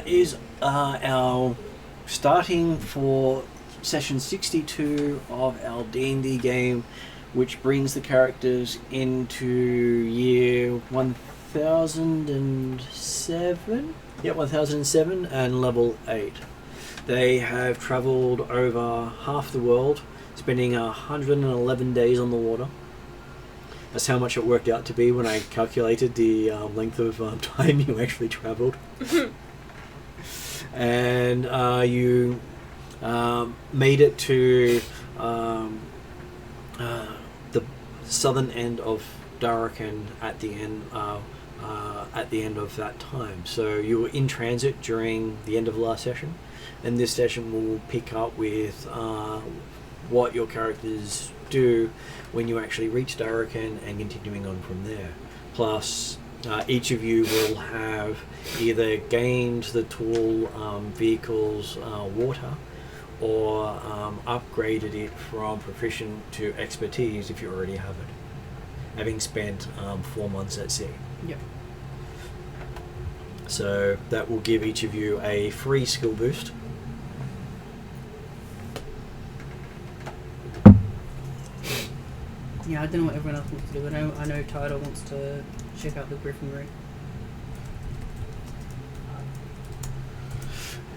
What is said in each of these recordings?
is our starting for session 62 of our D&D game, which brings the characters into year 1007. Yeah, 1007 and level 8. They have travelled over half the world, spending 111 days on the water. That's how much it worked out to be when I calculated the length of time you actually travelled. And you made it to the southern end of Darachin at the end of that time. So you were in transit during the end of the last session, and this session will pick up with what your characters do when you actually reach Darachin and continuing on from there. Plus, each of you will have either gained the tool vehicle's water, or upgraded it from proficient to expertise if you already have it, having spent 4 months at sea. Yep. So that will give each of you a free skill boost. Yeah, I don't know what everyone else wants to do. I know Tidal wants to check out the Griffinry.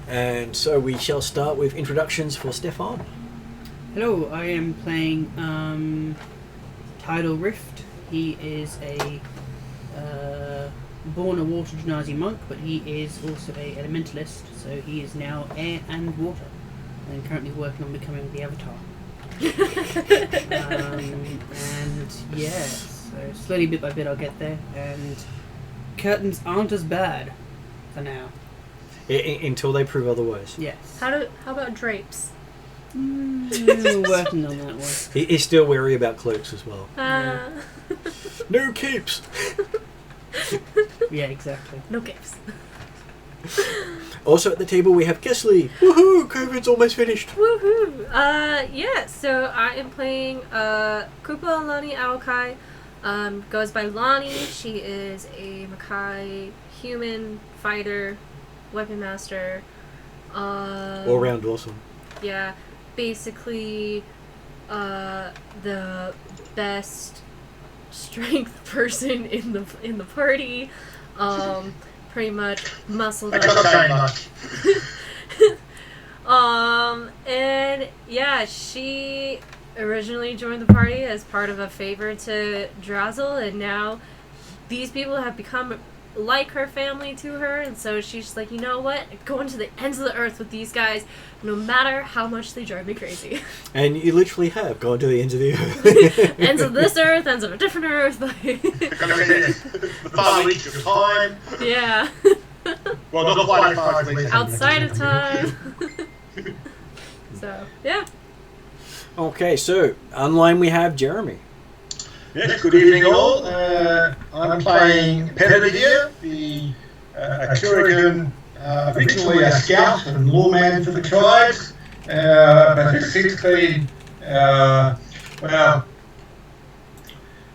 And so we shall start with introductions for Stefan. Hello, I am playing Tidal Rift. He is a born a water genasi monk, but he is also a elementalist, so he is now air and water, and currently working on becoming the Avatar. And yeah, so slowly, bit by bit, I'll get there, and curtains aren't as bad for now. Until they prove otherwise. Yes. How about drapes? We're working on that one. He's still wary about cloaks as well. Yeah. No capes! Yeah, exactly. No capes. Also at the table we have Kesley. Woohoo! COVID's almost finished. Woohoo! Yeah, so I am playing Koopa Lani Aokai. Goes by Lani. She is a Makai human fighter, weapon master. All round awesome. Yeah, basically the best strength person in the party. Pretty much muscled up. And yeah, she originally joined the party as part of a favor to Drazzle, and now these people have become like her family to her, and so she's just like, you know what? Going to the ends of the earth with these guys, no matter how much they drive me crazy. And you literally have gone to the ends of the earth. Ends of this earth, ends of a different earth. The far reach of time. Yeah. Well, not quite as far as we Outside of time. So, yeah. Okay, so online we have Jeremy. Yes, good evening all. I'm playing Pedavier, the Atruaghin, originally a scout and lawman for the tribes, but has since been,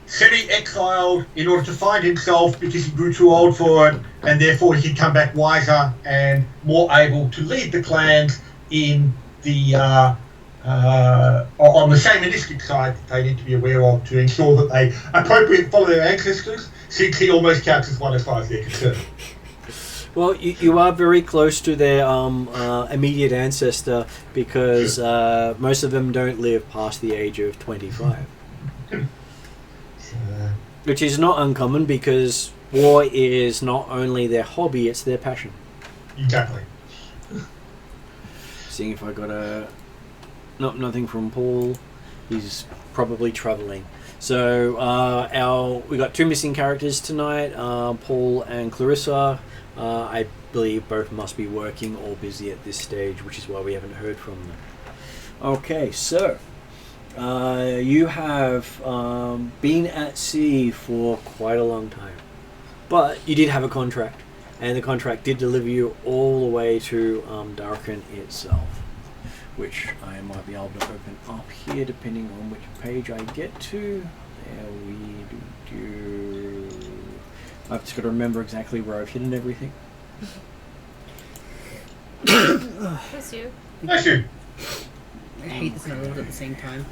semi-exiled in order to find himself because he grew too old for it, and therefore he could come back wiser and more able to lead the clans in the on the shamanistic side that they need to be aware of to ensure that they appropriately follow their ancestors, since he almost counts as one as far as they're concerned. Well, you are very close to their immediate ancestor, because most of them don't live past the age of 25. Which is not uncommon, because war is not only their hobby, it's their passion. Exactly. Seeing if I got nothing from Paul. He's probably travelling. So we got 2 missing characters tonight, Paul and Clarissa. I believe both must be working or busy at this stage, which is why we haven't heard from them. Okay, so you have been at sea for quite a long time, but you did have a contract, and the contract did deliver you all the way to Darachin itself, which I might be able to open up here depending on which page I get to. There we do. I've just got to remember exactly where I've hidden everything. Bless you. Bless you. I hate this and I love it at the same time.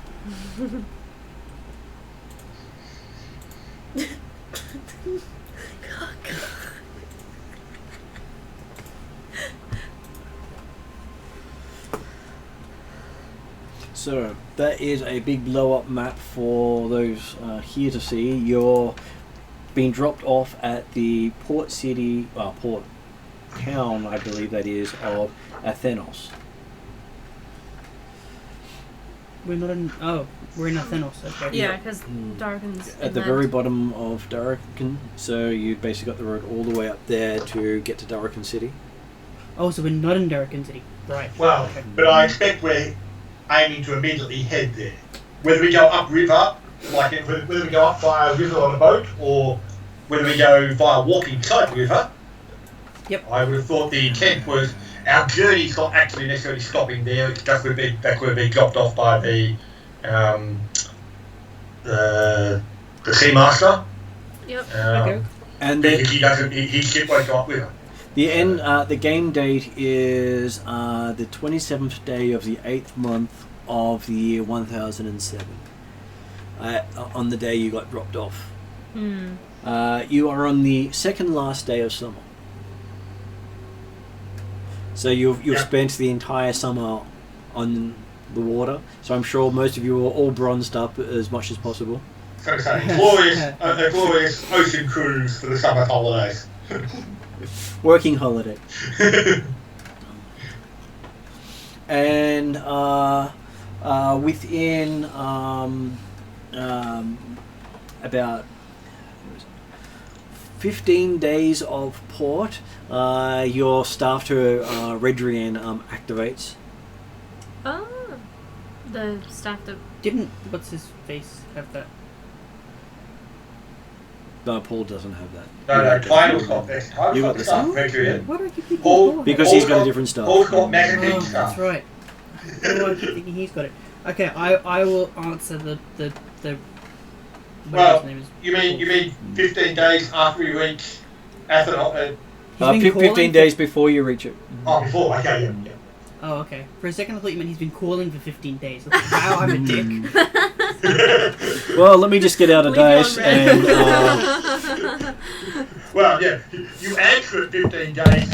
So that is a big blow up map for those here to see. You're being dropped off at the port town, I believe that is, of Athenos. We're not in. Oh, we're in Athenos. Okay. Yeah, because Darken's At the very bottom of Darken, so you basically got the road all the way up there to get to Darken City. Oh, so we're not in Darken City. Right. Well, Okay. but I expect we're aiming to immediately head there. Whether we go upriver, whether we go up via a river on a boat, or whether we go via walking beside the river. Yep. I would have thought the intent was our journey's not actually necessarily stopping there. It's just we're being dropped off by the Seamaster. Yep. Okay. And Because his ship won't go upriver. the game date is the 27th day of the 8th month of the year 1007. On the day you got dropped off. Hmm. You are on the second last day of summer. So you've spent the entire summer on the water. So I'm sure most of you are all bronzed up as much as possible. So it's a glorious ocean cruise for the summer holidays. Working holiday. And within about 15 days of port, your staff to Redrian activates. Oh. The staff that... Didn't what's his face have that? No, Paul doesn't have that. No, Timel's got this. You got the stuff. Why do I keep thinking Paul- Paul had Because it? he's got a different staff. Paul's got Majestic Oh, stuff. that's right. Why do I keep thinking he's got it? Okay, I will answer the Well, his name is. You mean 15 days after we reach Athens? He's been 15 calling days before you reach it. Oh, before. Okay, yeah. Oh, okay. For a second, I thought you meant he's been calling for 15 days. Wow, I'm a dick. Well, let me just get out a Leave it on dice red. and Well, yeah. You answer it 15 days.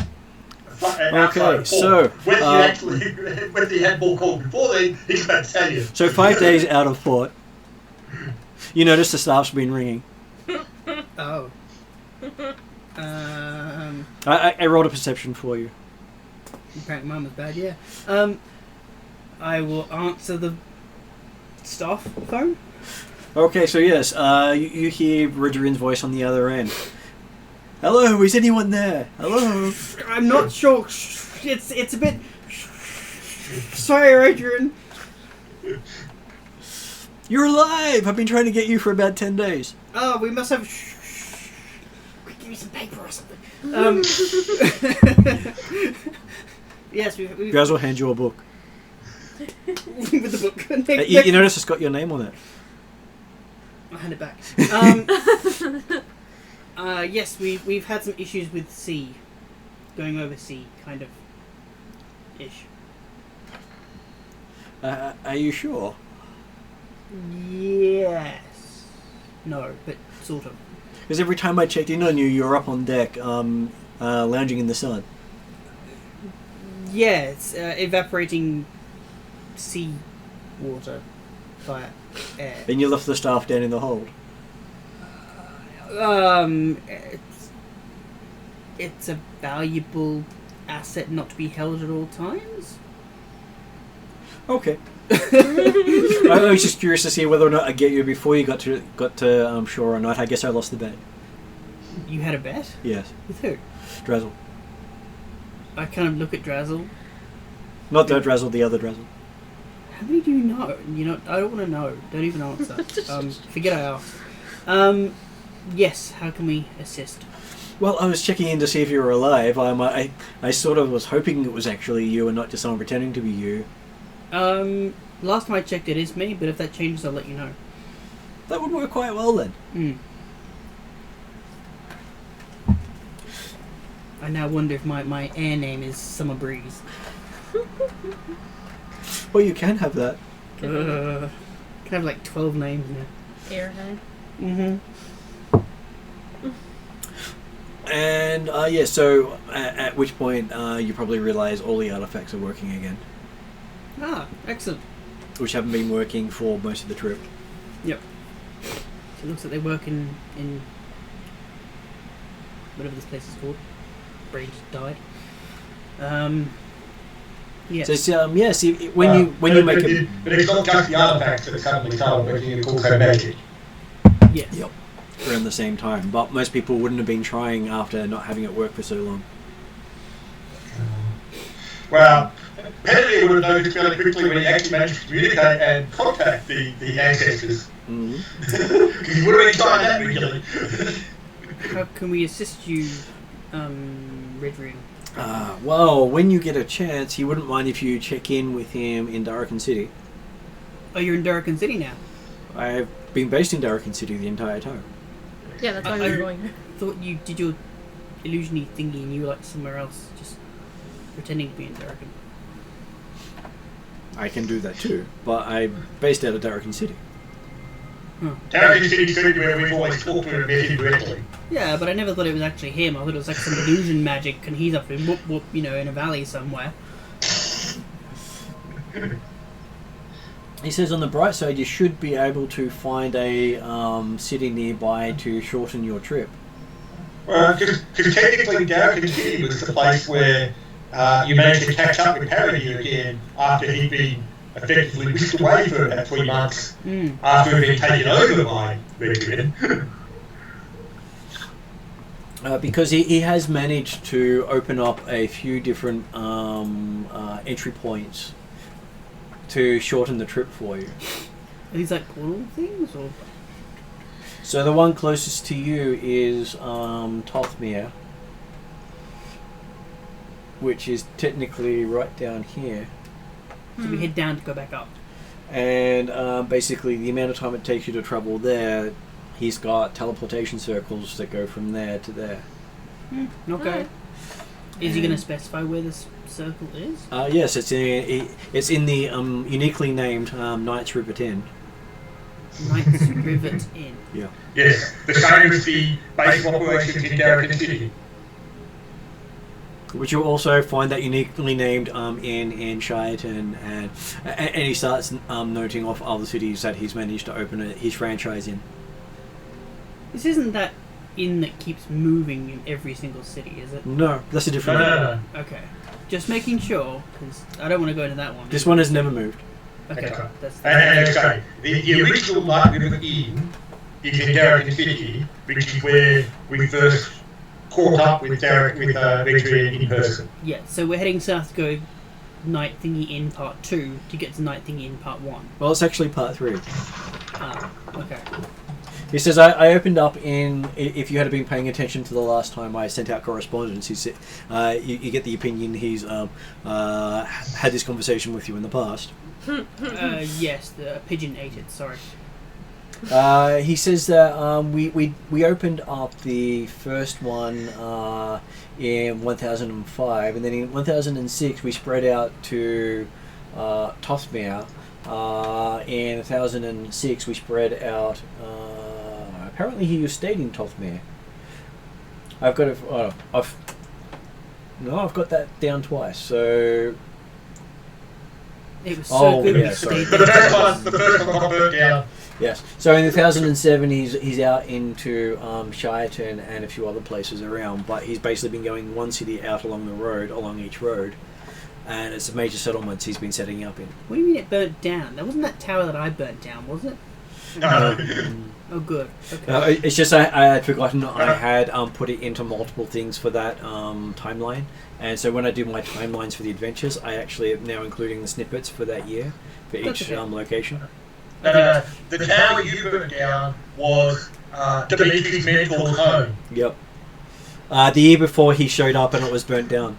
Okay, so, When he had more calls before then, he's going to tell you. so 5 days out of port. You notice the staff's been ringing. Oh. I rolled a perception for you. Apparently mine was bad, yeah. I will answer the staff phone. Okay, so yes, you hear Redrian's voice on the other end. Hello, is anyone there? Hello. I'm not sure. It's a bit. Sorry, Adrian. You're alive! I've been trying to get you for about 10 days. Oh, we must have. Give me some paper or something. Yes, we. Guys will hand you a book. With the book. You notice it's got your name on it. I'll hand it back. Yes, we've had some issues with sea, going over sea, kind of, ish. Are you sure? Yes. No, but sort of. Because every time I checked in on you, you were up on deck, lounging in the sun. Yeah, it's evaporating sea water via air. Then you left the staff down in the hold. It's a valuable asset not to be held at all times. Okay. I was just curious to see whether or not I get you before you got to shore or not. I guess I lost the bet. You had a bet? Yes. With who? Drazzle. I kind of look at Drazzle. Not the Drazzle, the other Drazzle. How many do you know? You know, I don't want to know. Don't even answer. Forget I asked. Yes, how can we assist? Well, I was checking in to see if you were alive. I sort of was hoping it was actually you and not just someone pretending to be you. Last time I checked it is me, but if that changes I'll let you know. That would work quite well then. I now wonder if my air name is Summer Breeze. Well, you can have that. Can have like 12 names now. Airhead. Mm-hmm. And so at which point you probably realise all the artifacts are working again, Ah, excellent. which haven't been working for most of the trip. Yep. So it looks like they work in whatever this place is called. Brain just died. Yeah. So see, when you make a but it's not just the artifacts that suddenly started working, it's also magic. Yes. Yep. Around the same time, but most people wouldn't have been trying after not having it work for so long. Well, Penny would have noticed fairly quickly when he actually managed to communicate and contact the ancestors. Because he would have been trying that regularly. How can we assist you, Redring? Well, when you get a chance, he wouldn't mind if you check in with him in Darken City. Oh, you're in Darken City now? I've been based in Darken City the entire time. Yeah, that's why we were going. Thought you did your illusiony thingy and you were like somewhere else, just pretending to be in Darken. I can do that too, but I'm based out of Darken City. Darken City's going to be where we've always talked to him and met him directly. Yeah, but I never thought it was actually him. I thought it was like some illusion magic and he's up in whoop whoop, in a valley somewhere. He says on the bright side, you should be able to find a city nearby to shorten your trip. Well, because technically Darken City was the place where you managed to catch up with Parody again after he'd been effectively whisked away for about 3 months after he'd been taken over by Redrin. Because he has managed to open up a few different entry points to shorten the trip for you. Are these like portal things or? So the one closest to you is Tothmere, which is technically right down here. So we head down to go back up. And basically the amount of time it takes you to travel there, he's got teleportation circles that go from there to there. Okay. Is he going to specify where this circle is? Yes, it's in the uniquely named Knight's Rivet Inn. Knight's Rivet Inn. Yeah. Yes, the same as the base of operations in Darken City. Which you'll also find that uniquely named in Shireton, and he starts noting off other cities that he's managed to open his franchise in. This isn't that inn that keeps moving in every single city, is it? No, that's a different No. Okay. Just making sure, because I don't want to go into that one. This one has never moved. Okay. Okay. That's And okay, the original Night River Inn is in Darken City, which is where we first caught up with Redrin in person. yeah, so we're heading south to go Night Thingy Inn Part 2 to get to Night Thingy Inn Part 1. Well, it's actually part 3. Ah, okay. He says, I opened up in, if you had been paying attention to the last time I sent out correspondence, he said, you get the opinion he's had this conversation with you in the past. Yes, the pigeon ate it, sorry. He says that we opened up the first one in 1005, and then in 1006 we spread out to Tothmere. In 1006 we spread out. Apparently he stayed in Tothmere. I've got I've got that down twice. So It was so good we stayed The first one got burnt down. yes. So in 1007 he's out into Shireton and a few other places around, but he's basically been going one city out along each road, and it's a major settlements he's been setting up in. What do you mean it burnt down? That wasn't that tower that I burnt down, was it? No. Oh, good. Okay. It's just I had forgotten I had put it into multiple things for that timeline, and so when I do my timelines for the adventures, I actually am now including the snippets for that year for each location. The tower you burnt down was Dimitri's mentor's home. Yep. The year before he showed up and it was burnt down.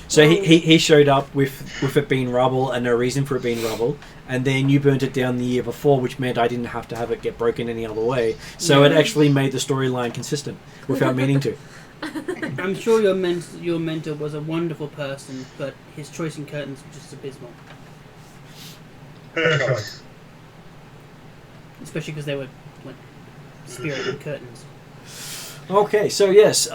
So he showed up with it being rubble and no reason for it being rubble, and then you burnt it down the year before, which meant I didn't have to have it get broken any other way. So it actually made the storyline consistent without meaning to. I'm sure your mentor was a wonderful person, but his choice in curtains was just abysmal. Her choice. Especially because they were like spirit curtains. Okay, so yes,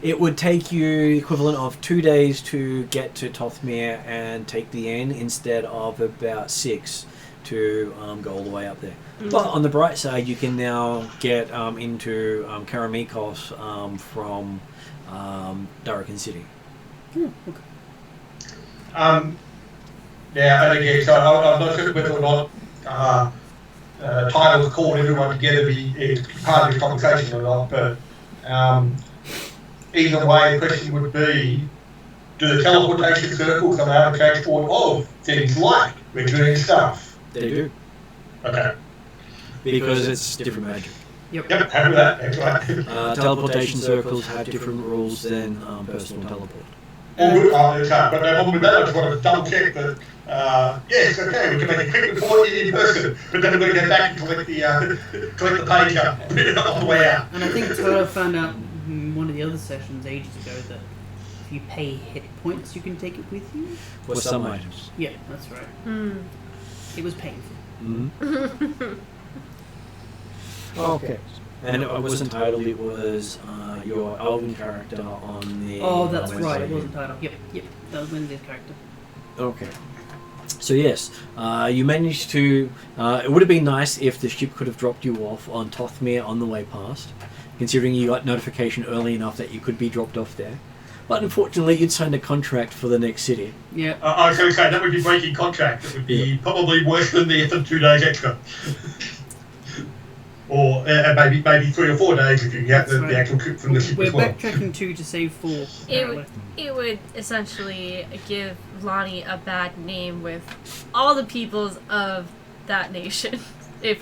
it would take you the equivalent of 2 days to get to Tothmere and take the inn instead of about 6 to go all the way up there. Mm. But on the bright side, you can now get into Karamikos from Darrakan City. Oh, okay. Yeah, and again, so I'm not sure whether or not titles called everyone together be part of the conversation or not, but either way, the question would be, do the teleportation circles allow the transport of things like regular stuff? They do. Okay. Because it's different magic. Yep. Yep, happy with that. That's right. Teleportation circles have different rules than personal teleport. Okay, but no problem with that. I just wanted to double check that. Yes, okay, we can make a quick report in person, but then we're going to go back and collect the page up on the way out. And I think Tyler found out in one of the other sessions ages ago that if you pay hit points, you can take it with you. For some items. Yeah, that's right. Hmm. It was painful. Mm-hmm. Okay. And it wasn't titled, it was your Elven character on the... Oh, that's Wednesday. right. It wasn't titled. Yep. That was Wednesday's character. Okay. So yes, you managed to... it would have been nice if the ship could have dropped you off on Tothmere on the way past, considering you got notification early enough that you could be dropped off there. But unfortunately, you'd signed a contract for the next city. Yeah. I was going to say, that would be breaking contract. It would be probably worse than the 2 days extra. Or maybe 3 or 4 days if you get the actual trip from the ship We're as well. backtracking 2 to save 4. It would essentially give Lonnie a bad name with all the peoples of that nation if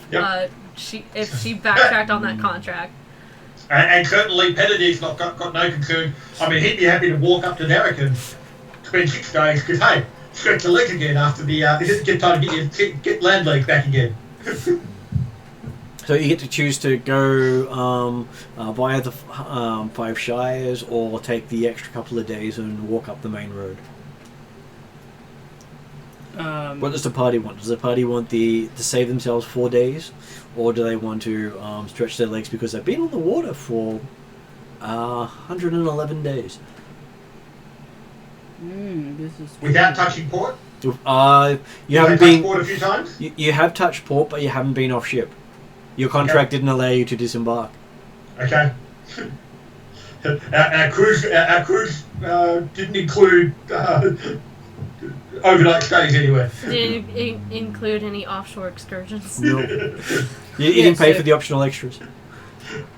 she backtracked on that contract. And certainly Penedict's got no concern. I mean, he'd be happy to walk up to Derek and spend 6 days because, hey, stretch the legs again after the get time to get land legs back again. So you get to choose to go via the 5 Shires or take the extra couple of days and walk up the main road. What does the party want? Does the party want to save themselves 4 days? Or do they want to stretch their legs because they've been on the water for 111 days? This is Without touching port? You haven't touched been... port a few times? You have touched port, but you haven't been off ship. Your contract didn't allow you to disembark. Okay. Our cruise didn't include overnight stays anywhere. Did it include any offshore excursions? No. You didn't pay for the optional extras.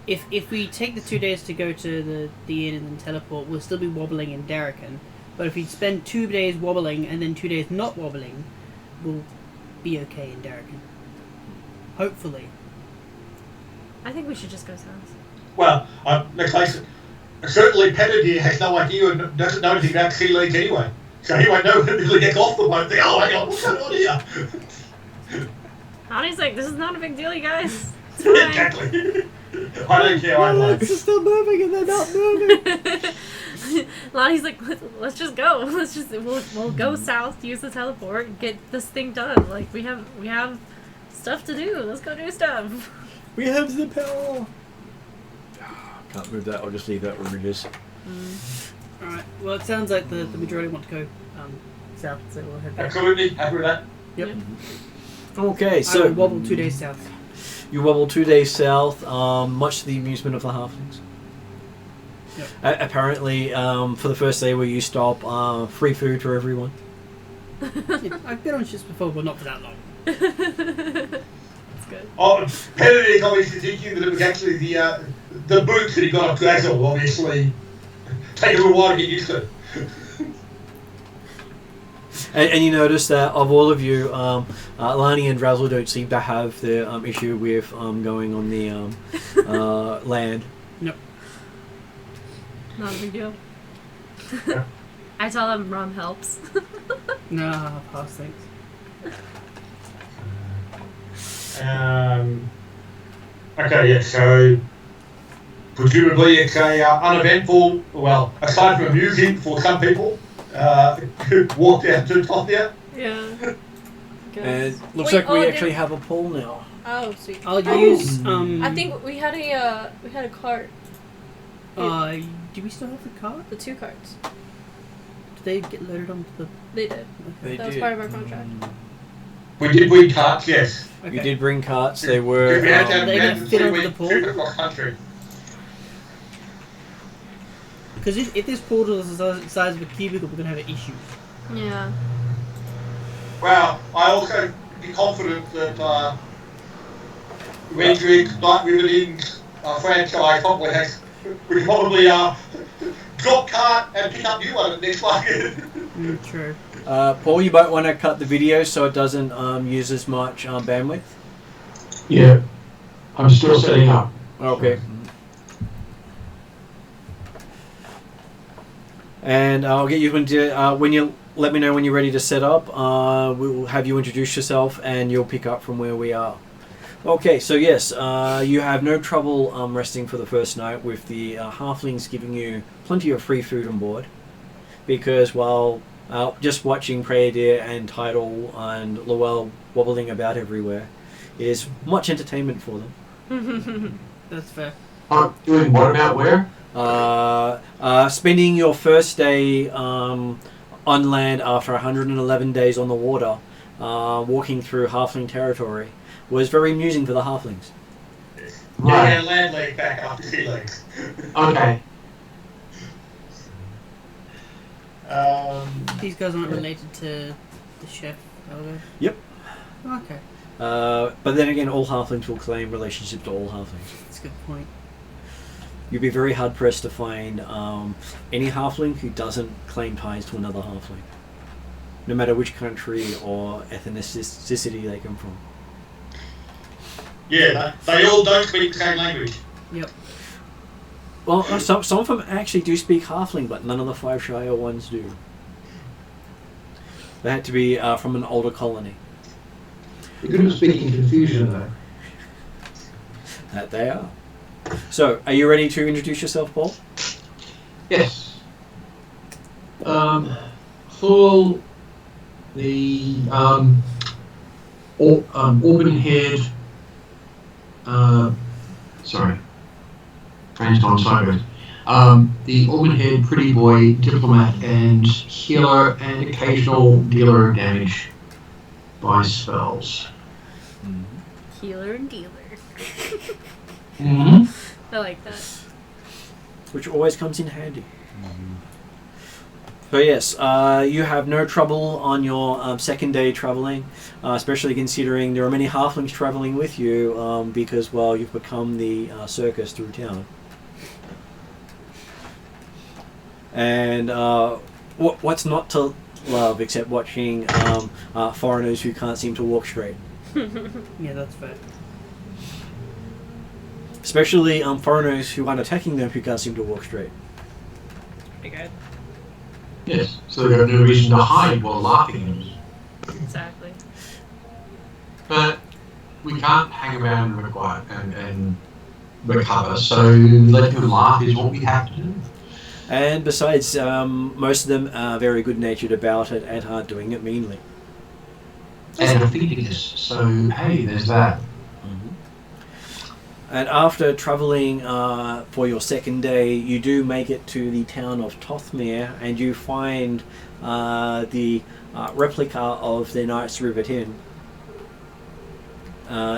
If we take the 2 days to go to the inn and then teleport, we'll still be wobbling in Darrakan. But if we spend 2 days wobbling and then 2 days not wobbling, we'll be okay in Darrakan. Hopefully. I think we should just go south. Well, let's face it, certainly Penedicte has no idea and doesn't know anything about sea legs anyway. So he won't know until he gets off the boat. Think, oh, hang on, what's going on here? Honey's like, this is not a big deal, you guys. It's fine. Exactly. I don't care. My legs are still moving and they're not moving. Lonnie's like, let's just go. We'll go south, use the teleport, get this thing done. Like we have stuff to do. Let's go do stuff. We have the power. Can't move that. I'll just leave that where it is. Alright, well, it sounds like the majority want to go south, so we'll head there. Absolutely, happy with that. Yep. Okay, I so will wobble 2 days south. you wobble 2 days south, much to the amusement of the halflings. Yep. Apparently, for the first day where you stop, free food for everyone. Yeah, I've been on ships before, but not for that long. That's good. Oh, Penedicte obviously thinking that it was actually the boots that he got off Drazzle, obviously. Take a little while to get used to. And you notice that of all of you, Lani and Drazzle don't seem to have the issue with going on the land. Nope. Not a big deal. I tell them rum helps. Nah, pass things. Okay, yeah, so presumably it's a uneventful, well, aside from amusing for some people, walk down to Tothia. Yeah. And looks Wait, like we oh, actually have a pool now. Oh, sweet. I'll use. I think we had a cart. Do we still have the cart? The 2 carts. Did they get loaded onto the? They did. They That was did. part of our contract. We did bring carts, yes. Okay. You did bring carts. They were. We had They're gonna to fit see onto we the pool? trip across country. Because if this portal is the size of a cubicle, we're gonna have issues. Yeah. Well, I also be confident that Redrick, Night Riveting's franchise complex, we can probably drop cart and pick up new one at the next market. True. Paul, you might want to cut the video so it doesn't use as much bandwidth. Yeah, I'm still setting up. Okay. And I'll get you into when you let me know when you're ready to set up. We'll have you introduce yourself, and you'll pick up from where we are. Okay, so yes, you have no trouble resting for the first night with the halflings giving you plenty of free food on board, because while just watching Prey Deer and Tidal and Lowell wobbling about everywhere is much entertainment for them. That's fair. Doing what about where? Spending your first day on land after 111 days on the water, walking through halfling territory, was very amusing for the halflings. Right. Yeah, land leg back after sea legs. Okay. These guys aren't related to the chef, are they? Yep. Okay, But then again, all halflings will claim relationship to all halflings. that's a good point. You'd be very hard pressed to find any halfling who doesn't claim ties to another halfling, no matter which country or ethnicity they come from. Yeah, they all don't speak the same language. Yep. Well, some of them actually do speak halfling, but none of the 5 Shire ones do. They had to be from an older colony. You're good at speaking confusion, though. That they are. So, are you ready to introduce yourself, Paul? Yes. Thor, the auburn-haired, sorry, brainstorm sideways. The auburn-haired pretty boy, diplomat, and healer, and occasional dealer of damage by spells. Healer and dealer. Mm-hmm. I like that. Which always comes in handy. So yes, you have no trouble on your second day traveling, especially considering there are many halflings traveling with you because, well, you've become the circus through town. And what's not to love except watching foreigners who can't seem to walk straight? Yeah, that's fair. Especially foreigners who aren't attacking them who can't seem to walk straight. Pretty good. Yes, so they have no reason to hide while laughing at us. Exactly. But we can't hang around and recover, so letting them laugh is what we have to do. And besides, most of them are very good-natured about it and aren't doing it meanly. And are feeding us, so hey, there's that. And after travelling for your second day, you do make it to the town of Tothmere, and you find the replica of the Knight's Rivet Inn,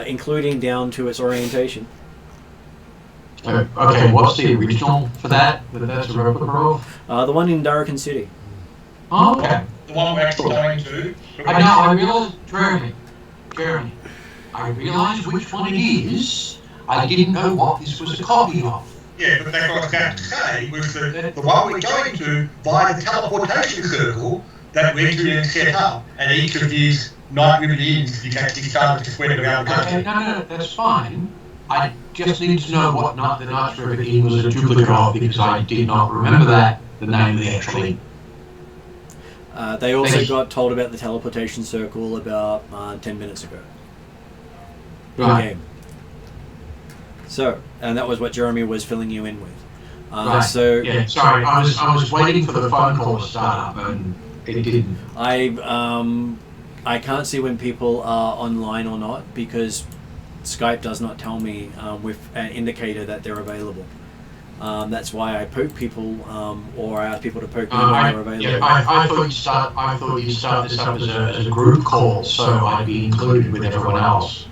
including down to its orientation. Okay, what's the original for that? That's a replica of? The one in Darrakan City. Oh, okay. The one we're actually going to. I realised, Jeremy, I realised which one it is. I didn't know what this was a copy of. Yeah, but that's what I was going to say, was that the one we're going to, via the Teleportation Circle, that Redrick set up, and each of these Night Rivet Inns, you can actually start to spread around the country. Okay, no, that's fine. I just need to know what the Knight's Rivet Inn was a duplicate of, because I did not remember the name of the actual inn. They also got told about the Teleportation Circle about 10 minutes ago. Right. In-game. So, and that was what Jeremy was filling you in with. Right. So yeah, sorry, I was waiting for the phone call to start up and it didn't. I can't see when people are online or not because Skype does not tell me with an indicator that they're available. That's why I poke people or I ask people to poke me when they're available. Yeah, I thought you'd start this up as a group call, so I'd be included with everyone else.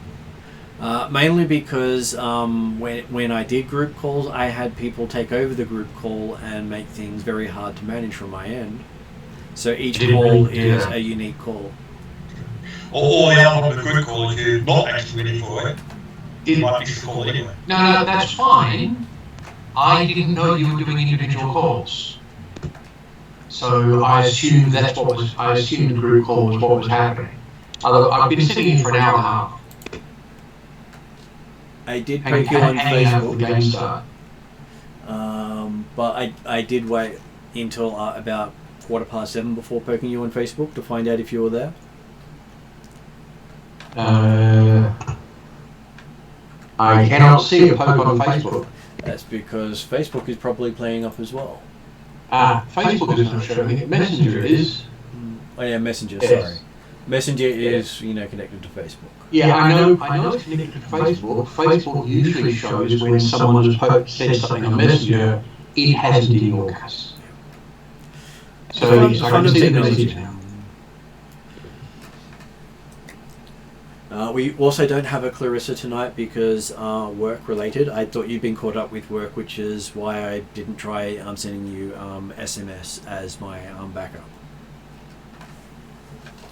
Mainly because when I did group calls, I had people take over the group call and make things very hard to manage from my end. So each call is a unique call. Or the element of the group call, if you're not actually ready for it, it might miss the call anyway. No, that's fine. I didn't know you were doing individual calls. So I assumed I assumed the group call was what was happening. I've been sitting here for an hour and a half. I did poke you on Facebook, the game start. but I did wait until about 7:15 before poking you on Facebook to find out if you were there. I cannot see a poke on Facebook. That's because Facebook is probably playing up as well. Facebook is not showing it. Messenger is. Oh yeah, Messenger. Yes. Sorry, Messenger is connected to Facebook. Yeah, I know it's connected to Facebook. Facebook usually shows when someone has said something on Messenger, it hasn't in your case. So I can see the message now. We also don't have a Clarissa tonight because work related. I thought you'd been caught up with work, which is why I didn't try sending you SMS as my backup.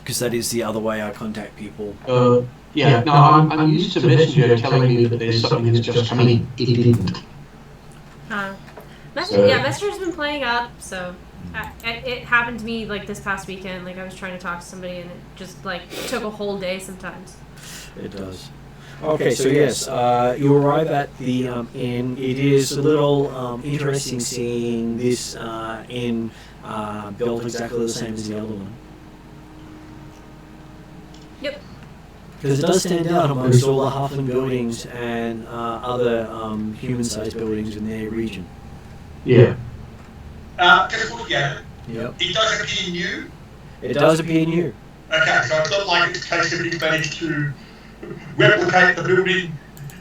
Because that is the other way I contact people. I'm used to Messenger telling me that there's something that's just come in. It didn't. Messenger's been playing up, so it happened to me like this past weekend. Like I was trying to talk to somebody and it just like took a whole day sometimes. It does. Okay, so yes, you arrive at the inn. It is a little interesting seeing this inn built exactly the same as the other one. Yep. Because it does stand out amongst all the halfling buildings and other human-sized buildings in their region. Yeah. Just looking at it, Yep. it does appear new. It does appear new. Okay, so it's not like it's a case of you've managed to replicate the building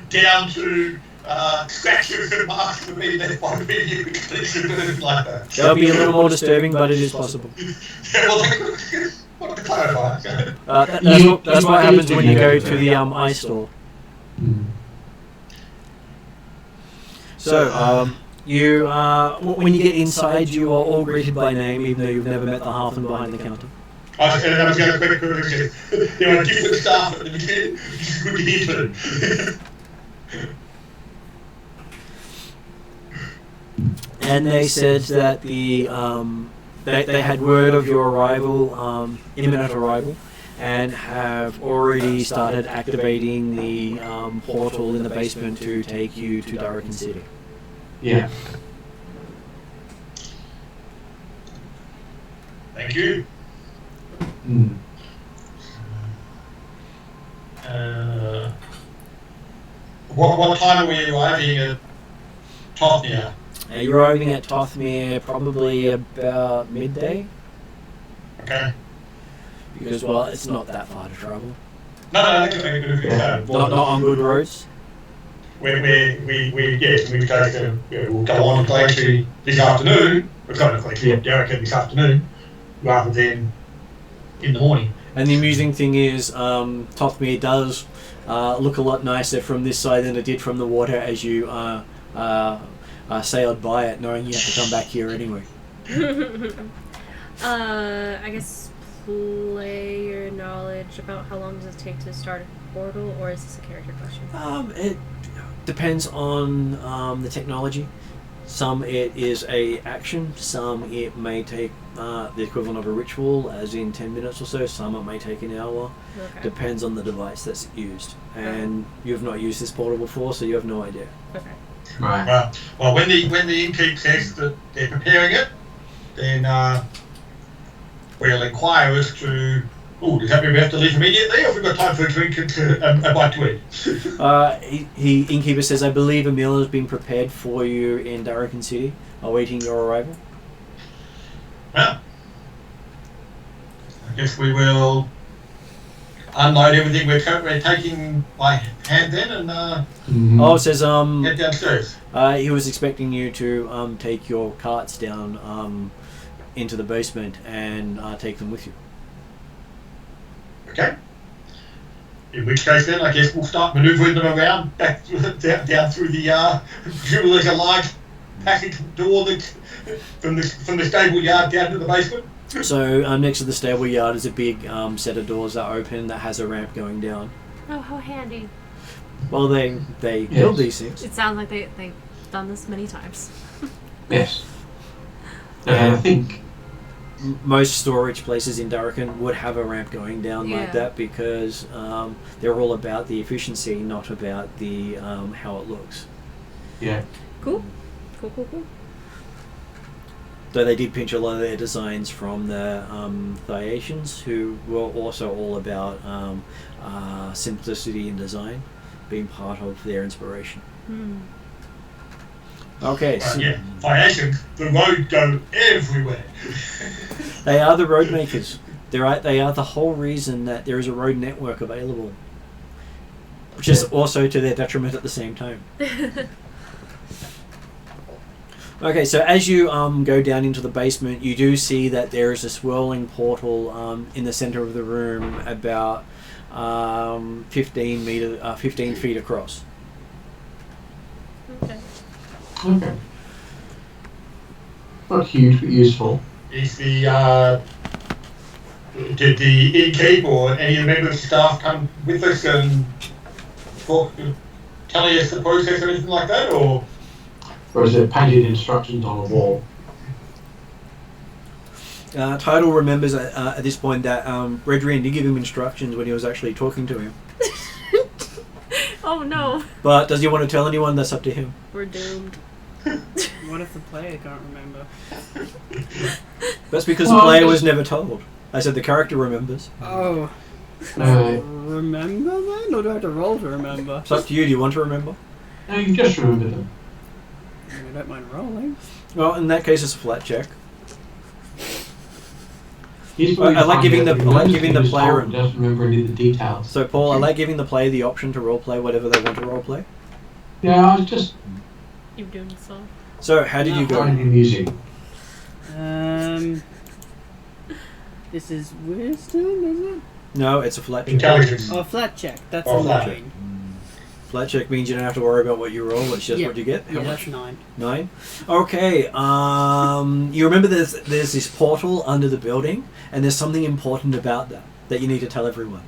down to scratches and marks that have been left by previous completion or anything like that. That would be a little more disturbing, but it is possible. Yeah, well, what to clarify. That's what happens when you go to the ice store. So, you when you get inside, you are all greeted by name, even though you've never met the halfling behind the counter. I was going to quickly there are different staff at the beginning. It's good to hear too. And they said that the they had word of your arrival, imminent arrival, and have already started activating the portal in the basement to take you to Darrakin City. Yeah. Thank you. What time are we arriving at Tothnia? You're arriving at Tothmere probably about midday. Okay. Because, well, it's not that far to travel. No, Not on good roads. We'll go on to Glacier this afternoon. We've got to Darrakin this afternoon, rather than in the morning. And the amusing thing is, Tothmere does look a lot nicer from this side than it did from the water as you sailed by it, knowing you have to come back here anyway. I guess player knowledge about how long does it take to start a portal, or is this a character question? It depends on the technology. Some it is a action, some it may take the equivalent of a ritual, as in 10 minutes or so, some it may take an hour. Okay. Depends on the device that's used. And you've not used this portal before, so you have no idea. Okay. Right. Well, when the innkeep says that they're preparing it, then we'll inquire as to Oh, does that mean we have to leave immediately, or have we got time for a drink and a bite to eat? Innkeeper says, I believe a meal has been prepared for you in Darrakan City, awaiting your arrival. Well, I guess we will unload everything we're taking by hand then and Oh, it says, head downstairs. he was expecting you to take your carts down into the basement and take them with you. Okay. In which case then, I guess we'll start manoeuvring them around, back down through the, presumably there's a large passage door that, from the stable yard down to the basement. So next to the stable yard is a big set of doors that open that has a ramp going down. Oh, how handy. Well, they build these things. It sounds like they've done this many times. Yes. And I think Most storage places in Darrakan would have a ramp going down like that because they're all about the efficiency, not about the how it looks. Yeah. Cool. Though they did pinch a lot of their designs from the Thaiatians, who were also all about simplicity in design, being part of their inspiration. Okay. So, Thaiatians, the road go everywhere. They are the road makers. They are the whole reason that there is a road network available, which is also to their detriment at the same time. Okay, so as you go down into the basement, you do see that there is a swirling portal in the center of the room, about 15 feet across. Okay. Okay. Not huge, but useful. Is did the innkeep or any of the members of staff come with us and telling us the process or anything like that, or is there painted instructions on the wall? Tidal remembers at this point that Redrian did give him instructions when he was actually talking to him. Oh no. But does he want to tell anyone? That's up to him. We're doomed. What if the player can't remember? That's because the player was never told. I said the character remembers. Oh. No. Remember then? Or do I have to roll to remember? It's up to you. Do you want to remember? No, you can just remember them. I don't mind rolling. Well, in that case, it's a flat check. I like giving the player. Doesn't remember any of the details. So, Paul, I like giving the player the option to roleplay whatever they want to roleplay. Yeah, I was just You're doing so. So, how did you go? finding it amusing. This is wisdom, is it? No, it's a flat check. intelligence? Oh, flat check. That's Oh, a flat. 9. Flat check means you don't have to worry about what you roll. It's just what you get. How Yeah, much? that's 9. 9. Okay. You remember there's this portal under the building, and there's something important about that you need to tell everyone.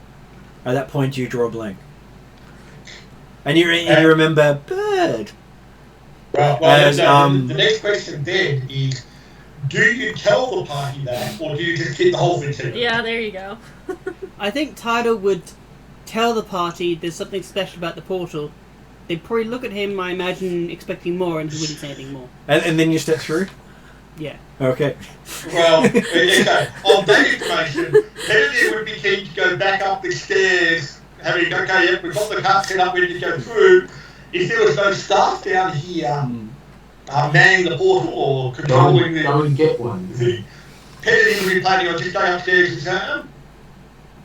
At that point, you draw a blank, and you remember bird. Well, As, the next question then is, do you tell the party that, or do you just keep the whole thing secret? Yeah, there you go. I think Tidal would tell the party there's something special about the portal. They'd probably look at him, I imagine, expecting more, and he wouldn't say anything more. And then you step through. Yeah. Okay. Well, okay. On that information, Kennedy would be keen to go back up the stairs, we've got the cart set up, ready to go through. If there was no staff down here manning the portal or controlling Go and get one. Kennedy would be planning on just going upstairs and saying,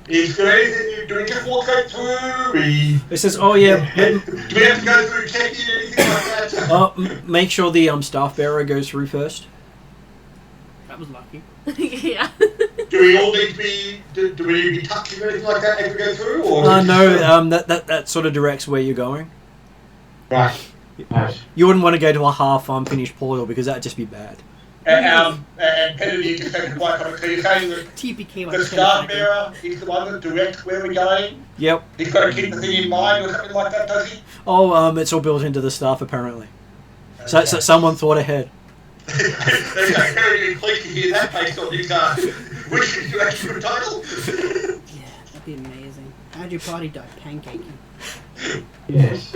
is there anything do we just walk straight through? It says, "Oh yeah." Do we have to go through check-in or anything like that? Make sure the staff bearer goes through first. That was lucky. Yeah. Do we all need to be? Do we need to be touching or anything like that as we go through? Or No. That sort of directs where you're going. Right. You wouldn't want to go to a half finished portal because that'd just be bad. And Kennedy just had to quite comment. So you're saying that TPK the staff bearer is the one that directs where we're going? Yep. He's got to keep the thing in mind or something like that, does he? Oh, it's all built into the staff apparently. So someone thought ahead. Okay, very pleased to hear that based on his wishes to actually retitle. Yeah, that'd be amazing. How'd your party die? Pancaking. Yes.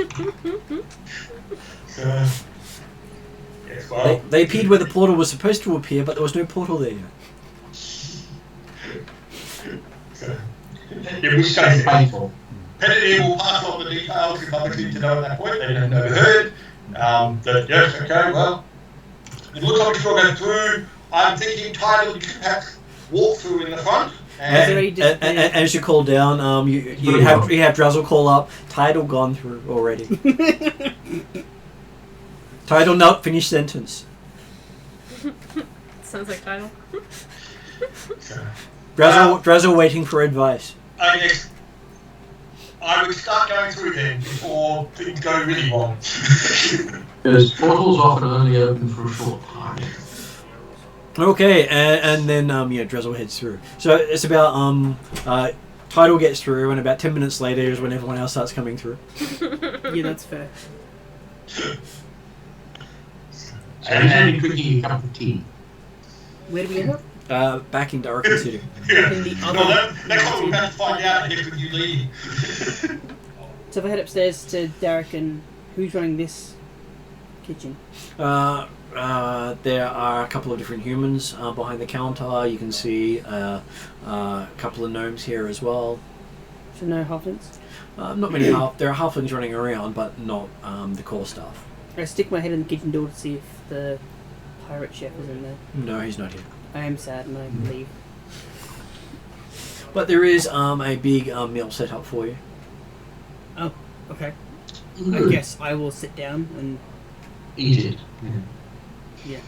Yes, well. They appeared where the portal was supposed to appear, but there was no portal there yet. So, in which case, Painful. Pettidier will pass on the details if others need to know at that point. They never heard. That, yes, okay, well, it looks like we should go through. I'm thinking, Tyler, you should perhaps walk through in the front. And as you call down, you have Drazzle call up. Title gone through already. Title not finished sentence. Sounds like title. Drazzle waiting for advice. I guess I would start going through then before things go really wrong. Because portals often only open for a short time. Okay, and then Drazzle heads through. So it's about Title gets through, and about 10 minutes later is when everyone else starts coming through. Yeah, that's fair. So he's only drinking a cup of tea. Where do we end up? Back in Darken City. In the other. Well, that's what we're about to find out, I guess, with you leading. So if I head upstairs to Derek, and who's running this kitchen? There are a couple of different humans behind the counter. You can see a couple of gnomes here as well. So no halflings? Not many there are halflings running around, but not the core staff. I stick my head in the kitchen door to see if the pirate chef is in there. No, he's not here. I am sad and I leave. But there is a big meal set up for you. Oh, okay. I guess I will sit down and Eat it. yeah.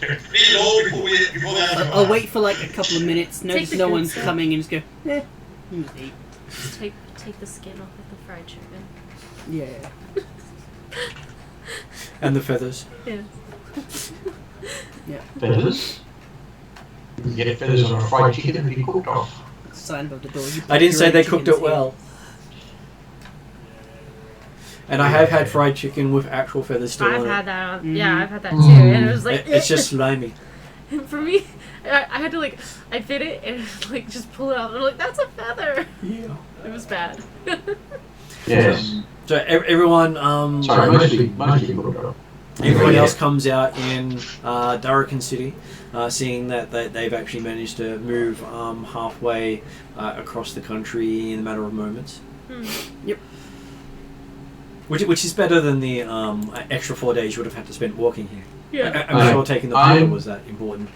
Eat it all before the other. I'll wait for like a couple of minutes, notice the no good one's stuff. coming, and just go, and just eat. Take the skin off of the fried chicken. Yeah. And the feathers. Yeah. Yeah. Feathers? You can get feathers on a fried chicken and be cooked off. Sign above the door. You I didn't say they puree cooked chickens it well. And I have had fried chicken with actual feathers still I've on had it. that. Yeah, I've had that too, and it was like It's just slimy. And for me, I had to I fit it and just pull it out. And I'm like, that's a feather. Yeah. It was bad. Yes. So everyone, Sorry, mostly cooked off. everyone else comes out in Darken City, seeing that they've actually managed to move halfway across the country in a matter of moments. Yep. Which is better than the extra 4 days you would have had to spend walking here. Yeah. I'm sure taking the paper was that important.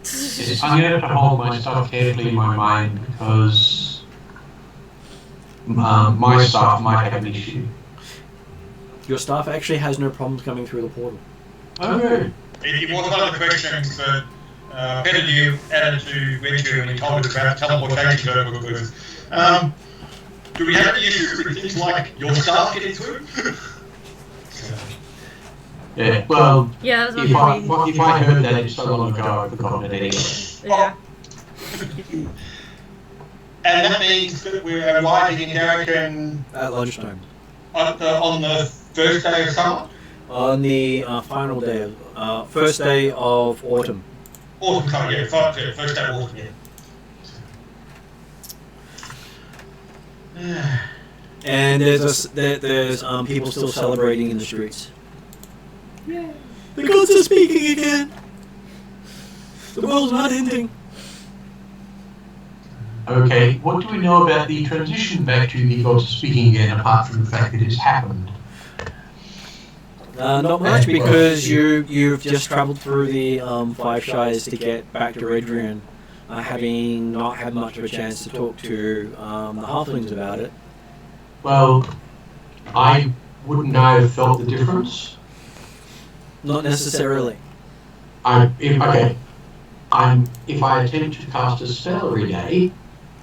Yes, I'm going to have to hold my stuff carefully in my mind because my staff might have an issue. Your staff actually has no problems coming through the portal. Okay. It was one of the questions that Pettidier added to Venture when he told us about Teleportation Circle was, do we have any issues with things like your staff getting through? Yeah, well, Yeah, that was if I heard that so long ago, I've forgotten it anyway. Yeah. And that means that we're arriving in Darken At lunchtime. on the first day of summer? On the final day, first day of autumn. Autumn summer, yeah, first day of autumn, yeah. And there's people still celebrating in the streets. Yeah. The gods are speaking again. The world's not ending. Okay, what do we know about the transition back to the gods speaking again, apart from the fact that it's happened? Not much, because you've just travelled through the 5 Shires to get back to Redrian, having not had much of a chance to talk to the halflings about it. Well, I wouldn't have felt the difference. Not necessarily. If I attempt to cast a spell every day,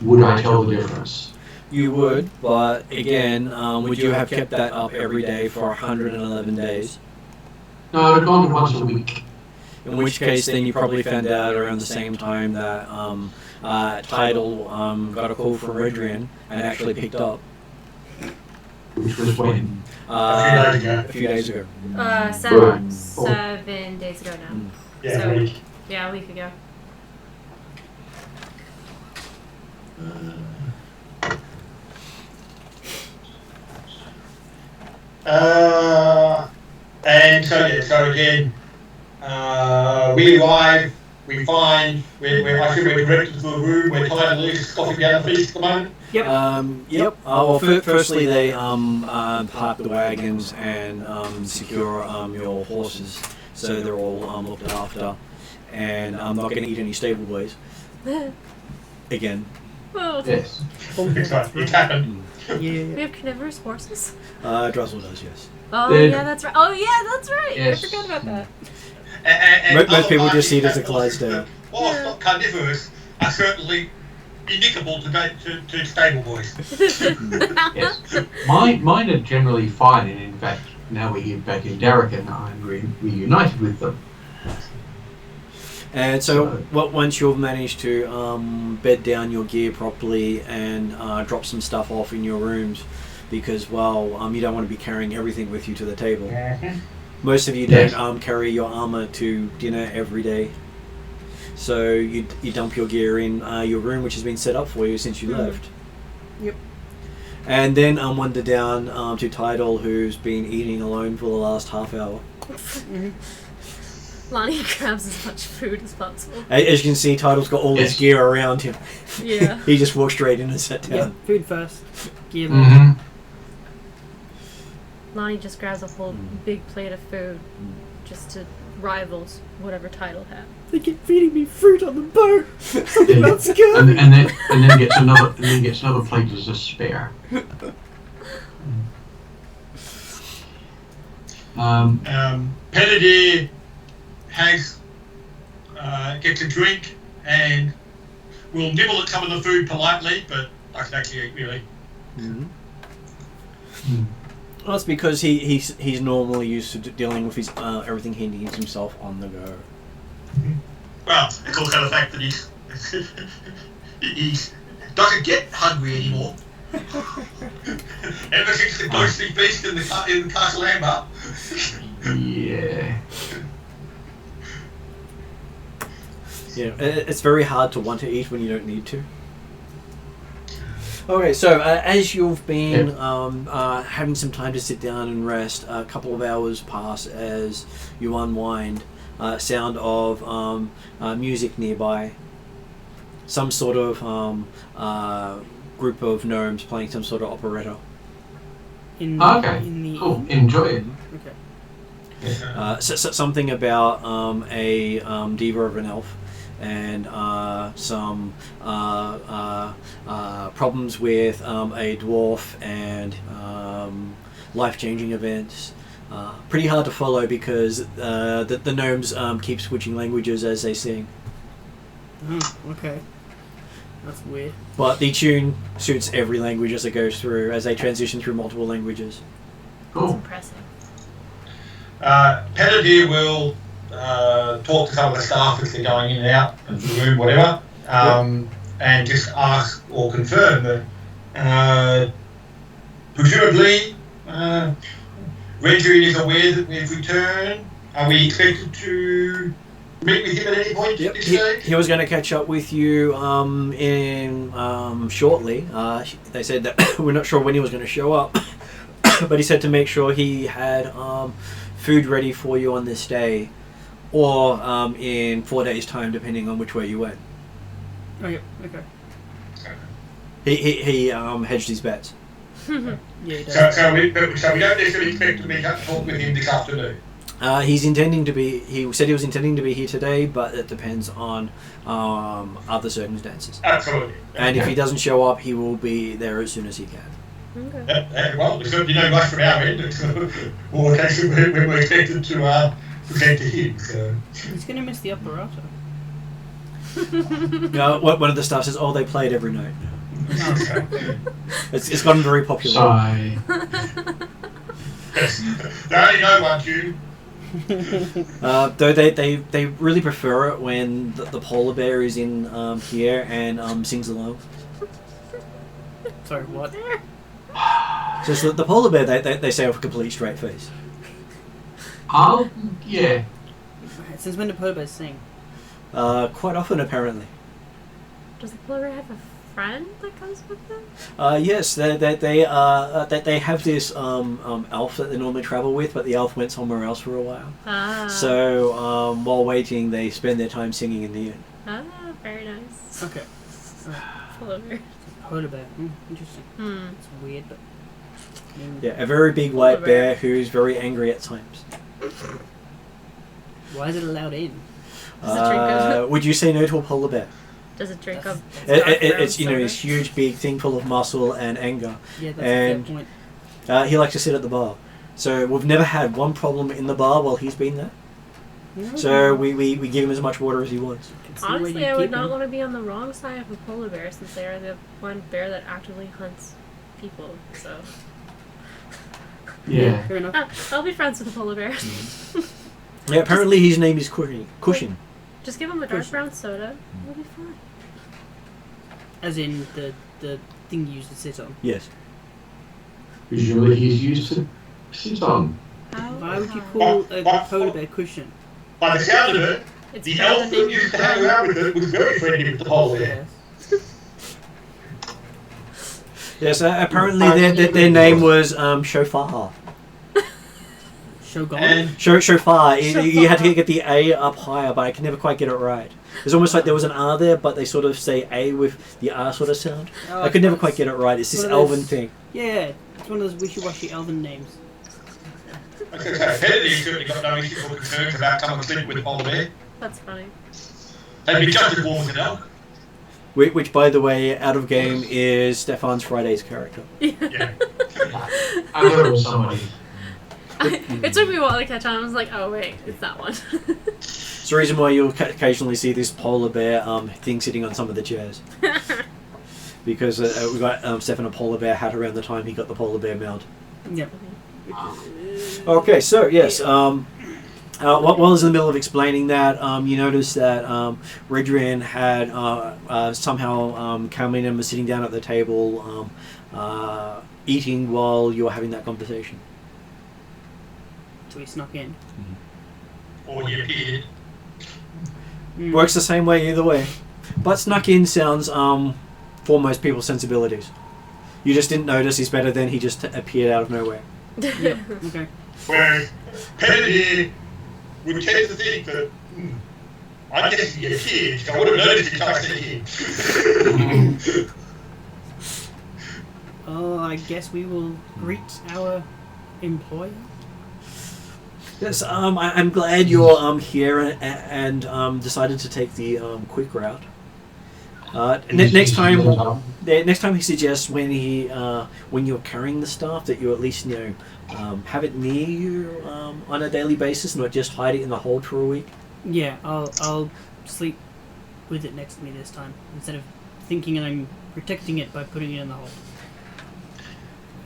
would I tell the difference? You would, but again, would you have kept that up every day for 111 days? No, I'd have gone to once a week. In which case, then you probably found out around the same time that Tidal got a call from Redrian and actually picked up. Which was when? A few days ago. 7 days ago now. Yeah, So- a week. Yeah, a week ago. And so again, we arrive we find I think we're directed to a room where Title is scoffing down the feast at the moment. Yep. Well, firstly, they park the wagons and secure your horses, so they're all looked after. And I'm not going to eat any stable boys. Again. Oh. Yes. It's happened. Yeah. We have carnivorous horses? Druzzle does, yes. Oh, They're- yeah, that's right. Oh, yeah, that's right. Yes. I forgot about that. And Most people other just see it as a parties, Clydesdale. whilst not carnivorous, are certainly inicable to stable boys. Yes. Mine are generally fine, and in fact, now we're back in Darrakan, I'm reunited with them. And so, once you've managed to bed down your gear properly and drop some stuff off in your rooms, because, well, you don't want to be carrying everything with you to the table. Most of you don't carry your armor to dinner every day. So you dump your gear in your room, which has been set up for you since you left. Yep. And then wander down to Tidal, who's been eating alone for the last half hour. Lonnie grabs as much food as possible. As you can see, Tidal's got all his gear around him. Yeah. He just walked straight in and sat down. Yeah, food first. Gear Mm-hmm. Lonnie just grabs a whole big plate of food just to rivals whatever Title had. They keep feeding me fruit on the boat. Something about scurvy. and then gets another plate as a spare. Penedier has gets a drink and will nibble at some of the food politely, but doesn't actually eat really. Well, that's because he's normally used to dealing with his everything he needs himself on the go. Well, it's also the fact that he doesn't get hungry anymore. Ever since the ghostly beast in the Castle Amber. Yeah. Yeah, it's very hard to want to eat when you don't need to. Okay, so as you've been having some time to sit down and rest, a couple of hours pass as you unwind. Sound of music nearby. Some sort of group of gnomes playing some sort of operetta. Cool. Enjoy it. Okay. Something about a diva of an elf. And some problems with a dwarf and life-changing events. Pretty hard to follow because the gnomes keep switching languages as they sing. Okay. That's weird. But the tune suits every language as it goes through, as they transition through multiple languages. That's Cool. impressive. Penedier will talk to some of the staff as they're going in and out of the room, whatever, and just ask or confirm that presumably Renduin is aware that we've returned. Are we expected to meet with him at any point at this stage? He was going to catch up with you in shortly. They said that we're not sure when he was going to show up, but he said to make sure he had food ready for you on this day, or in 4 days' time, depending on which way you went. Oh, yeah. Okay. He hedged his bets. Yeah, he does. So we don't necessarily expect to meet up to talk with him this afternoon. He's intending to be. He said he was intending to be here today, but it depends on other circumstances. Absolutely. And if he doesn't show up, he will be there as soon as he can. Okay. Well, there's certainly no rush from our end. It's more a case of when we're expected to present to him. So. He's gonna miss the operato. One of the staff says, "Oh, they play it every night." It's gotten very popular. Sigh. They only know one tune. Though they really prefer it when the polar bear is in here and sings along. Sorry, what? So the polar bear they say with a complete straight face. Yeah. Since when do polar bears sing? Quite often, apparently. Does the polar bear have a friend that comes with them? Yes, they have this elf that they normally travel with, but the elf went somewhere else for a while. Ah. So while waiting, they spend their time singing in the inn. Ah, very nice. Okay. Polar bear. Polar bear. Interesting. Hmm. It's weird, but. Yeah, a very big white bear who's very angry at times. Why is it allowed in? Does it drink up? Would you say no to a polar bear? Does it drink up? It's this huge big thing full of muscle and anger. Yeah, that's and a fair point. he likes to sit at the bar. So we've never had one problem in the bar while he's been there. So we give him as much water as he wants. Honestly, I would not want to be on the wrong side of a polar bear since they are the one bear that actively hunts people. So. Yeah. Fair enough. I'll be friends with the polar bear. Yeah, apparently his name is Cushion. Just give him a dark brown soda. It'll be fine. As in the thing you used to sit on. Yes. Presumably he's used to sit on. Why would you call a polar bear Cushion? By the sound of it, It's the better elf than that used to hang around with it was very friendly with the polar bear. Yes, apparently their name was Shofar. Shogun? Shofar. You had to get the A up higher, but I can never quite get it right. It's almost like there was an R there, but they sort of say A with the R sort of sound. I could never quite get it right. It's this elven thing. Yeah, it's one of those wishy-washy elven names. I was going to say, Kennedy certainly got no issues or concerns about coming clean with the polar bear. That's funny. They'd be just as warm as an elk. Which, by the way, out of game is Stefan's Friday's character. Yeah. I thought it was somebody. It took me a while to catch on. I was like, oh wait, it's that one. It's the reason why you'll occasionally see this polar bear thing sitting on some of the chairs. Because we got Stefan a polar bear hat around the time he got the polar bear mount. Yep. Okay, so yes, while I was in the middle of explaining that, you noticed that Redrian had somehow come in and was sitting down at the table eating while you were having that conversation. So he snuck in. Or he appeared. Works the same way either way. But snuck in sounds for most people's sensibilities. You just didn't notice he's better than he just appeared out of nowhere. Yep. Okay. Whereas Kennedy would tend to think that, I guess he appeared, so I would have noticed if I see him. Oh, I guess we will greet our employer. Yes, I'm glad you're here and decided to take the quick route. Next time he suggests when you're carrying the staff that you at least have it near you on a daily basis, not just hide it in the hold for a week. Yeah, I'll sleep with it next to me this time instead of thinking I'm protecting it by putting it in the hold.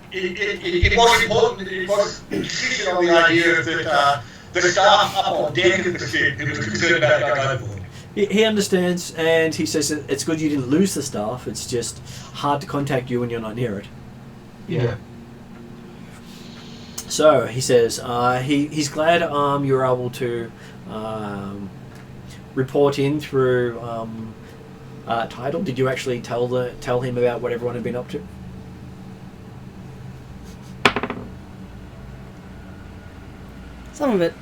It was important. It was insisted on the idea that the staff up on deck of the ship who was concerned about going overboard. He understands, and he says that it's good you didn't lose the staff. It's just hard to contact you when you're not near it. Yeah. So he says he's glad you were able to report in through title. Did you actually tell him about what everyone had been up to? Some of it.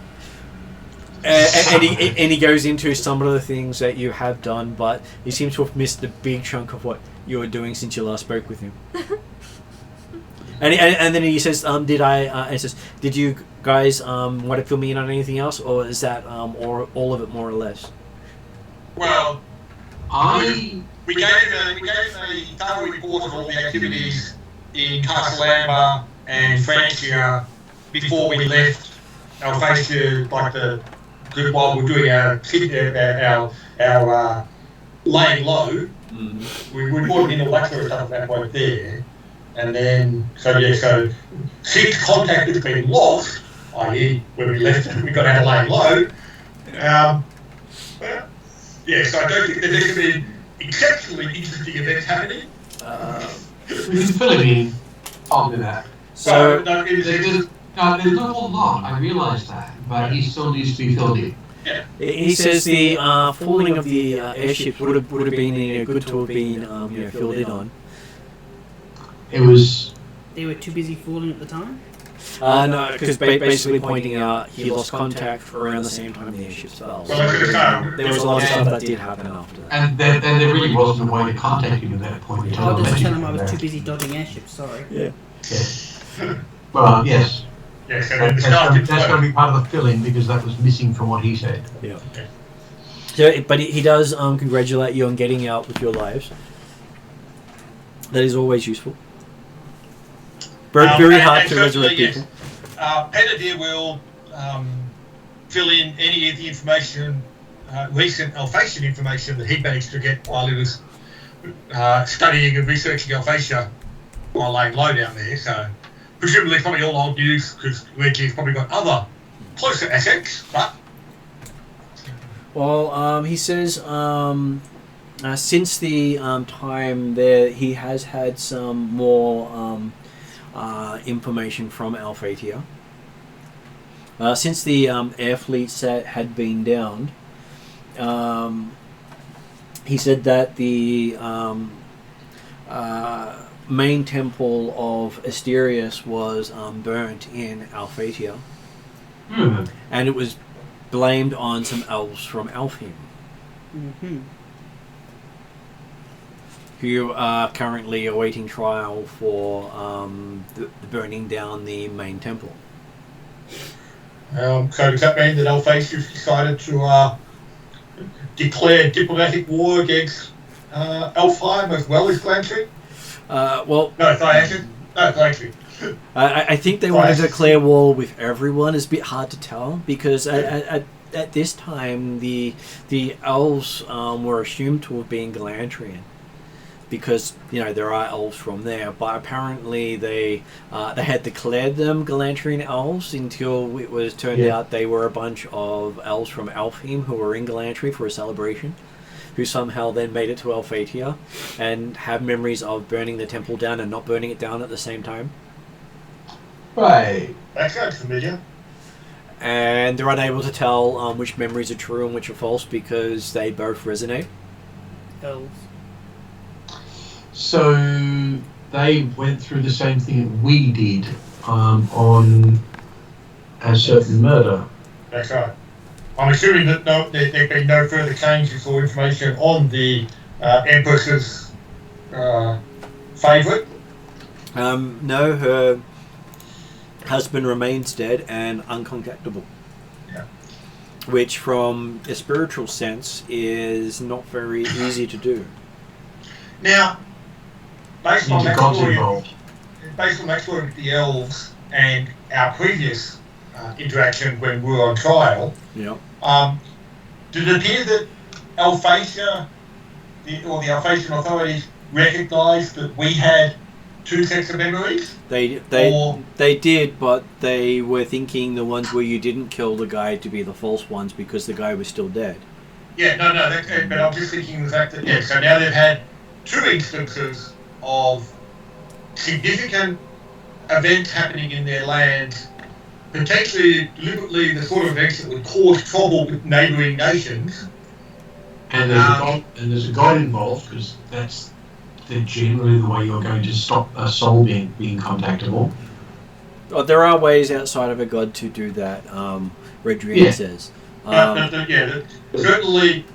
And he goes into some of the things that you have done, but he seems to have missed a big chunk of what you were doing since you last spoke with him. and then he says, did you guys want to fill me in on anything else, or is that or all of it more or less? Well, we gave him a thorough report of all the activities in Castle Amber and Francia before we left. Our face to like the group while we're doing our laying low. Mm-hmm. We reported in all that sort of stuff at that point there, and then so since contact has been lost, i.e. when we left, we got out of laying low. So I don't think that there's going to be exceptionally interesting events happening. We can fill it in after that. So there's not a whole lot, I realise that, but he still needs to be filled in. Yeah. He says the falling of the airships would have been good to have been filled in on. It was. They were too busy falling at the time. No, because basically pointing out he lost contact around the same time the airships fell. Well, look at the time. There was a lot of stuff that did happen after that. And there really wasn't a way to contact him at that point in time. I'll just tell him I was too busy dodging airships, sorry. Yeah. Well, yes. Yes, so That's the start going to be part of the fill-in because that was missing from what he said. Yeah. So, but he does congratulate you on getting out with your lives. That is always useful. Very hard to resurrect people. Peter will fill in any of the information, recent Alphasian information that he managed to get while he was studying and researching Alphasia while laying low down there. So, presumably probably all old news because Reggie's probably got other closer assets, but... Well, he says since the time there, he has had some more information from Alphatia. Since the air fleet set had been downed, he said that the main temple of Asterius was burnt in Alphatia, and it was blamed on some elves from Alfheim, who are currently awaiting trial for the burning down the main temple. So does that mean that Alphasius decided to declare diplomatic war against Elfheim as well as Glantry? Well, No, Thyatran. No, Glantry. I think they wanted to declare war with everyone. It's a bit hard to tell because at this time the elves were assumed to have been Galantrian because there are elves from there, but apparently they had declared them Galantrian elves until it was turned out they were a bunch of elves from Alfheim who were in Galantry for a celebration, who somehow then made it to Alphatia and have memories of burning the temple down and not burning it down at the same time. Right. That sounds familiar. And they're unable to tell which memories are true and which are false because they both resonate. Elves. So they went through the same thing we did on a certain murder. That's right. I'm assuming that there've been no further changes or information on the Empress's favourite. No, her husband remains dead and uncontactable. Yeah. Which, from a spiritual sense, is not very easy to do. Now, based on that God's story, involved. With the elves and our previous interaction when we were on trial, Yeah. did it appear that Alphasia, or the Alphasian authorities, recognised that we had two sets of memories? They did, but they were thinking the ones where you didn't kill the guy to be the false ones because the guy was still dead. Yeah, no, but I'm just thinking the fact that, so now they've had two instances of significant events happening in their land, potentially deliberately the sort of events that would cause trouble with neighbouring nations. And there's a god involved because that's generally the way you're going to stop a soul being contactable. There are ways outside of a god to do that, Redrian says. Certainly,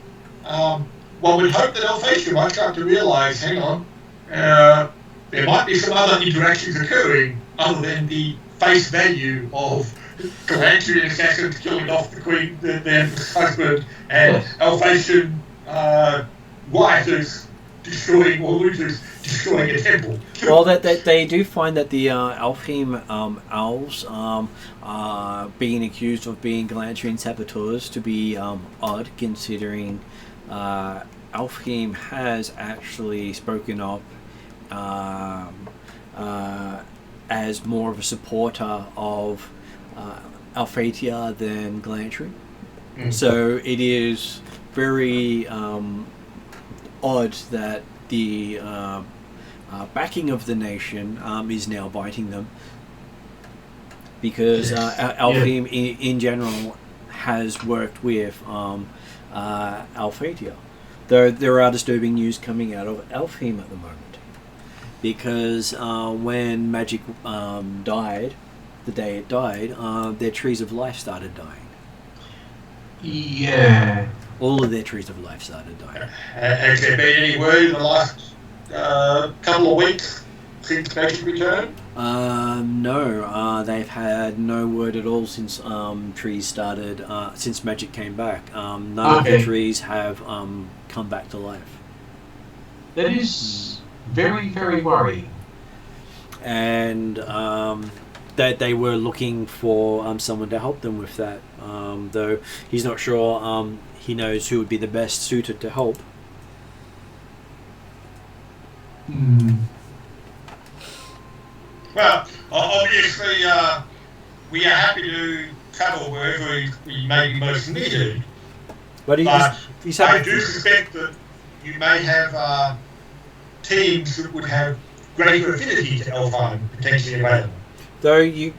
one would hope that Alphasia might start to realise, hang on, there might be some other interactions occurring other than the face value of Galantrian assassins killing off the queen, the empress husband, and Alphasian rioters destroying or looters destroying a temple. Well, they do find that the Alfheim elves are being accused of being Galantrian saboteurs to be odd, considering Alfheim has actually spoken up as more of a supporter of Alphatia than Galantry. So it is very odd that the backing of the nation is now biting them, because Alfheim in general has worked with Alphatia. Though there are disturbing news coming out of Alfheim at the moment, because when magic died, the day it died, their trees of life started dying. Yeah. All of their trees of life started dying. Has there been any word in the last couple of weeks since Magic returned? No, they've had no word at all since trees started. Since Magic came back, none of the trees have come back to life. That is very, very worrying. And that they were looking for someone to help them with that. Though he's not sure. He knows who would be the best suited to help. Well, obviously, we are happy to travel wherever we may be most needed. But I happy. do suspect that you may have teams that would have greater affinity to Elfheim potentially available. Though you,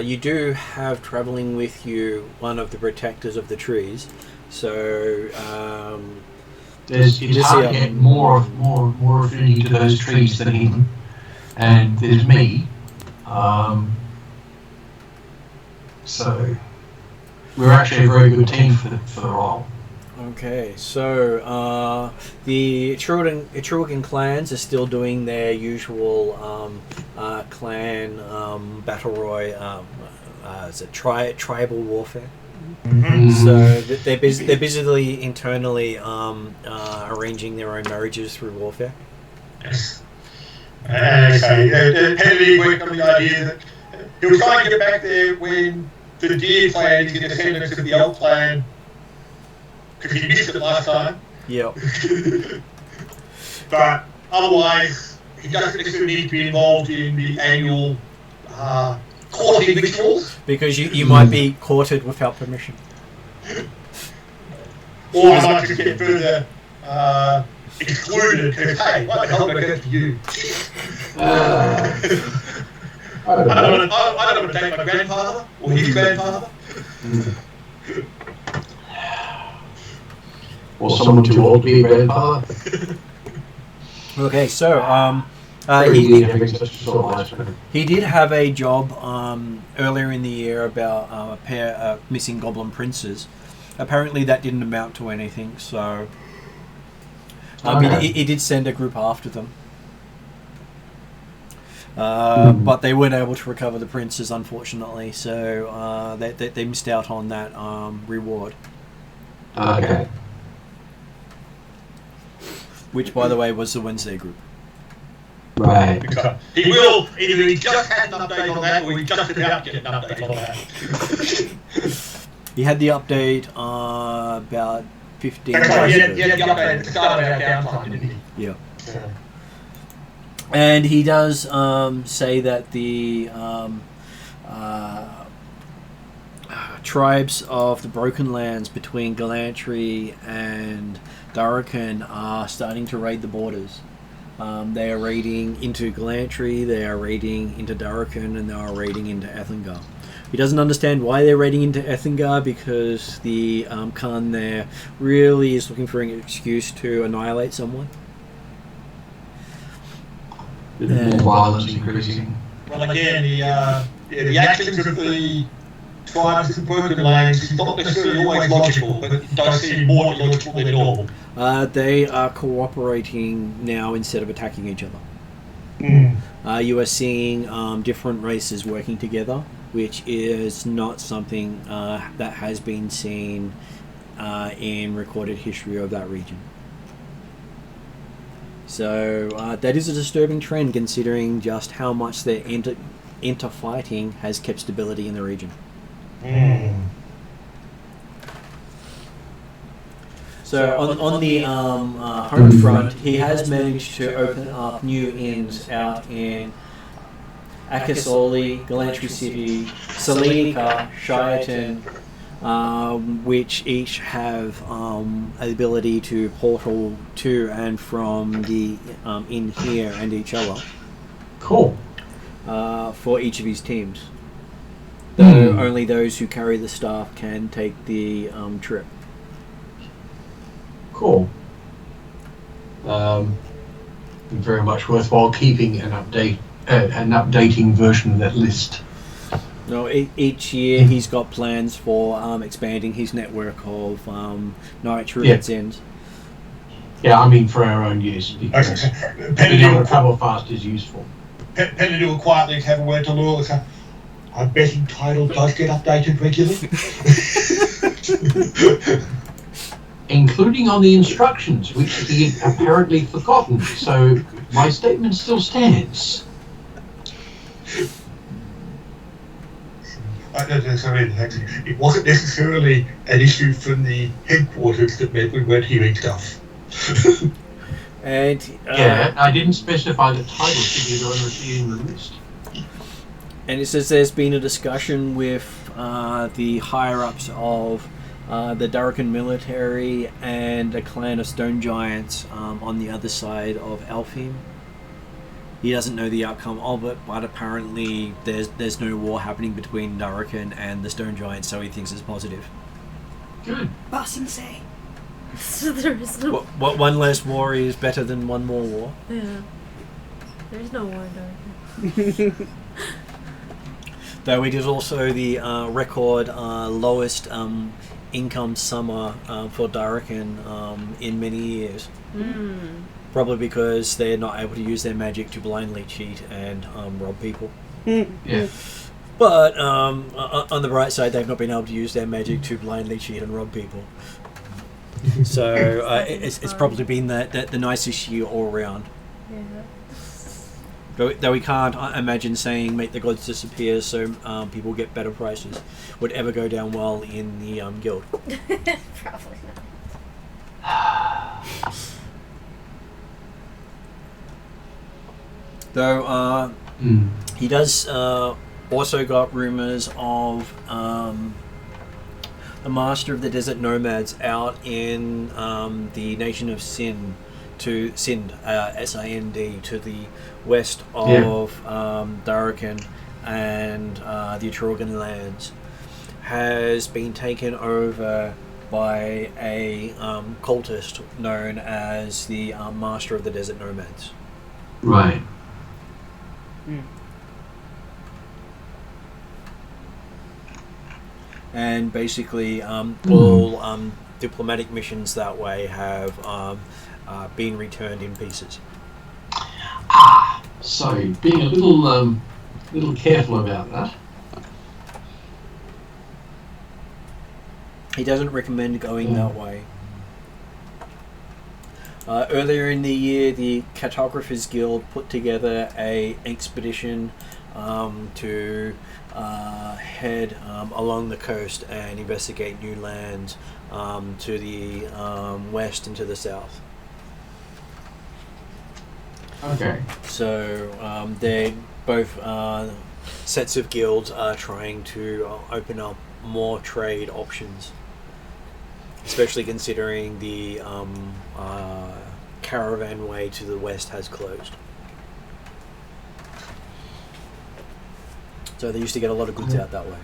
you do have travelling with you one of the protectors of the trees, so it's hard to get more affinity to those trees than him, and there's me. So we're actually a very good team for the role. Okay, so the Atruaghin clans are still doing their usual clan battle royale. It's a tribal warfare. Mm-hmm. So they're busily internally arranging their own marriages through warfare. Yes. Kennedy worked on the idea that he'll try and get back there when the Deer clan is in descendants of the Elf clan, because he missed it last time. Yep. But otherwise, he doesn't necessarily need to be involved in the annual courting rituals. Because you might be courted without permission. Or I might just get further excluded because, hey, what the hell did I go to you? I don't want to take my grandfather or his grandfather. Or someone too old to be a grandfather. Okay, so he did have a job earlier in the year about a pair of missing goblin princes. Apparently that didn't amount to anything, so he did send a group after them. But they weren't able to recover the princes, unfortunately, so they missed out on that reward. Okay. Which, by the way, was the Wednesday group. Right. He will, either he just had an update on that, or he just about to get an update on that. He had the update about 15 That's days right, he ago. had the update at the start of our downtime, didn't he? Yeah. And he does say that the tribes of the Broken Lands between Galantry and Darrakan are starting to raid the borders. They are raiding into Galantry, they are raiding into Darrakan, and they are raiding into Ethengar. He doesn't understand why they're raiding into Ethengar, because the Khan there really is looking for an excuse to annihilate someone. More violence increasing. Well, again, the actions of the tribes of the Broken Lands is not necessarily always logical, but it does seem more illogical than normal. They are cooperating now instead of attacking each other. You are seeing different races working together, which is not something that has been seen in recorded history of that region. So that is a disturbing trend, considering just how much their inter-fighting has kept stability in the region. So on the home front, he has managed to open up new inns out in Akasoli, Galantry City, Salenica, Shireton, which each have an ability to portal to and from the inn here and each other. Cool. For each of his teams. Though only those who carry the staff can take the trip. Cool. Very much worthwhile keeping an updating version of that list. No, each year he's got plans for expanding his network of night Druids. Yeah, I mean for our own use. Because being able to travel fast is useful. Penny will quietly have a word to Laura and say, I bet Entitled does get updated regularly. Including on the instructions, which he had apparently forgotten. So my statement still stands. It wasn't necessarily an issue from the headquarters that meant we weren't hearing stuff. And yeah, I didn't specify the title to be on receiving the list. And it says there's been a discussion with the higher-ups of the Darkin military and a clan of stone giants on the other side of Alfheim. He doesn't know the outcome of it, but apparently there's no war happening between Darkin and the stone giants, so he thinks it's positive. Good. Bossing say. So there is no... What one less war is better than one more war. Yeah. There's no war in Darkin. Though it is also the record lowest income summer for Darkin in many years. Probably because they're not able to use their magic to blindly cheat and rob people. Yeah. But on the bright side, they've not been able to use their magic to blindly cheat and rob people. So it's probably been the nicest year all around. Yeah. Though we can't imagine saying make the gods disappear so people get better prices would ever go down well in the guild. Probably not. Though he does also got rumors of the Master of the Desert Nomads out in the nation of Sind, S-I-N-D, to the west of Darkin and the Atruaghin lands, has been taken over by a cultist known as the Master of the Desert Nomads. Right. And basically all diplomatic missions that way have been returned in pieces. So being a little careful about that. He doesn't recommend going that way. Earlier in the year, the Cartographers Guild put together an expedition to head along the coast and investigate new lands to the west and to the south. Okay. So they both sets of guilds are trying to open up more trade options, especially considering the caravan way to the west has closed. So they used to get a lot of goods out that way.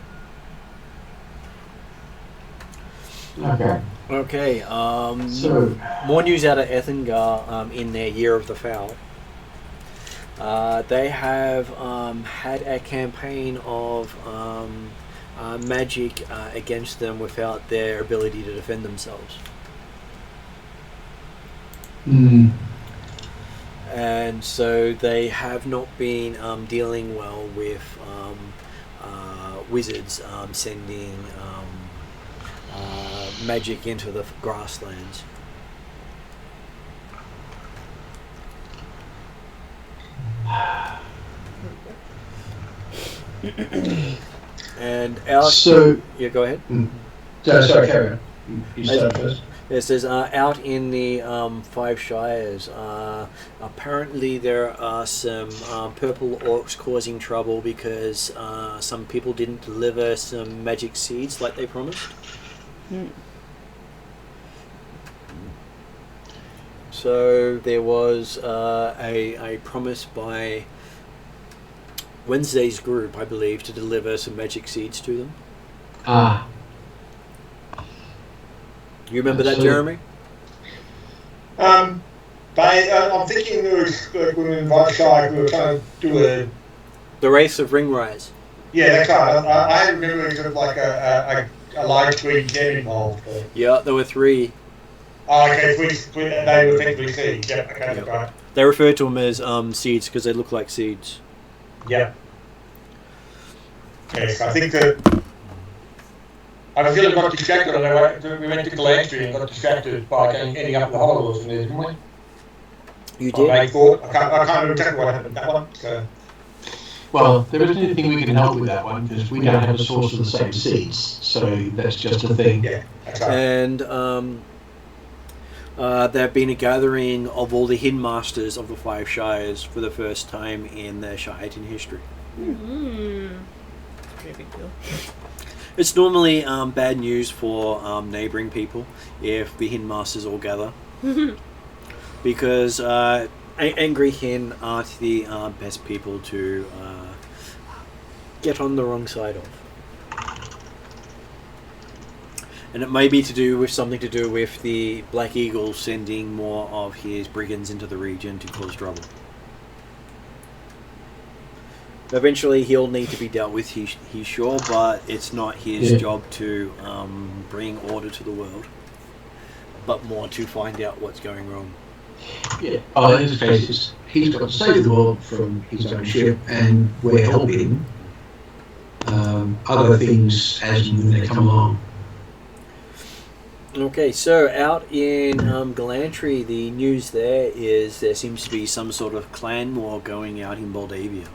Okay. Okay. So More news out of Ethengar in their Year of the Fowl. They have had a campaign of magic against them without their ability to defend themselves. And so they have not been dealing well with wizards sending magic into the grasslands. And Alex, yeah, go ahead. Sorry, carry on. You start first. It says out in the Five Shires, apparently there are some purple orcs causing trouble because some people didn't deliver some magic seeds like they promised. So there was a promise by Wednesday's group, I believe, to deliver some magic seeds to them. Ah. You remember that, So- Jeremy? I'm thinking we were in Vikeshire, we were trying to do The race of Ringrise. yeah, that's right. I had remembered sort of like a large green gem involved. But... Yeah, there were 3. Oh, okay, they were effectively seeds. Yep, okay, that's right. They refer to them as seeds because they look like seeds. Yep. Yes, I think that I feel I got distracted on the way. We went to Galantry and got distracted by ending up in the Hollows, didn't we? You I did? thought I can't remember exactly what happened with that one. So. Well, there isn't anything we can help with that one because we don't have a source of the same seeds, so that's just a thing. Yeah, that's right. And there have been a gathering of all the Hidden Masters of the 5 Shires for the first time in their Shireton history. Mm-hmm. Pretty big deal. It's normally bad news for neighbouring people if the Hidden Masters all gather. Because angry Hin aren't the best people to get on the wrong side of. And it may be something to do with the Black Eagle sending more of his brigands into the region to cause trouble. Eventually he'll need to be dealt with, he's sure, but it's not his job to bring order to the world, but more to find out what's going wrong. Yeah. Oh, in this case, he's got to save the world from his own ship, and we're helping other things as and when they come along. Okay, so out in Galantry, the news there is there seems to be some sort of clan war going out in Moldavia.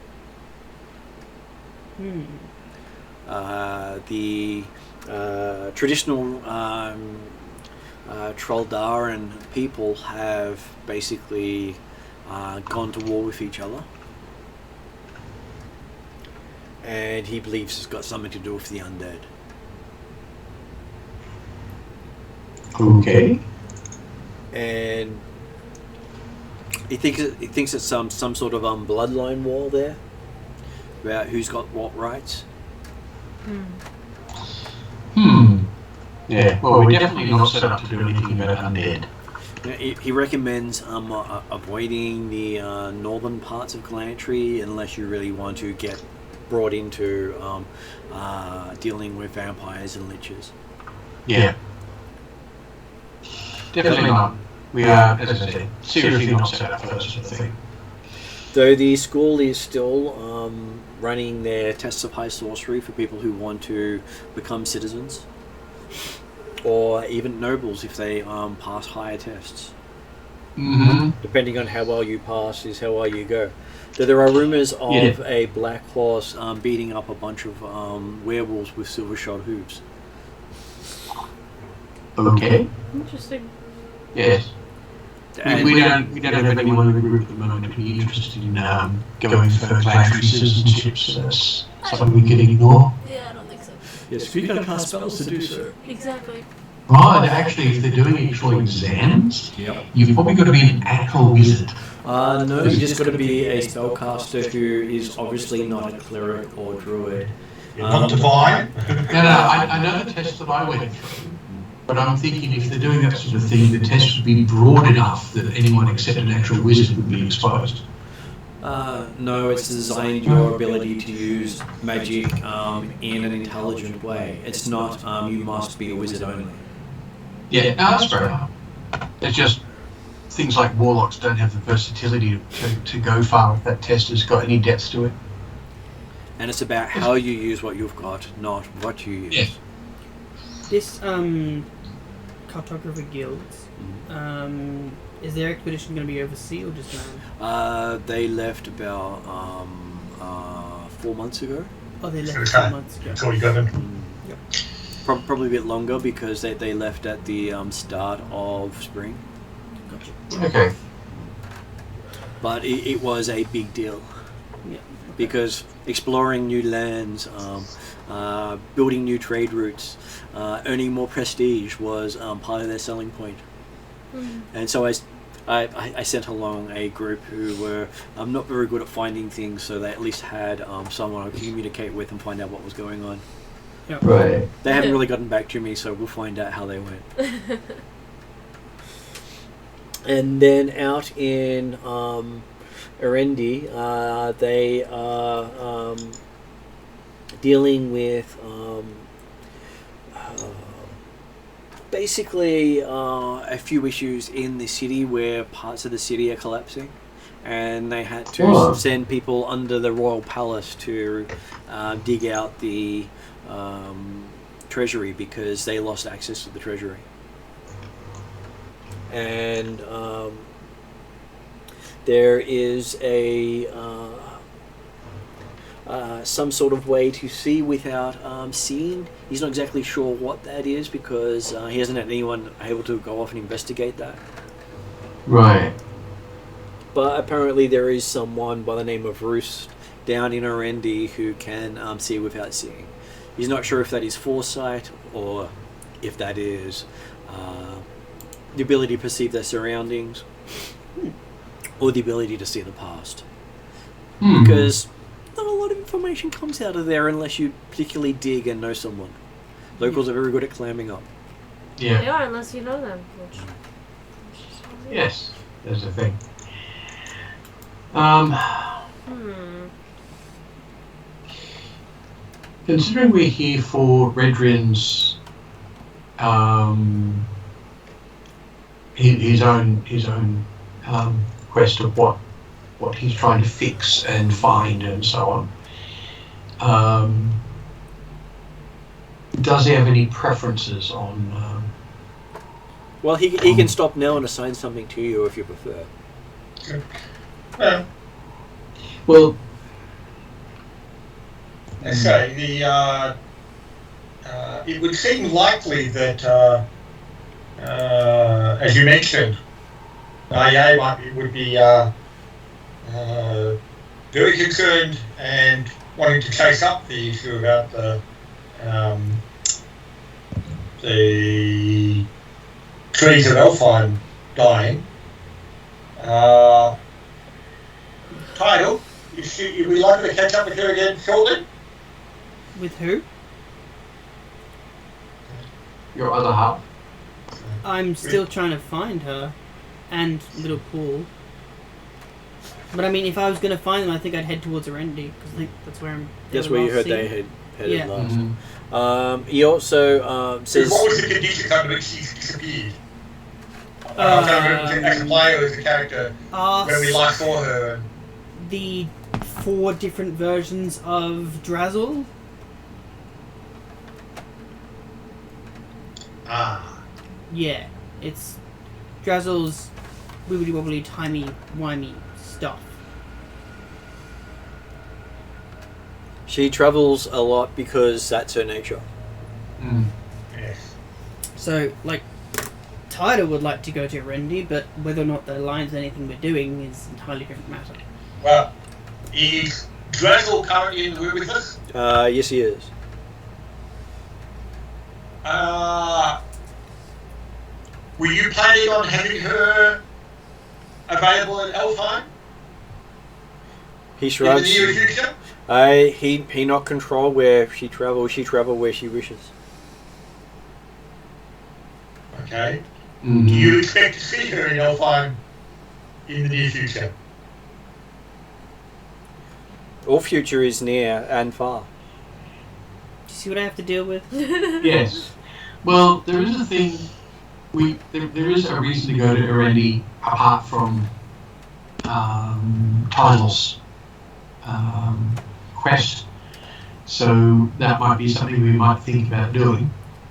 The traditional Troldaran people have basically gone to war with each other, and he believes it's got something to do with the undead. Okay. And he thinks it's some sort of bloodline war there about who's got what rights. Yeah, well, we're definitely not set up to do anything about undead. He recommends avoiding the northern parts of Galantry unless you really want to get brought into dealing with vampires and liches. Yeah. Definitely not. We are, as I said, seriously not set up for that sort of thing. Though the school is still running their tests of high sorcery for people who want to become citizens, or even nobles if they pass higher tests. Depending on how well you pass is how well you go. Though there are rumours of a black horse beating up a bunch of werewolves with silver-shod hooves. Okay. Interesting. Yes. We don't have anyone in the group at the moment to be interested in going for planetary citizenship, so that's something we can ignore. Yeah, I don't think so. Yes, we can cast spells to do so. Exactly. Right, actually, if they're doing actual exams, you've probably got to be an actual wizard. No, you just got to be a spellcaster who is obviously not a cleric or druid. Not divine. No, I know the test that I went through, but I'm thinking if they're doing that sort of thing, the test would be broad enough that anyone except an actual wizard would be exposed. No, it's designed your ability to use magic in an intelligent way. It's not you must be a wizard only. Yeah, no, that's fair enough. It's just things like warlocks don't have the versatility to go far if that test has got any depth to it. And it's about how you use what you've got, not what you use. Yes. This cartographer guilds, is their expedition going to be overseas or just land? They left about 4 months ago. Oh, they left 2 months ago. That's all you got then. Yep. Probably a bit longer because they left at the start of spring. Gotcha. Okay. But it was a big deal. Yeah. Because exploring new lands, building new trade routes, earning more prestige was part of their selling point. And so as I sent along a group who were not very good at finding things, so they at least had someone I could communicate with and find out what was going on. Yeah. Right. They haven't really gotten back to me, so we'll find out how they went. And then out in Erendi, they are dealing with basically a few issues in the city where parts of the city are collapsing, and they had to send people under the royal palace to dig out the treasury because they lost access to the treasury. And there is a some sort of way to see without seeing. He's not exactly sure what that is because he hasn't had anyone able to go off and investigate that. Right. But apparently there is someone by the name of Roost down in Erendi who can see without seeing. He's not sure if that is foresight or if that is the ability to perceive their surroundings or the ability to see the past. Because not a lot of information comes out of there unless you particularly dig and know someone. Locals are very good at clamming up. Yeah. They are, unless you know them. Which Yes, there's a thing. Considering we're here for Redrin's his own quest of what he's trying to fix and find and so on, does he have any preferences on? Well, he can stop now and assign something to you if you prefer. Well, So it would seem likely that, as you mentioned, IA would be very concerned and wanting to chase up the issue about the trees of Elfheim dying. Title, is we likely to catch up with her again shortly? With who? your other half. I'm still trying to find her and little Paul. But I mean, if I was going to find them, I think I'd head towards Erendi because I think that's where I'm. That's where you heard they headed last. Mm-hmm. He also says... What was the conditions under which she disappeared? As a player or as a character, when we last saw her. The 4 different versions of Drazzle. Yeah, it's Drazzle's wibbly wobbly, timey wimey stuff. She travels a lot because that's her nature. Yes. So, like, Tyder would like to go to Erendi, but whether or not that aligns with anything we're doing is an entirely different matter. Well, is Drazzle currently in the room with us? Yes, he is. Were you planning on having her available in Elfheim? He shrugs. In the near future? He not control where she travel. She travel where she wishes. Okay. Mm-hmm. Do you expect to see her in Elfheim in the near future? All future is near and far. Do you see what I have to deal with? Yes. Well, there is a thing. There is a reason to go to Erendi apart from Title's quest. So that might be something we might think about doing.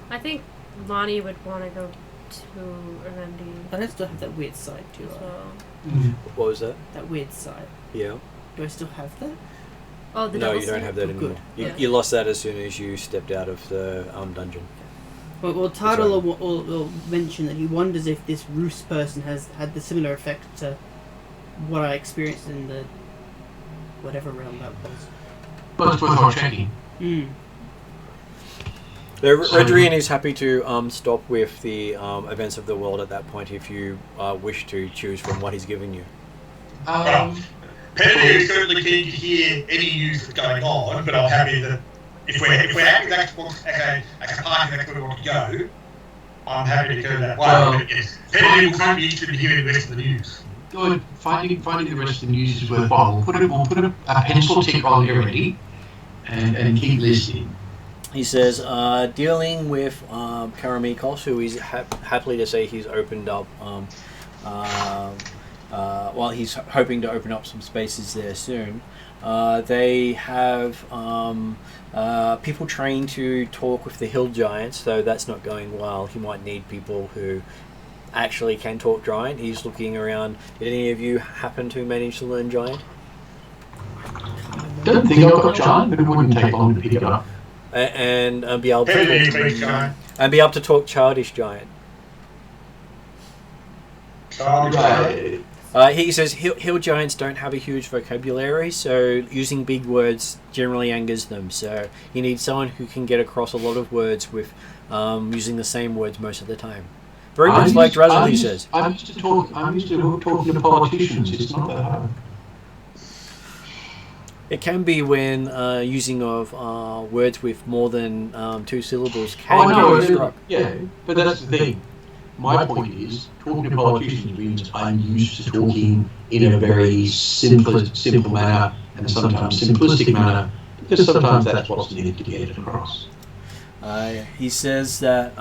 I think Lonnie would want to go to Erendi I don't still have that weird side too. as well. What was that? That weird side. Yeah. Do I still have that? Oh, the No, double you don't save? have that Oh, anymore. good. You, Yeah. you lost that as soon as you stepped out of the dungeon. Well, Tardal will mention that he wonders if this Roos person has had the similar effect to what I experienced in the whatever realm that was. But it's worthwhile checking. Redrian is happy to stop with the events of the world at that point if you wish to choose from what he's given you. Pettigrew is certainly keen to hear any news that's going on, but I'm happy that if we're happy that as a party that's where we want to go, I'm happy to go that way. But yes, Pettigrew will certainly be interested in hearing the rest of the news. Good. Finding the rest of the news is worthwhile. We'll put a pencil tick on already and keep listening. He says, dealing with Karamikos, who is happily to say he's opened up, he's hoping to open up some spaces there soon. They have people trained to talk with the hill giants, though that's not going well. He might need people who actually can talk giant. He's looking around. Did any of you happen to manage to learn giant? Don't think I've got giant, but it wouldn't take long to pick it up. And be able to talk childish giant. He says hill giants don't have a huge vocabulary, so using big words generally angers them. So you need someone who can get across a lot of words with using the same words most of the time. Very much like Drazel, he says. I'm used to talking to politicians. It's not that hard. It can be when using of words with more than 2 syllables can get you struck. Yeah, but that's the thing. My point is, talking to politicians means I'm used to talking in a very simple manner and sometimes simplistic manner, because sometimes that's what's needed to get it across. He says that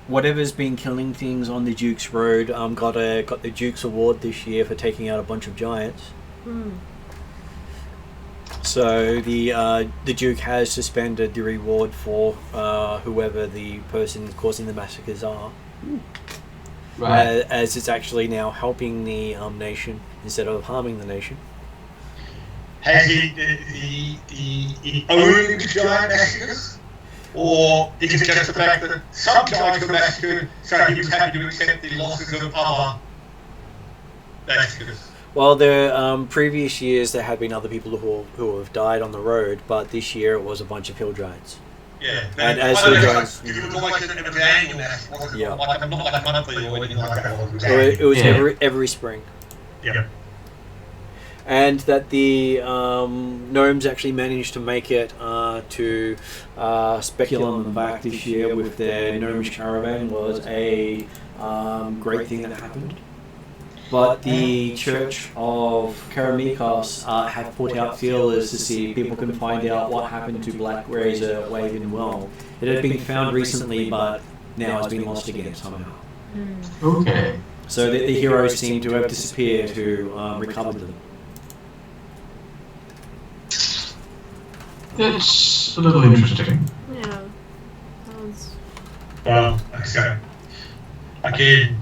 whatever's been killing things on the Duke's Road got the Duke's Award this year for taking out a bunch of giants. So the Duke has suspended the reward for whoever the person causing the massacres are. Right. As it's actually now helping the nation instead of harming the nation. Has he owned giant massacres? Or is it just the fact that some giants were massacred, so he was happy to accept the losses of other massacres? Well, the previous years there have been other people who have died on the road, but this year it was a bunch of hill giants. Yeah, and as hill giants, it was almost an annual massacre, wasn't it? Like, not like monthly or anything like that. It was every spring. Yeah. And that the gnomes actually managed to make it to Speculum back this year with their gnomish caravan was a great thing that happened. But the Church of Karamikos have put out feelers to see if people can find out what happened to Black Razor, Wave and Well. It had been found recently, but now it's been lost again somehow. Okay. So the heroes seem to have disappeared to recover them. That's a little interesting. Yeah. Well, okay. Again,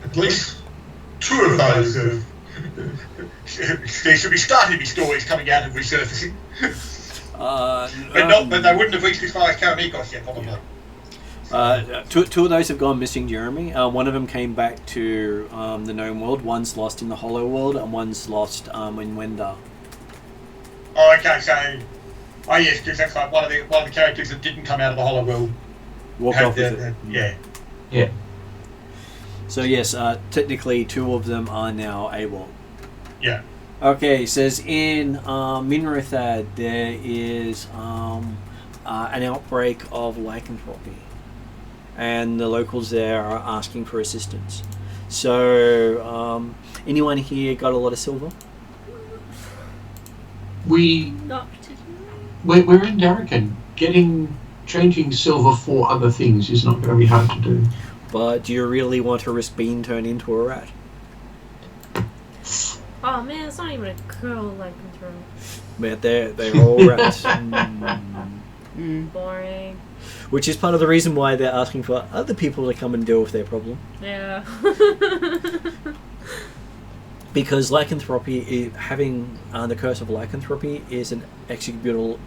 at least 2 of those have... there should be starting to be stories coming out and resurfacing. But they wouldn't have reached as far as Karamikos yet, probably. Two of those have gone missing, Jeremy. One of them came back to the Gnome World. One's lost in the Hollow World, and one's lost in Wendar. Oh, okay, so... Oh, yes, because that's like one of the characters that didn't come out of the Hollow World. Walked off with it. Yeah. So yes, technically 2 of them are now AWOL. Yeah. Okay, it says in Minrathad there is an outbreak of lycanthropy, and the locals there are asking for assistance. So, anyone here got a lot of silver? Not particularly. We're in Darrakan. Changing silver for other things is not going to be hard to do. But do you really want to risk being turned into a rat? Oh man, it's not even a girl lycanthrope. But they're all rats. Boring. Which is part of the reason why they're asking for other people to come and deal with their problem. Yeah. Because lycanthropy, having the curse of lycanthropy, is an executable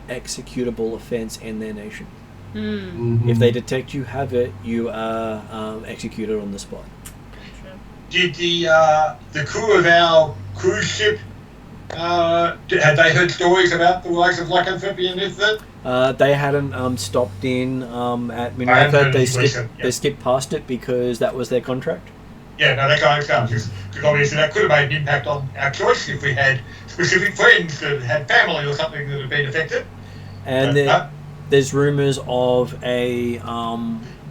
offense in their nation. Mm-hmm. If they detect you have it, you are executed on the spot. Did the crew of our cruise ship Had they heard stories about the likes of Lycanthropy and this then? They hadn't stopped in at I haven't Mystara. heard They this recent, they skipped past it because that was their contract. Yeah, no, that kind of stuff. Because obviously that could have made an impact on our choice if we had specific friends that had family or something that had been affected. And there's rumours of a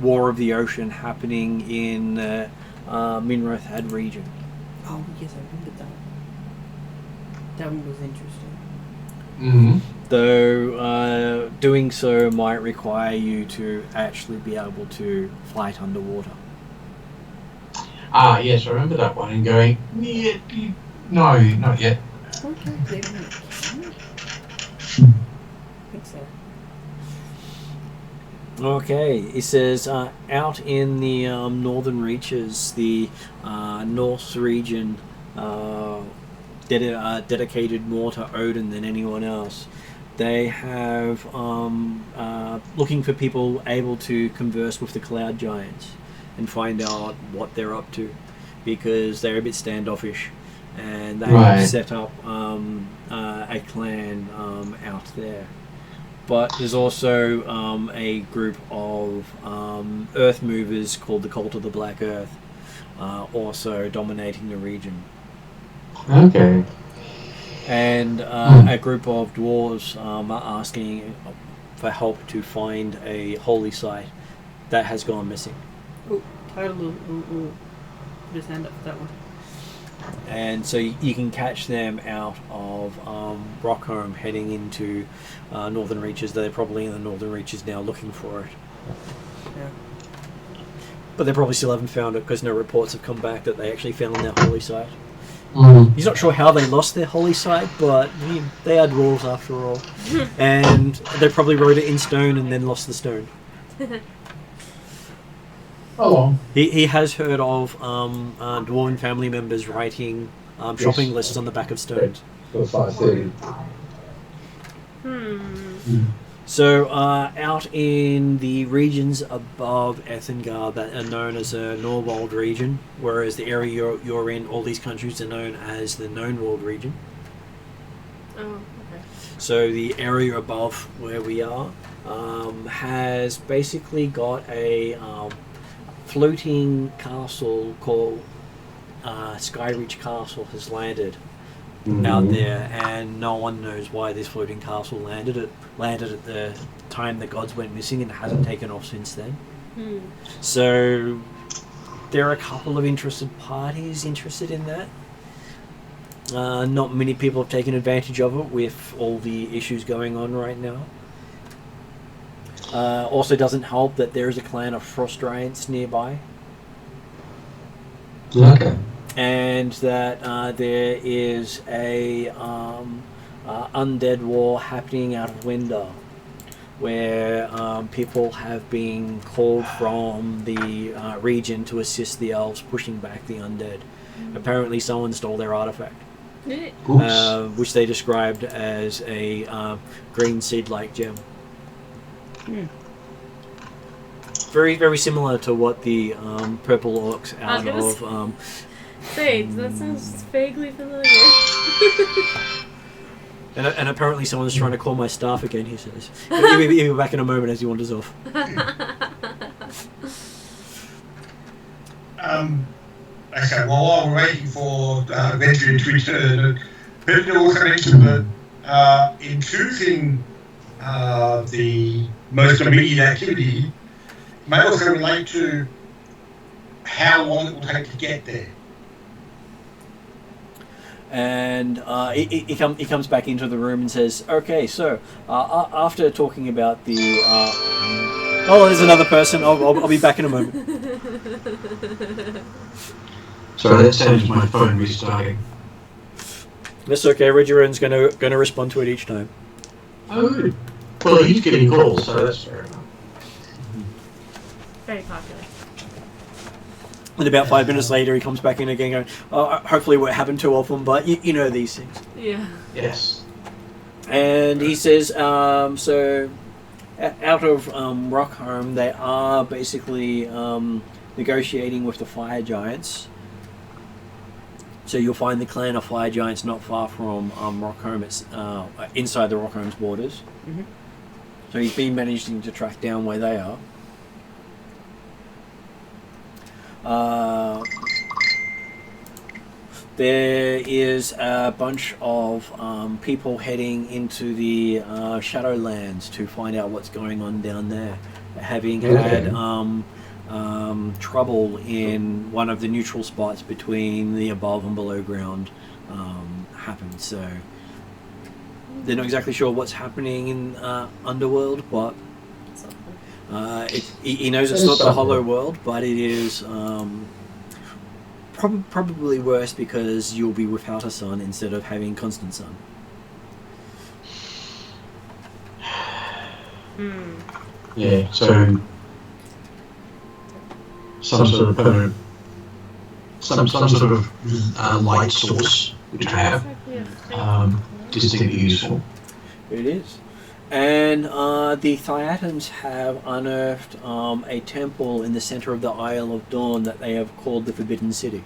War of the Ocean happening in the Minrothad region. Oh yes, I remember that. That one was interesting. Mm-hmm. Though doing so might require you to actually be able to fight underwater. Ah, yes, I remember that one and going, yeah, no, not yet. Okay, they didn't. I think so. Okay, it says out in the northern reaches, the North region dedicated more to Odin than anyone else. They have looking for people able to converse with the cloud giants and find out what they're up to, because they're a bit standoffish, and they have set up a clan out there. But there's also a group of earth movers called the Cult of the Black Earth, also dominating the region. Okay. And a group of dwarves are asking for help to find a holy site that has gone missing. Oh, Tyler will put his hand up for that one. And so you can catch them out of Rockholm heading into Northern Reaches. They're probably in the Northern Reaches now looking for it. Yeah. But they probably still haven't found it because no reports have come back that they actually found their holy site. Mm. He's not sure how they lost their holy site, but they are dwarves after all. And they probably wrote it in stone and then lost the stone. Oh, He has heard of dwarven family members writing shopping lists on the back of stones. for 5:30. So out in the regions above Ethengar that are known as the Norwald region, whereas the area you're in, all these countries are known as the Knownwald region. Oh, okay. So the area above where we are has basically got a floating castle called Skyreach Castle has landed out there, and no one knows why this floating castle landed. It landed at the time the gods went missing and hasn't taken off since then. So there are a couple of interested parties interested in that. Not many people have taken advantage of it with all the issues going on right now. Also doesn't help that there is a clan of Frost Giants nearby. Okay. And that there is a Undead War happening out of Windar, where people have been called from the region to assist the elves pushing back the undead. Apparently someone stole their artifact, which they described as a green seed-like gem. Very, very similar to what the purple orcs out of... Wait, that sounds vaguely familiar. And apparently someone's trying to call my staff again, he says. He'll be back in a moment as he wanders off. Okay, well, while we're waiting for Venture to return, Benjamin also mentioned that in choosing the most immediate activity may also relate to how long it will take to get there. And he comes back into the room and says, okay, so after talking about the... oh, there's another person. I'll be back in a moment. Sorry, that sounds my phone restarting. That's okay. Regiron's going to respond to it each time. Oh, well, he's getting calls, so that's fair enough. Very popular. And about 5 minutes later, he comes back in again going, hopefully it won't happen too often, but you know these things. Yeah. Yes. And he says, so out of Rockholm, they are basically negotiating with the fire giants So you'll find the clan of fire giants not far from Rockholm. It's inside the Rockholm's borders. Mhm. So he's been managing to track down where they are. There is a bunch of people heading into the Shadowlands to find out what's going on down there, having had trouble in one of the neutral spots between the above and below ground happened. So they're not exactly sure what's happening in Underworld, but he knows it's not the Hollow World, but it is probably worse because you'll be without a sun instead of having constant sun. Yeah, so some sort of permanent, some sort of light source which I have distinctly useful. It is. And the Thiatans have unearthed a temple in the center of the Isle of Dawn that they have called the Forbidden City.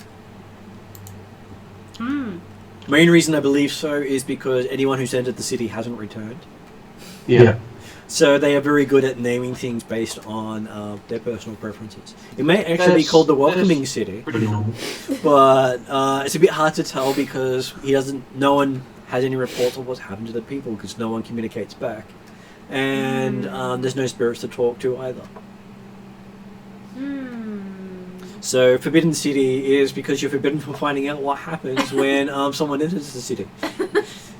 Main reason I believe so is because anyone who's entered the city hasn't returned. Yeah. So they are very good at naming things based on their personal preferences. It may actually be called the Welcoming City, Pretty normal. but it's a bit hard to tell because no one has any reports of what's happened to the people because no one communicates back, and there's no spirits to talk to either. So Forbidden City is because you're forbidden from finding out what happens when someone enters the city.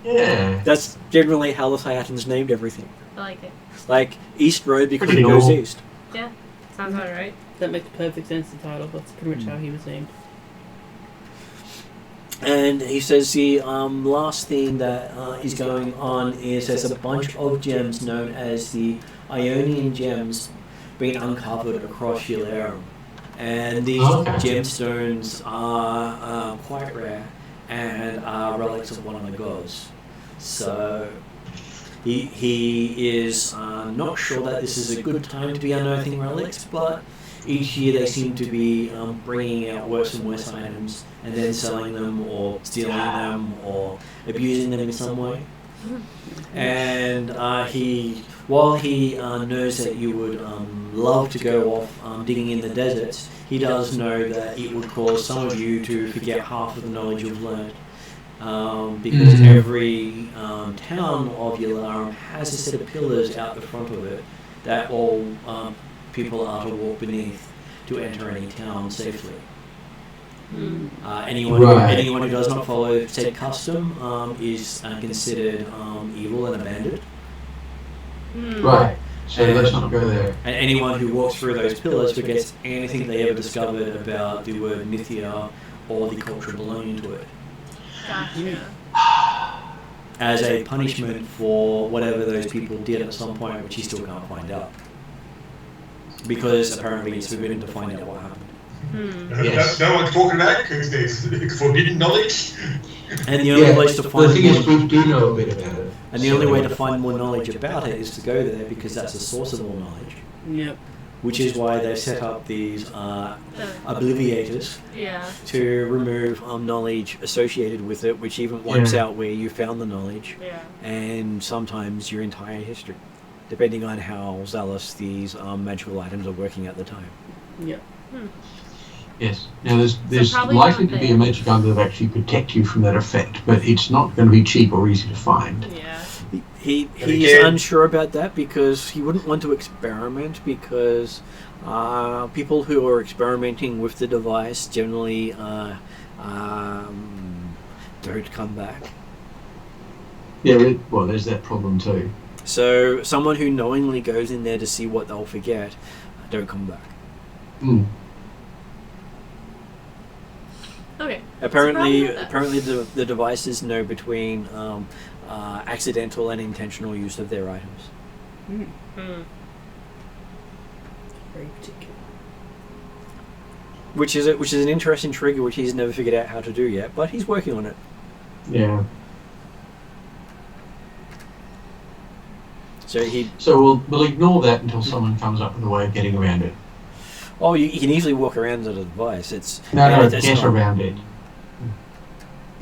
Yeah. That's generally how the Thiatans named everything. I like it. Like East Road because Pretty it goes normal. east. Yeah, sounds about right. That makes perfect sense, the title. That's pretty much how he was named. And he says the last thing that is going on is there's a bunch of gems known as the Ionian Gems being uncovered across Yularum. And these gemstones are quite rare and are relics of one of the gods. So he is not sure that this is a good time to be unearthing relics, but each year they seem to be bringing out worse and worse items and then selling them or stealing them or abusing them in some way. And while he knows that you would love to go off digging in the deserts, he does know that it would cause some of you to forget half of the knowledge you've learned. Because every town of Yularum has a set of pillars out the front of it that all people are to walk beneath to enter any town safely. Anyone who does not follow said custom is considered evil and abandoned. Right. So let's not go there. And anyone who walks through those pillars forgets anything they ever discovered about the word Mythia or the culture belonging to it. Gotcha. As a punishment for whatever those people did at some point, which he still can't find out. Because apparently it's forbidden to find out what happened. Yes. No one's talking about it because there's forbidden knowledge. And the only place to find the thing is, we do know a bit about it. and the only way to find more knowledge about it is to go there because that's the source of all knowledge. Yep. Which is why they've set up these obliviators Yeah. to remove knowledge associated with it, which even wipes out where you found the knowledge Yeah. and sometimes your entire history, depending on how zealous these magical items are working at the time. Yep. Yes. Now there's probably likely not to be there. a magic item that actually protect you from that effect, but it's not going to be cheap or easy to find. Yeah. He's again- unsure about that because he wouldn't want to experiment because people who are experimenting with the device generally don't come back. Yeah. Well, there's that problem too. So someone who knowingly goes in there to see what they'll forget don't come back. Mm. Okay. Apparently, What's the problem with that? the devices know between accidental and intentional use of their items. Very particular. Which is an interesting trigger which he's never figured out how to do yet, but he's working on it. Yeah. So we'll ignore that until someone comes up with a way of getting around it. you can easily walk around the device. It's No, it's get not- around it.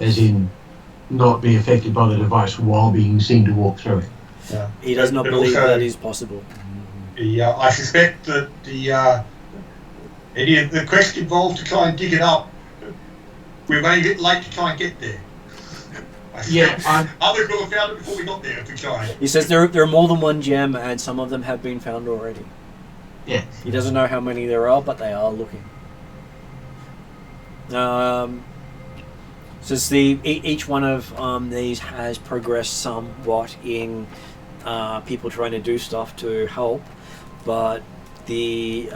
as in not be affected by the device while being seen to walk through it. Yeah. He does not But believe also- that is possible. I suspect that the quest involved to try and dig it up. We're running a bit late to try and get there. I suspect others will have found it before we got there if we tried. He says there are more than one gem, and some of them have been found already. Yeah. He doesn't know how many there are, but they are looking. Says each one of these has progressed somewhat in people trying to do stuff to help, but the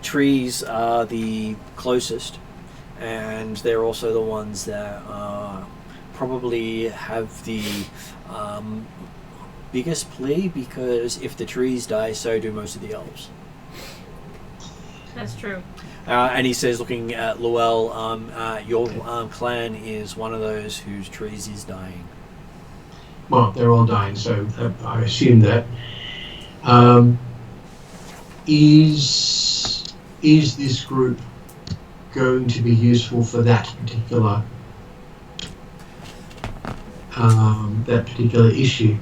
trees are the closest, and they're also the ones that probably have the biggest plea, because if the trees die, so do most of the elves. That's true. And he says, looking at Luell, your clan is one of those whose trees is dying. Well, they're all dying, so I assume that. Is this group going to be useful for that particular issue?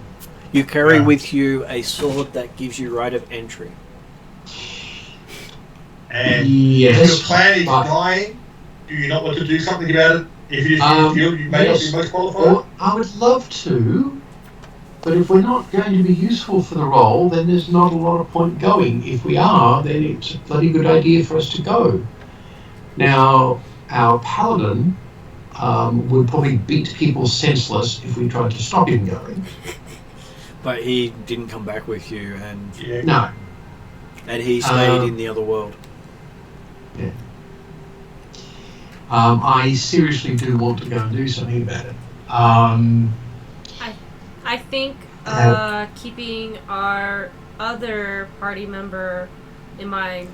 You carry with you a sword that gives you right of entry. And Yes, if your clan is but- dying, do you not want to do something about it? If you feel you may yes. not be most qualified? Well, I would love to, but if we're not going to be useful for the role, then there's not a lot of point going. If we are, then it's a bloody good idea for us to go. Now, our paladin would probably beat people senseless if we tried to stop him going. But he didn't come back with you, and No. and he stayed in the other world. Yeah. I seriously do want to go and do something about it. I think keeping our other party member in mind,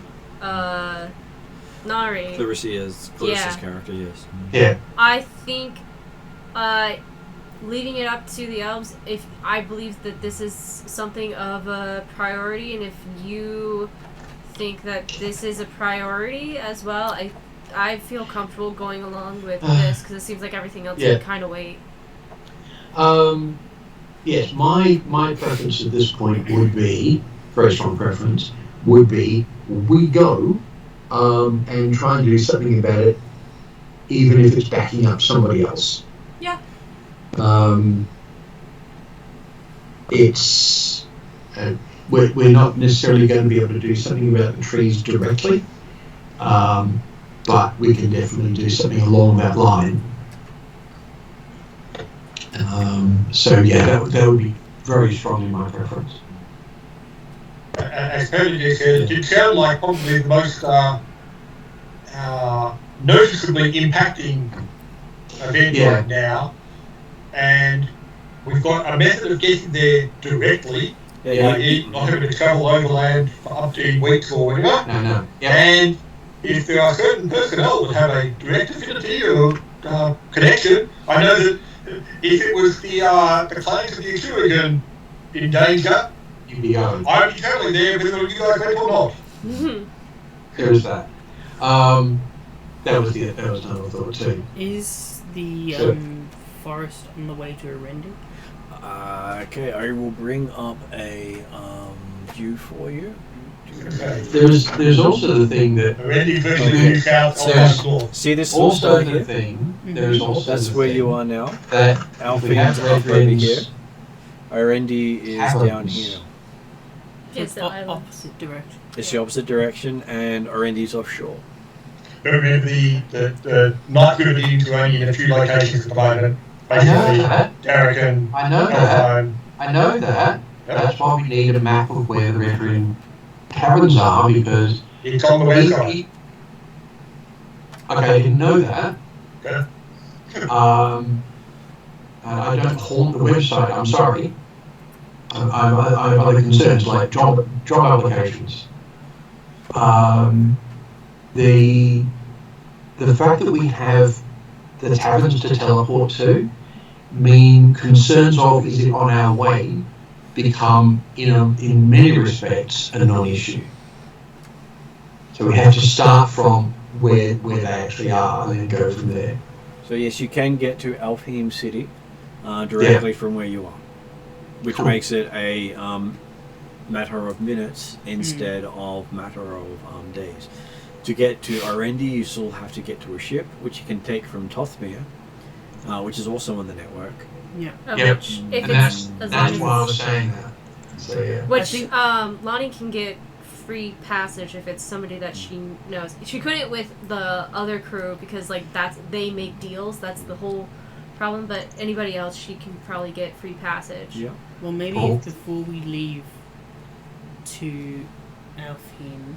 Nari. Clarissa's Yeah. character, yes. Yeah. I think leaving it up to the elves, if I believe that this is something of a priority, and if you think that this is a priority as well, I feel comfortable going along with this, because it seems like everything else can kind of wait. Yes, my preference at this point would be, very strong preference, would be we go and try and do something about it, even if it's backing up somebody else. Yeah. It's we're not necessarily going to be able to do something about the trees directly, but we can definitely do something along that line. So yeah, that would be very strongly my preference. As Perry said, it did sound like probably the most noticeably impacting event right now, and we've got a method of getting there directly. Not having to travel overland for up to weeks or whatever. No. Yeah. And if there are certain personnel that have a direct affinity or connection, I know that if it was the claims of the Atruaghin in danger, You'd be going. I'd be travelling there whether you guys went or not. There is that. That was another thought too. Is the Sure. forest on the way to Arendi? Okay, I will bring up a view for you. There's also the thing that Already versus Okay. New South So- or North. See this little also star the here? thing. There's also That's the where thing you are now. That if we have Alfie's up over friends, here. Irendi is down Taverns. here. It's the island. opposite direction. It's the opposite direction, and Irendi's offshore. Remember the night we were needing to only in a few locations at the moment. I know Basically, that. Darrican, I know that. Elfhome. I know that. Yep. That's why we need a map of where the veteran taverns are, because It's on the website. Okay, I didn't know that. Okay. I don't haunt the website. I'm sorry. I have other concerns like job applications. The fact that we have the taverns to teleport to mean concerns of is it on our way become in many respects a non-issue. So we have to start from where they actually are and then go from there. So yes, you can get to Alfheim City directly from where you are, which makes it a matter of minutes instead of matter of days. To get to Arendi, you still have to get to a ship, which you can take from Tothmere, which is also on the network. Yeah. Which, if And it's that's why I was saying that. So yeah. Which Lonnie can get free passage if it's somebody that she knows. She couldn't with the other crew because they make deals. That's the whole problem. But anybody else, she can probably get free passage. Yeah. Well, maybe if before we leave to Alfheim,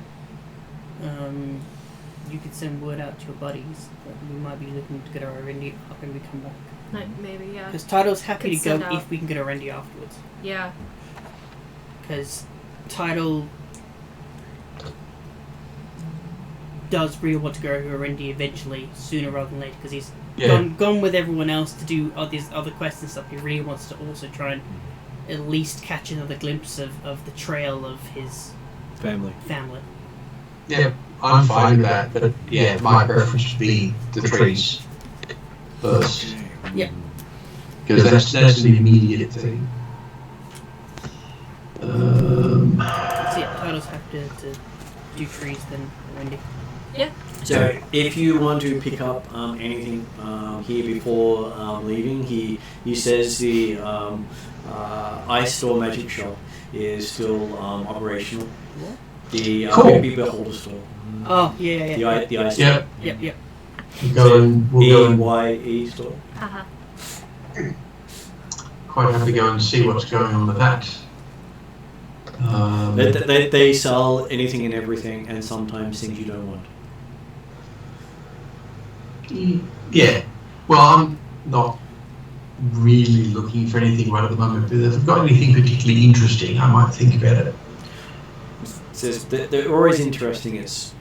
you could send word out to your buddies that we might be looking to get our Arendi up when we come back. Maybe, yeah. Because Tidal's happy to go Could send if we can get Arendi afterwards. Yeah. Because Tidal does really want to go to Arendi eventually, sooner rather than later, because he's gone with everyone else to do all these other quests and stuff. He really wants to also try and at least catch another glimpse of the trail of his family. Yeah, I'm fine with that, but yeah, my preference would be the trees first. Yep. Because that's the immediate thing. So yeah, Tidal's happy to do trees then Arendi. Yeah. So if you want to pick up anything here before leaving, he says the ice store magic shop is still operational. What? The Big Beholder store. Oh yeah. The ice Yeah. store. Yep. We'll go and EYE store. Haha. quite happy to go and see what's going on with that. They sell anything and everything, and sometimes things you don't want. Yeah. Well, I'm not really looking for anything right at the moment, but if I've got anything particularly interesting, I might think about it. Says they're always interesting. It's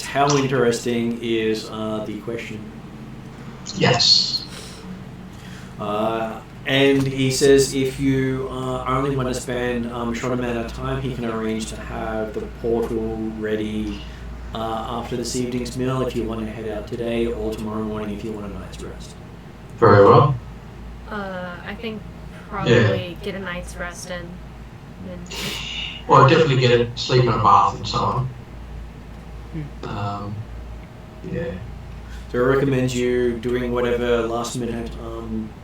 how interesting is the question. Yes. And he says if you only want to spend a short amount of time, he can arrange to have the portal ready after this evening's meal if you want to head out today, or tomorrow morning if you want a night's rest. Very well. I think probably get a night's rest and Well, definitely get a sleep in a bath and so on. Yeah. So I recommend you doing whatever last minute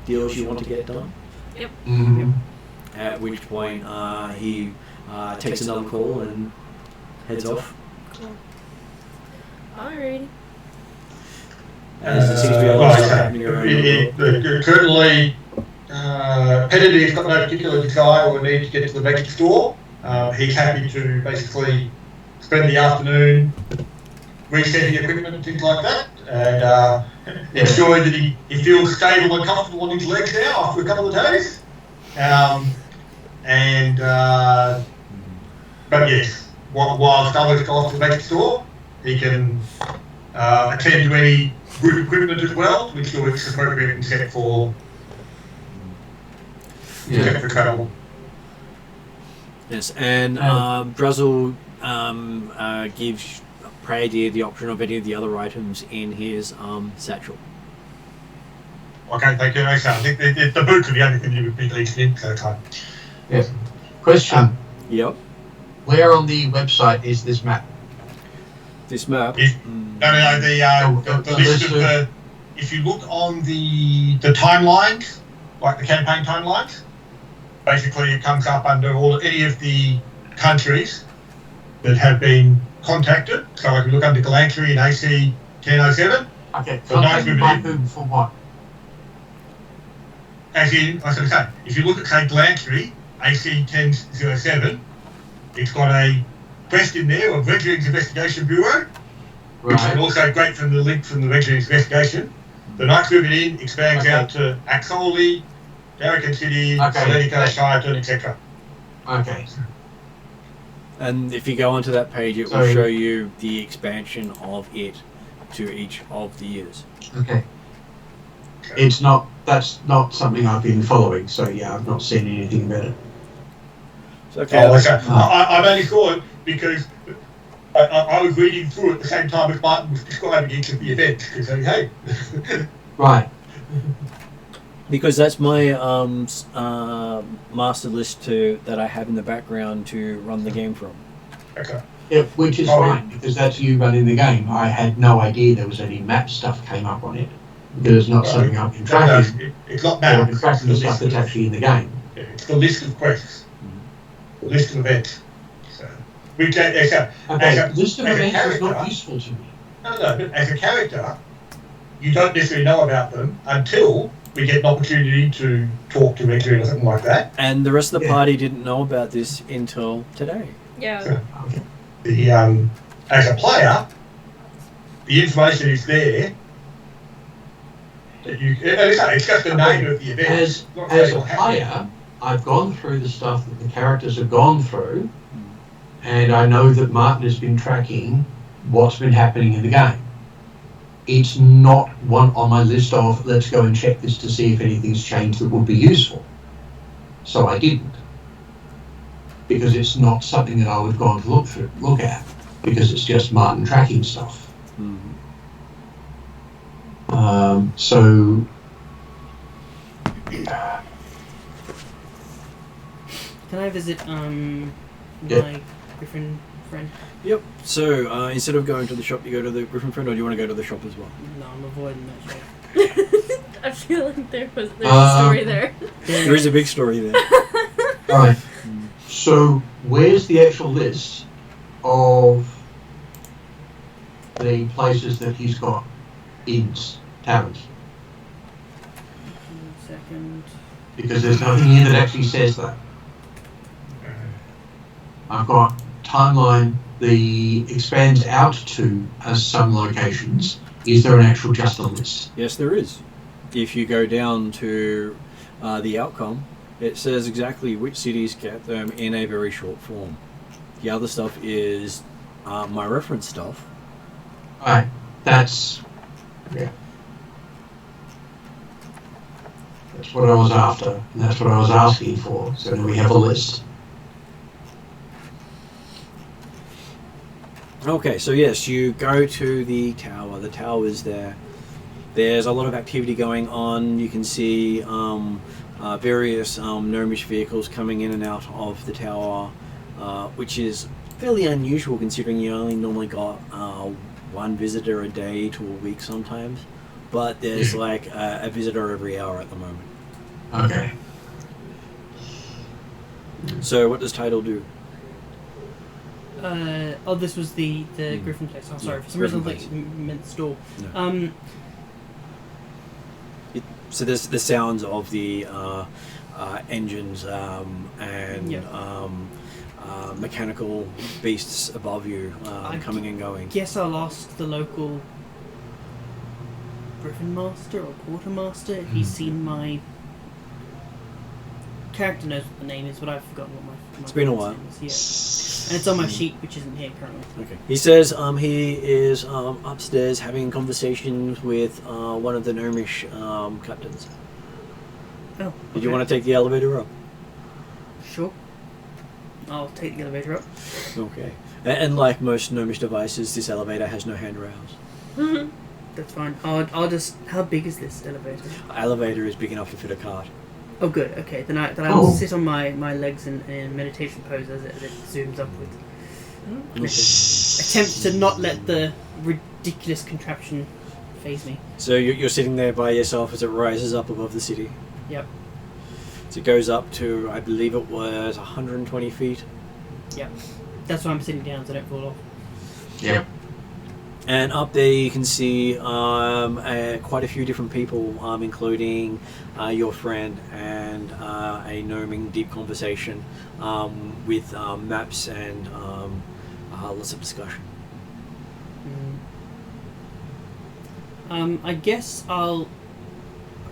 deals you want to get done. Yep. Mm-hmm. At which point he takes another call and heads off. Cool. Alrighty. As there seems to be a lot of stuff happening around the world. Currently, Pettidy's got no particular desire or need to get to the magic store. He's happy to basically spend the afternoon resetting equipment and things like that, and ensuring that he feels stable and comfortable on his legs now after a couple of days. But yes, whilst others go off to the magic store, he can attend to any group equipment as well, which is appropriate and set for travel. Yes, and Druzzle gives Prady the option of any of the other items in his satchel. Okay, thank you. I think the boots are the only thing you would be least in, so it's fine. Yeah. Question. Yep. Where on the website is this map? This map. No, the list of the. If you look on the timelines, like the campaign timelines, basically it comes up under any of the countries that have been contacted. So if you look under Galantry in AC 1007. Okay. So Contacted by whom for what? As in, I was going to say, if you look at, say, Galantry, AC 1007, it's got a quest in there of Reggie's Investigation Bureau, which is also great from the link from the Reggie's Investigation. The Knights Moving In expands out to Axoli, Darrican City, Selenico, Shireton, etc. Okay. And if you go onto that page, it will show you the expansion of it to each of the years. Okay. It's not. That's not something I've been following, so yeah, I've not seen anything about it. So, okay. I only saw it because I was reading through at the same time as Martin was describing each of the events to say, hey. Right. Because that's my master list that I have in the background to run the game from. Okay. Yeah, which is fine, because that's you running the game. I had no idea there was any map stuff came up on it. Because it's not something I've been tracking. No, it's not Or mapped. been tracking the stuff that's actually in the game. It's the list of quests. The list of events. So, we get, List of as a events is not character- useful to me. No, but as a character, you don't necessarily know about them until we get an opportunity to talk directly or something like that. And the rest of the Yeah. party didn't know about this until today. Yeah. The as a player, the information is there. That you, it's just the name of the event. As not a saying what happened. player, I've gone through the stuff that the characters have gone through, and I know that Martin has been tracking what's been happening in the game. It's not one on my list of let's go and check this to see if anything's changed that would be useful. So I didn't. Because it's not something that I would go on to look at, because it's just Martin tracking stuff. So Can I visit my Griffin friend? Yep. So instead of going to the shop, you go to the Griffin friend, or do you want to go to the shop as well? No, I'm avoiding that shop. I feel like there's a story there. There is a big story there. alright. So where's the actual list of the places that he's got inns, taverns? 1 second. Because there's nothing here that actually says that. I've got timeline, the expands out to some locations. Is there an actual just a list? Yes, there is. If you go down to the outcome, it says exactly which cities get them in a very short form. The other stuff is my reference stuff. Right, that's what I was after, and that's what I was asking for. So now we have a list. Okay, so yes, you go to the tower. The tower is there. There's a lot of activity going on. You can see various gnomish vehicles coming in and out of the tower, which is fairly unusual considering you only normally got one visitor a day to a week sometimes. But there's like a visitor every hour at the moment. Okay. So what does Tidal do? This was the Griffin place. I'm sorry, Yeah, for some reason I Griffin thought you meant the store. No. So there's the sounds of the engines and Yep. mechanical beasts above you coming and going. Guess I'll ask the local Griffin Master or Quartermaster if he's seen my character knows what the name is, but I've forgotten what my It's been a friend's while. name is, yeah. And it's on my sheet, which isn't here currently. Okay. He says he is upstairs having conversations with one of the gnomish captains. Oh, Did you want to take the elevator up? Sure. I'll take the elevator up. Okay. And like most gnomish devices, this elevator has no handrails. That's fine. I'll just. How big is this elevator? Elevator is big enough to fit a cart. Oh, good. Okay, then I'll sit on my legs in meditation pose as it zooms upwards. Attempt to not let the ridiculous contraption phase me. So you're sitting there by yourself as it rises up above the city. Yep. So it goes up to, I believe it was 120 feet. Yep. That's why I'm sitting down so I don't fall off. Yep. And up there you can see quite a few different people, including your friend and a gnoming deep conversation with maps and lots of discussion. I guess I'll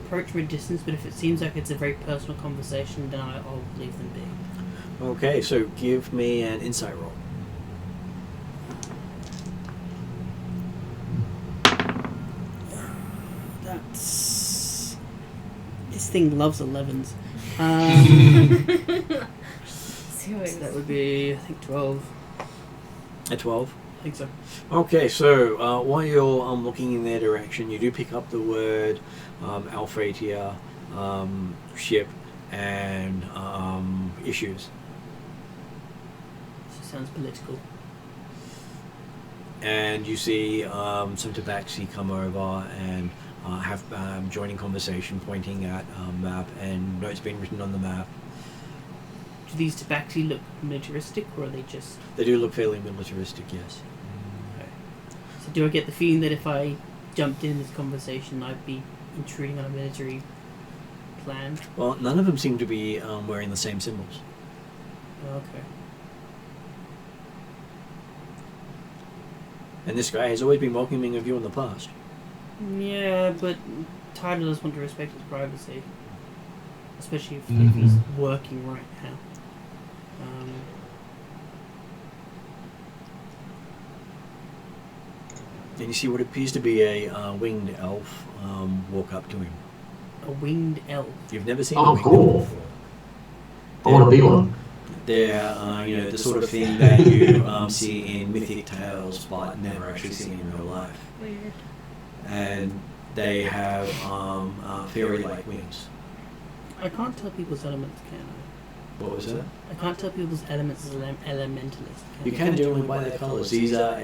approach from a distance, but if it seems like it's a very personal conversation, then I'll leave them be. Okay, so give me an insight roll. That's... This thing loves 11s. See what So that would be, I think, 12. A 12. I think so. Okay, so while you're looking in their direction, you do pick up the word Alphatia, ship, and issues. This sounds political. And you see some Tabaxi come over and have joining conversation, pointing at map and notes being written on the map. Do these Tabaxi look militaristic, or are they just... They do look fairly militaristic, yes. Okay. So do I get the feeling that if I jumped in this conversation, I'd be intruding on a military plan? Well, none of them seem to be wearing the same symbols. Okay. And this guy has always been welcoming of you in the past. Yeah, but Tidal does want to respect his privacy. Especially if he's working right now. And you see what appears to be a winged elf walk up to him. A winged elf? You've never seen a Oh, winged cool. elf before. I want to be one. They're the sort of thing that you see in mythic tales, but never actually seen in real life. Weird. And they have fairy-like wings. I can't tell people's elements, can I? What was that? I can't tell people's elements as elementalist. You can generally by their colours. These are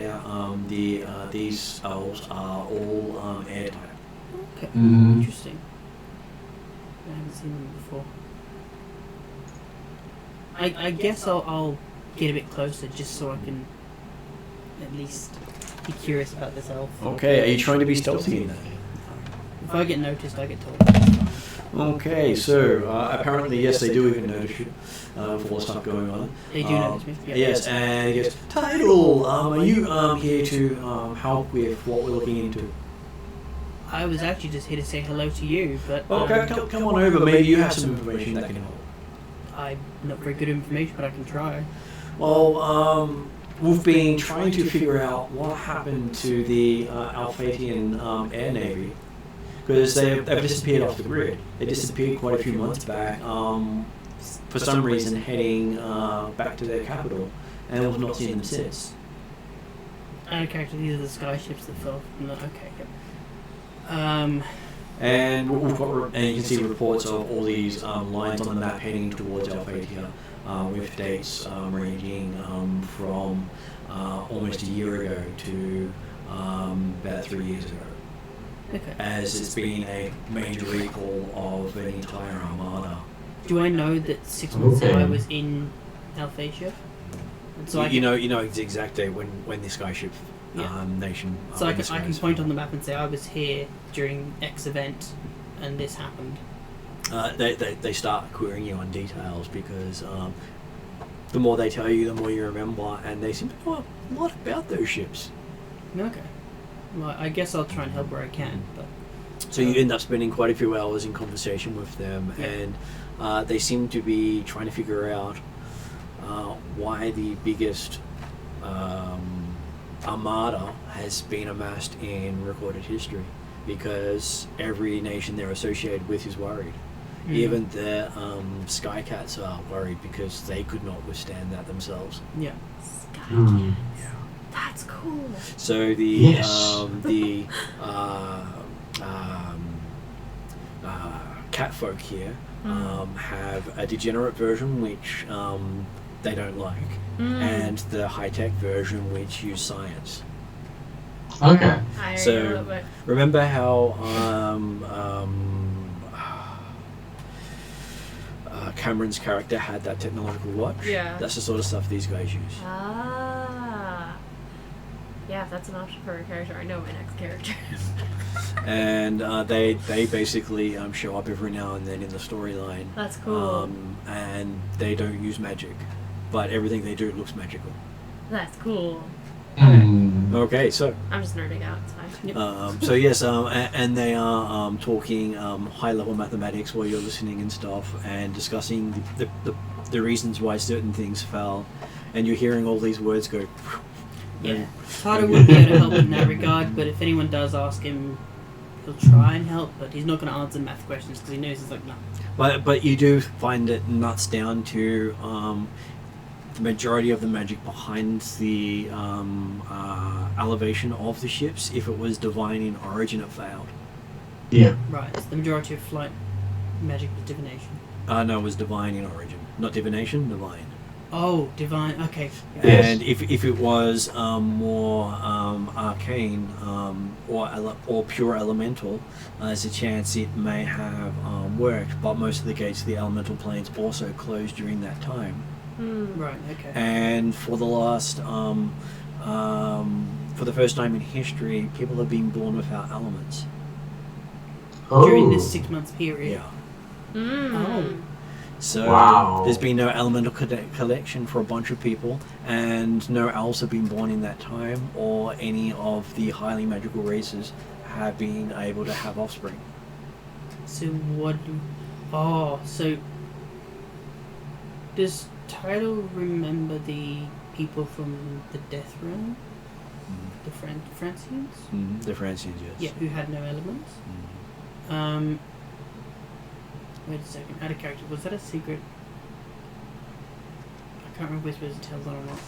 these elves are all air type. Okay, Mhm. interesting. I haven't seen them before. I guess I'll get a bit closer just so I can at least be curious about this elf. Okay, are you trying to be stealthy in that? If I get noticed, I get told. Okay, so apparently yes, they do even notice you for all the stuff going on. They do notice me. Yeah. Yes, and yes, Tidal, are you here to help with what we're looking into? I was actually just here to say hello to you, but Okay, come on over. Maybe you have some information that can help. I'm not very good at information, but I can try. Well, we've been trying to figure out what happened to the Alphatian Air Navy, because they've disappeared off the grid. They disappeared quite a few months back, for some reason heading back to their capital, and we've not seen them since. Okay, these are the skyships that fell. No, okay. Yep. And we've got, and you can see reports of all these lines on the map heading towards Alphatia, with dates ranging from almost a year ago to about 3 years ago. Okay. As it's been a major recall of an entire armada. Do I know that 6 months ago I was in Alphatia? So you know the exact date when this skyship nation. So I can point on the map and say I was here during X event, and this happened. They start querying you on details because the more they tell you, the more you remember, and they seem to know a lot about those ships. Okay. Well, I guess I'll try and help where I can. But so you end up spending quite a few hours in conversation with them, and they seem to be trying to figure out why the biggest armada has been amassed in recorded history, because every nation they're associated with is worried. Even the Skycats are worried because they could not withstand that themselves. Yeah. Skycats. That's cool. So the cat folk here have a degenerate version which they don't like, and the high-tech version which use science. Okay. So remember how Cameron's character had that technological watch? Yeah. That's the sort of stuff these guys use. Ah. Yeah, if that's an option for a character, I know my next character. And they basically show up every now and then in the storyline. That's cool. And they don't use magic, but everything they do looks magical. That's cool. Okay, so I'm just nerding out. It's fine. so yes, and they are talking high-level mathematics while you're listening and stuff, and discussing the reasons why certain things fell, and you're hearing all these words go. Yeah. Tata would be able to help in that regard, but if anyone does ask him, he'll try and help, but he's not going to answer math questions because he knows it's like, no. But you do find it nuts down to the majority of the magic behind the elevation of the ships, if it was divine in origin, it failed. Yeah. Right, so the majority of flight magic was divination. No, it was divine in origin. Not divination, divine. Oh, divine, okay. Yeah. Yes. And if it was more arcane or pure elemental, there's a chance it may have worked, but most of the gates of the elemental planes also closed during that time. Right, okay. And for the last, for the first time in history, people have been born without elements. During this 6 months period. Yeah. Oh. So Wow. there's been no elemental collection for a bunch of people, and no elves have been born in that time, or any of the highly magical races have been able to have offspring. So what? Oh, so does Tidal remember the people from the Death Realm, the Francians? The Francians, yes. Yeah, who had no elements. Wait a second. Out of character. Was that a secret? I can't remember if we're supposed to tell them or not.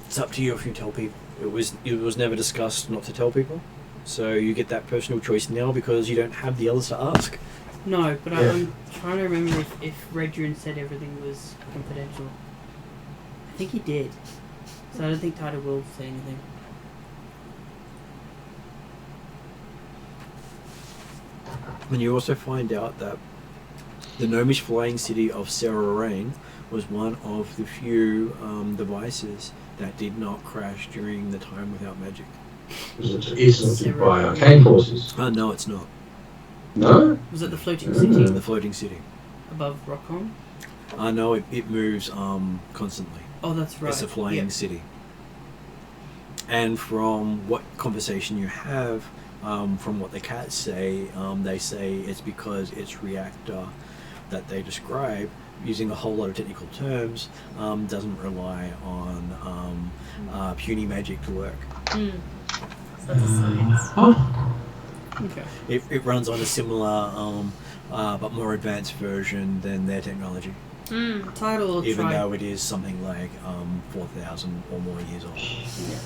It's up to you if you tell people. It was never discussed not to tell people, so you get that personal choice now because you don't have the others to ask. No, but Yeah. I'm trying to remember if Redrun said everything was confidential. I think he did. So I don't think Tidal will say anything. And you also find out that the gnomish flying city of Sarah was one of the few devices that did not crash during the time without magic. Is it by arcane forces? No, it's not. No? Was it the floating It's city the floating city. above Rockon? No, it moves constantly. Oh, that's right. It's a flying Yeah. city. And from what conversation you have, from what the cats say, they say it's because its reactor that they describe, using a whole lot of technical terms, doesn't rely on puny magic to work. So that's a science. Oh. Okay. It runs on a similar but more advanced version than their technology, Tidal will even try. though it is something like 4,000 or more years old. Yeah.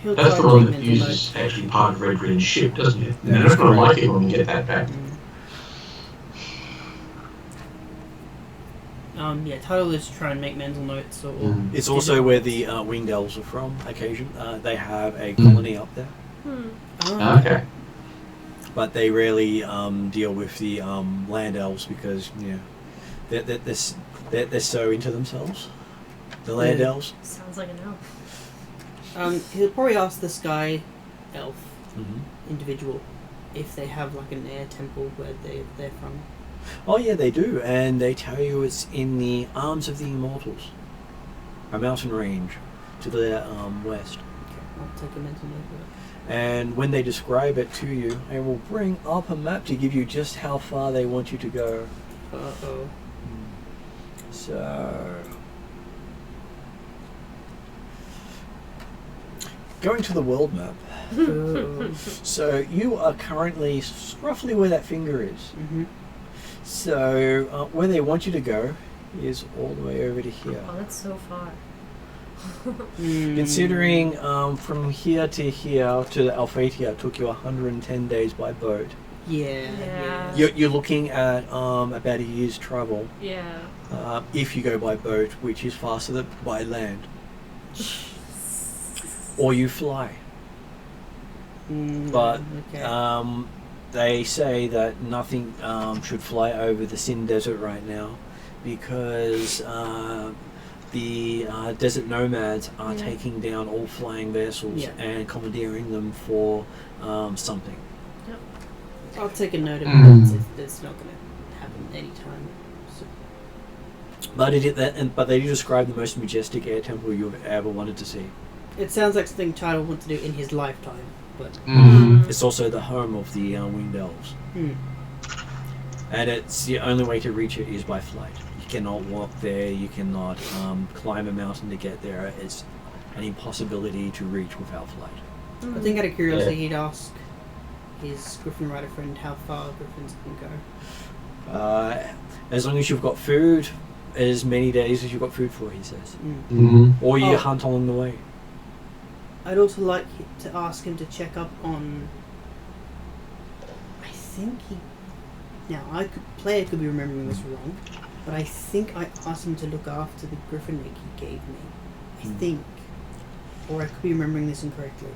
He'll That's try the to one take that mental notes. uses actually part of Red Green's ship, doesn't it? Yeah, You're that's not going to correct. like it when we get that back. Yeah, Tidal is try and make mental notes or. It's also where the winged elves are from. They have a colony up there, Oh, Okay. but they rarely deal with the land elves because they're so into themselves. The land Yeah. elves. Sounds like an elf. He'll probably ask the Sky Elf Mm-hmm. individual if they have like an air temple where they're from. Oh yeah, they do, and they tell you it's in the arms of the Immortals, a mountain range to the west. Okay, I'll take a mental note of it. And when they describe it to you, they will bring up a map to give you just how far they want you to go. Uh-oh. So, going to the world map. Uh-oh. So you are currently roughly where that finger is. Mm-hmm. So where they want you to go is all the way over to here. Oh, that's so far. Considering from here to the Alphatia took you 110 days by boat. Yeah. You're looking at about a year's travel Yeah. if you go by boat, which is faster than by land. Or you fly. But okay. they say that nothing should fly over the Sin Desert right now because the desert nomads are taking down all flying vessels and commandeering them for something. I'll take a note of it. It's not going to happen anytime. So. But they do describe the most majestic air temple you've ever wanted to see. It sounds like something Tidal wants to do in his lifetime, but. It's also the home of the winged elves. And it's the only way to reach it is by flight. You cannot walk there, you cannot climb a mountain to get there. It's an impossibility to reach without flight. I think out of curiosity he'd ask his Griffin Rider friend how far Griffins can go. As long as you've got food as many days as you've got food for, he says. Mm-hmm. Or you Oh. hunt along the way. I'd also like to ask him to check up on. I think he. Now, player could be remembering this wrong, but I think I asked him to look after the griffin egg he gave me. I think. Or I could be remembering this incorrectly.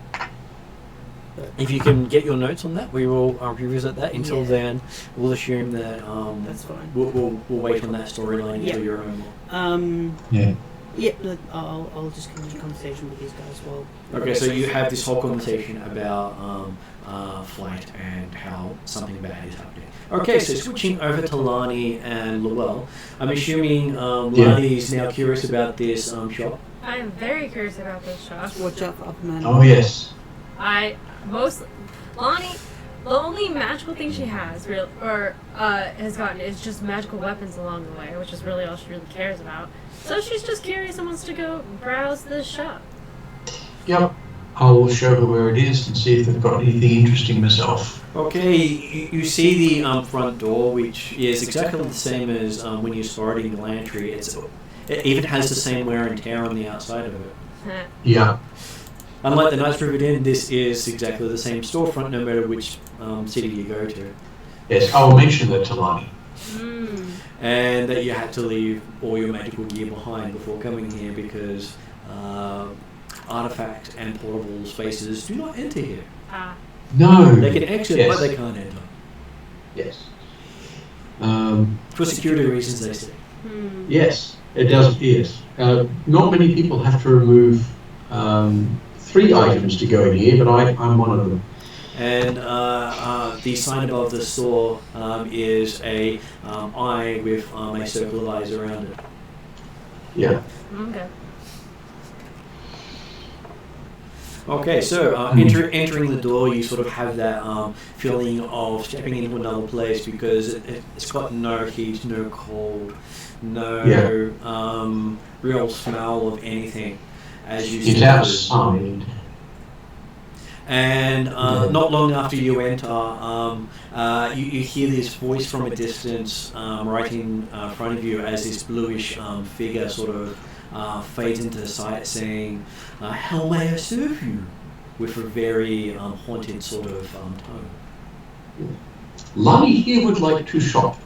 But If you can get your notes on that, we will revisit that. Until Yeah. then, we'll assume that that's fine. we'll wait on that storyline Yeah. until you're own. Yeah. Yeah, look, I'll just continue the conversation with these guys while. Okay, so you have this whole conversation about flight and how something bad is happening. Okay, so switching over to Lani and Lowell, I'm assuming Lani is now curious about this shop. I'm very curious about this shop. Watch out for Upper Man. Oh yes. Lonnie, the only magical thing she has has gotten is just magical weapons along the way, which is really all she really cares about. So she's just curious and wants to go browse this shop. Yep. I will show her where it is and see if they've got anything interesting myself. Okay, you see the front door, which is exactly the same as when you saw it in Galantry. It even has the same wear and tear on the outside of it. Yeah. Unlike the Knights River Inn, this is exactly the same storefront no matter which city you go to. Yes, I will mention that to Lani. And that you had to leave all your magical gear behind before coming here because artifact and portable spaces do not enter here. No. They can exit, Yes. but they can't enter. Yes. For security reasons, they say. Yes, it does. Yes. Not many people have to remove 3 items to go in here, but I'm one of them. And the sign above the store is a eye with a circle of eyes around it. Yeah. Okay. Okay, so entering the door, you sort of have that feeling of stepping into another place because it's got no heat, no cold, no real smell of anything as you It's step in. outside. And not long after you enter, you hear this voice from a distance right in front of you as this bluish figure sort of fades into sight saying, "How may I serve you?" with a very haunted sort of tone. Lani here would like to shop.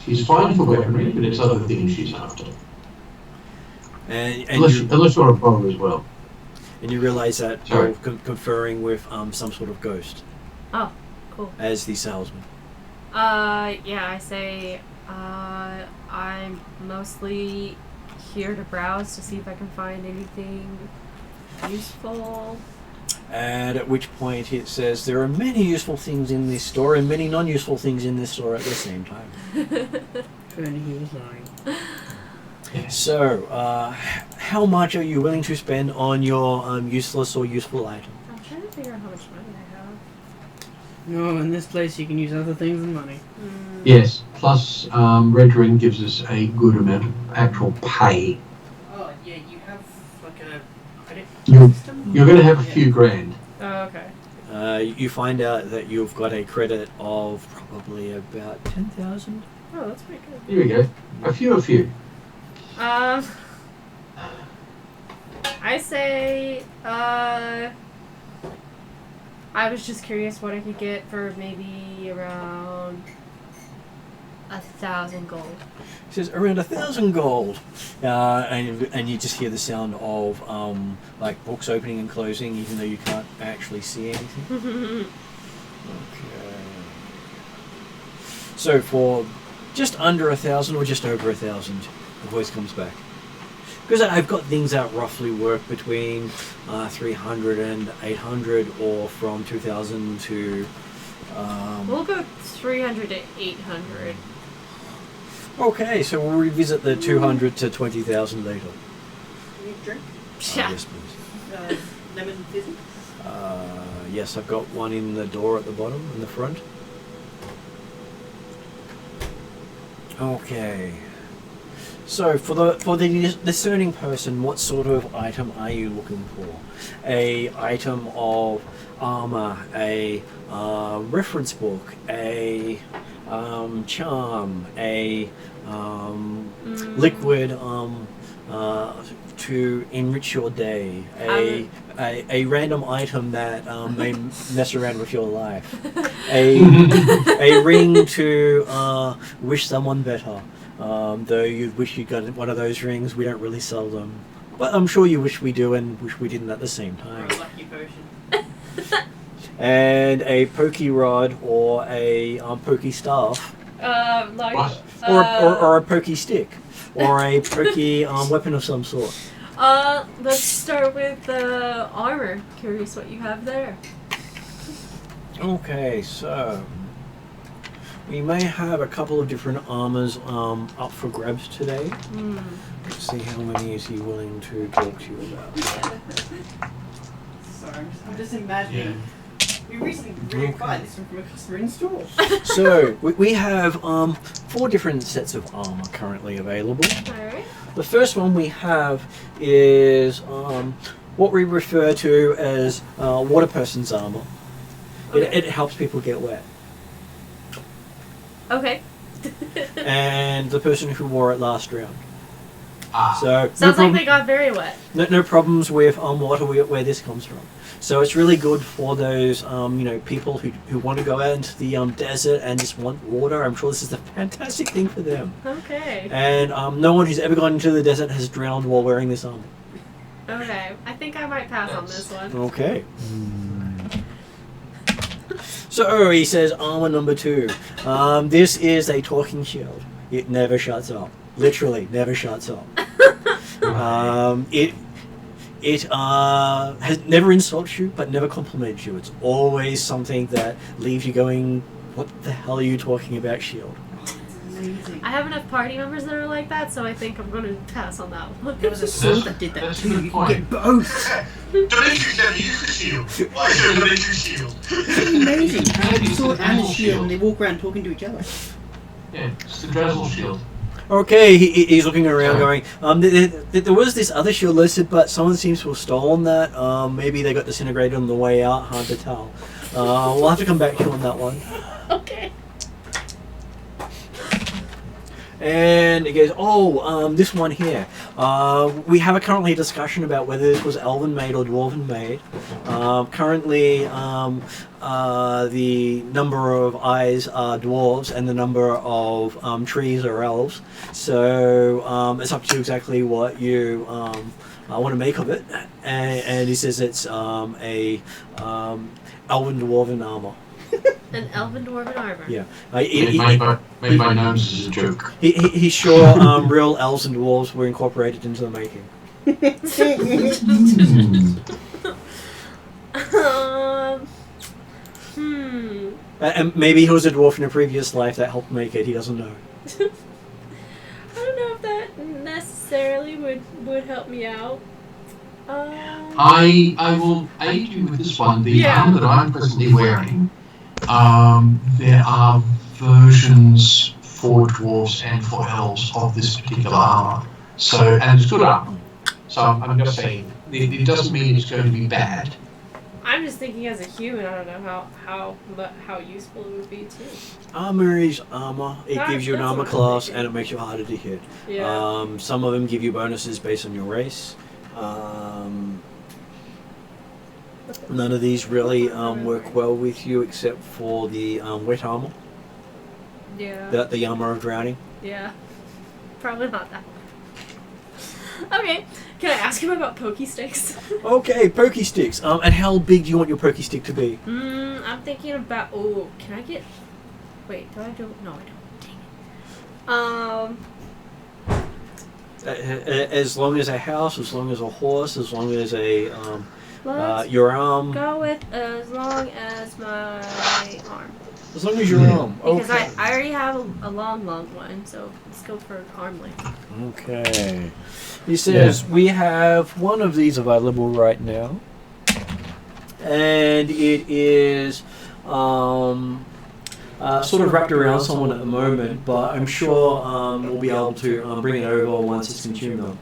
She's fine for weaponry, but it's other things she's after. And Unless you're a bow as well. And you realise that Sorry. you're conferring with some sort of ghost Oh, cool. as the salesman. Yeah, I say, I'm mostly here to browse to see if I can find anything useful. And at which point it says there are many useful things in this store and many non-useful things in this store at the same time. And he was lying. So, how much are you willing to spend on your useless or useful item? I'm trying to figure out how much money I have. No, in this place you can use other things than money. Yes, plus rendering gives us a good amount of actual pay. Oh, yeah, you have like a credit You're system? going to have a few grand. Oh, okay. You find out that you've got a credit of probably about 10,000. Oh, that's pretty good. Here we go. A few. I say, I was just curious what I could get for maybe around 1,000 gold. It says around 1,000 gold, and you just hear the sound of like books opening and closing, even though you can't actually see anything. Okay. So for just under 1,000 or just over 1,000, the voice comes back. Because I've got things that roughly work between 300 and 800, or from 2,000 to. We'll go 300 to 800. Okay, so we'll revisit the 200 to 20,000 later. Can you drink? Yeah. Yes, please. Lemon fizzy? Yes, I've got one in the door at the bottom, in the front. So for the discerning person, what sort of item are you looking for? A item of armor, a reference book, a charm, a liquid to enrich your day, a random item that may mess around with your life, a ring to wish someone better. Though you wish you got one of those rings, we don't really sell them. But I'm sure you wish we do and wish we didn't at the same time. Or a lucky potion. And a pokey rod or a pokey staff. What? Or a pokey stick. Or a pokey weapon of some sort. Let's start with the armor. Curious what you have there. Okay, so we may have a couple of different armors up for grabs today. Let's see how many is he willing to talk to you about. Sorry, I'm just imagining. We recently reacquired this one from a customer in store. So we have 4 different sets of armor currently available. Alright. The first one we have is what we refer to as water person's armor. It helps people get wet. Okay. And the person who wore it last round. So Sounds like they got very wet. no problems with water where this comes from. So it's really good for those people who want to go out into the desert and just want water. I'm sure this is a fantastic thing for them. Okay. And no one who's ever gone into the desert has drowned while wearing this armor. Okay. I think I might pass on this one. Okay. So he says armor number 2. This is a talking shield. It never shuts up. Literally never shuts up. It has never insults you, but never compliments you. It's always something that leaves you going, "What the hell are you talking about, shield?" Amazing. I have enough party members that are like that, so I think I'm going to pass on that one. There was a sword that did that That's a too. good You can point. get both. Demetrius never used the shield. Why is there a Demetrius shield? It's amazing. Have the sword and the shield, and they walk around talking to each other. Yeah, it's the Drizzle shield. Okay, he's looking around going, there was this other shield listed, but someone seems to have stolen that. Maybe they got disintegrated on the way out, hard to tell. We'll have to come back to you on that one. Okay. And it goes, this one here. We have currently a discussion about whether this was elven made or dwarven made. Currently, the number of eyes are dwarves and the number of trees are elves. So it's up to you exactly what you want to make of it. And he says it's a elven dwarven armor. An elven dwarven armor. Yeah. Made by gnomes as a joke. He's sure real elves and dwarves were incorporated into the making. And maybe he was a dwarf in a previous life that helped make it. He doesn't know. I don't know if that necessarily would help me out. I will aid you with this one. The armor that I'm presently wearing, there are versions for dwarves and for elves of this particular armor. So, and it's good armor. So I'm just saying, it doesn't mean it's going to be bad. I'm just thinking as a human, I don't know how useful it would be too. Armor is armor. It gives you an That's armor what I'm class thinking. and it makes you harder to hit. Yeah. Some of them give you bonuses based on your race. None of these really work well with you except for the wet armor, Yeah. the armor of drowning. Yeah. Probably not that. Okay. Can I ask him about pokey sticks? Okay, pokey sticks. And how big do you want your pokey stick to be? I'm thinking about. Oh, can I get? Wait, do I do? No, I don't. Dang it. As long as a house, as long as a horse, as long as a Let's your arm. go with as long as my arm. As long as your arm. Because Okay. I already have a long one, so let's go for arm length. Okay. He says we have one of these available right now, and it is sort of wrapped around someone at the moment, but I'm sure we'll be able to bring it over once it's consumed them.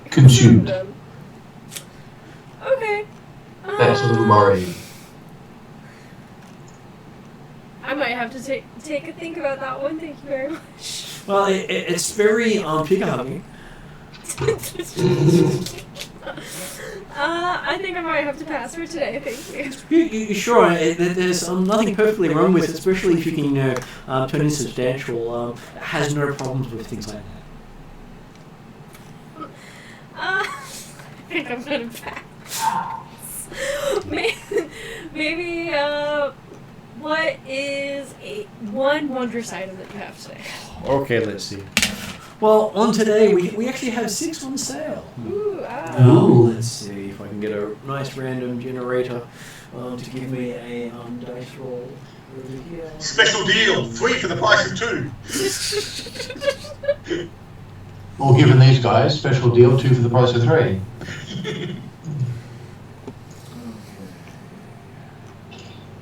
Consumed. Okay. That's a little worrying. I might have to take a think about that one. Thank you very much. Well, it's very figure-hugging. I think I might have to pass for today. Thank you. You sure? There's nothing perfectly wrong with it, especially if you can turn it substantial. It has no problems with things like that. I think I'm gonna pass. Maybe what is one wondrous item that you have today? Okay, let's see. Well, on today, we actually have 6 on sale. Ooh, Let's see if I can get a nice random generator to give me a dice roll over here. Special deal, 3 for the price of 2. Or given these guys, special deal, 2 for the price of 3.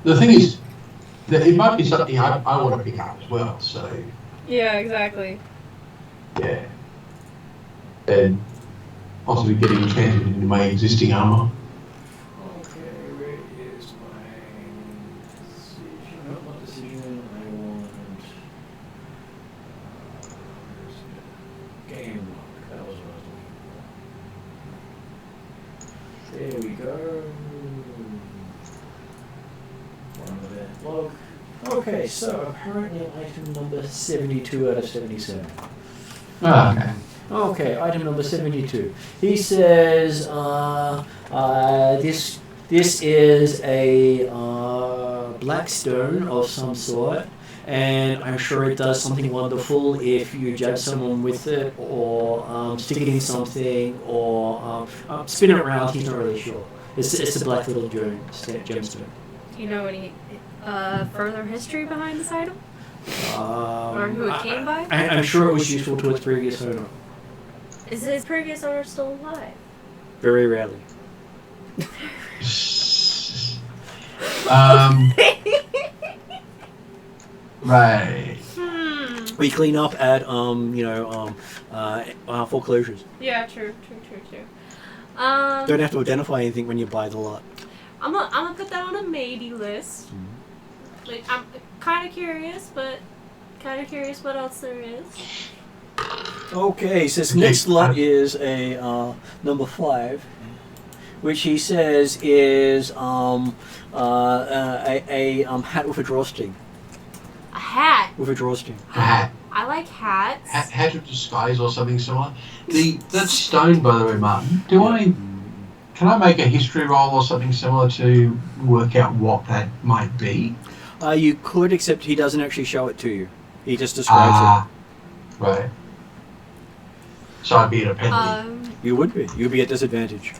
The thing is, that it might be something I want to pick up as well, so yeah, exactly. yeah. And possibly getting enchanted into my existing armor. Okay, where is my decision? Not my decision, I want... where's it? Game log, that was what I was looking for. There we go. One of that log. Okay, so apparently item number 72 out of 77. Ah, okay. Okay, item number 72. He says this is a black stone of some sort, and I'm sure it does something wonderful if you jab someone with it, or stick it in something, or spin it around. He's not really sure. It's a black little gemstone. Do you know any further history behind this item? Or who it came by? I'm sure it was useful to its previous owner. Is his previous owner still alive? Very rarely. Right. We clean up at foreclosures. Yeah, true. Don't have to identify anything when you buy the lot. I'm gonna put that on a maybe list. Like, I'm kind of curious what else there is. Okay, so this next lot is a number 5, which he says is a hat with a drawstring. A hat. With a drawstring. A hat. I like hats. Hat of disguise or something similar. That stone, by the way, Martin. Can I make a history roll or something similar to work out what that might be? You could, except he doesn't actually show it to you. He just describes it. Right. So I'd be at a penalty. You would be. You'd be at disadvantage.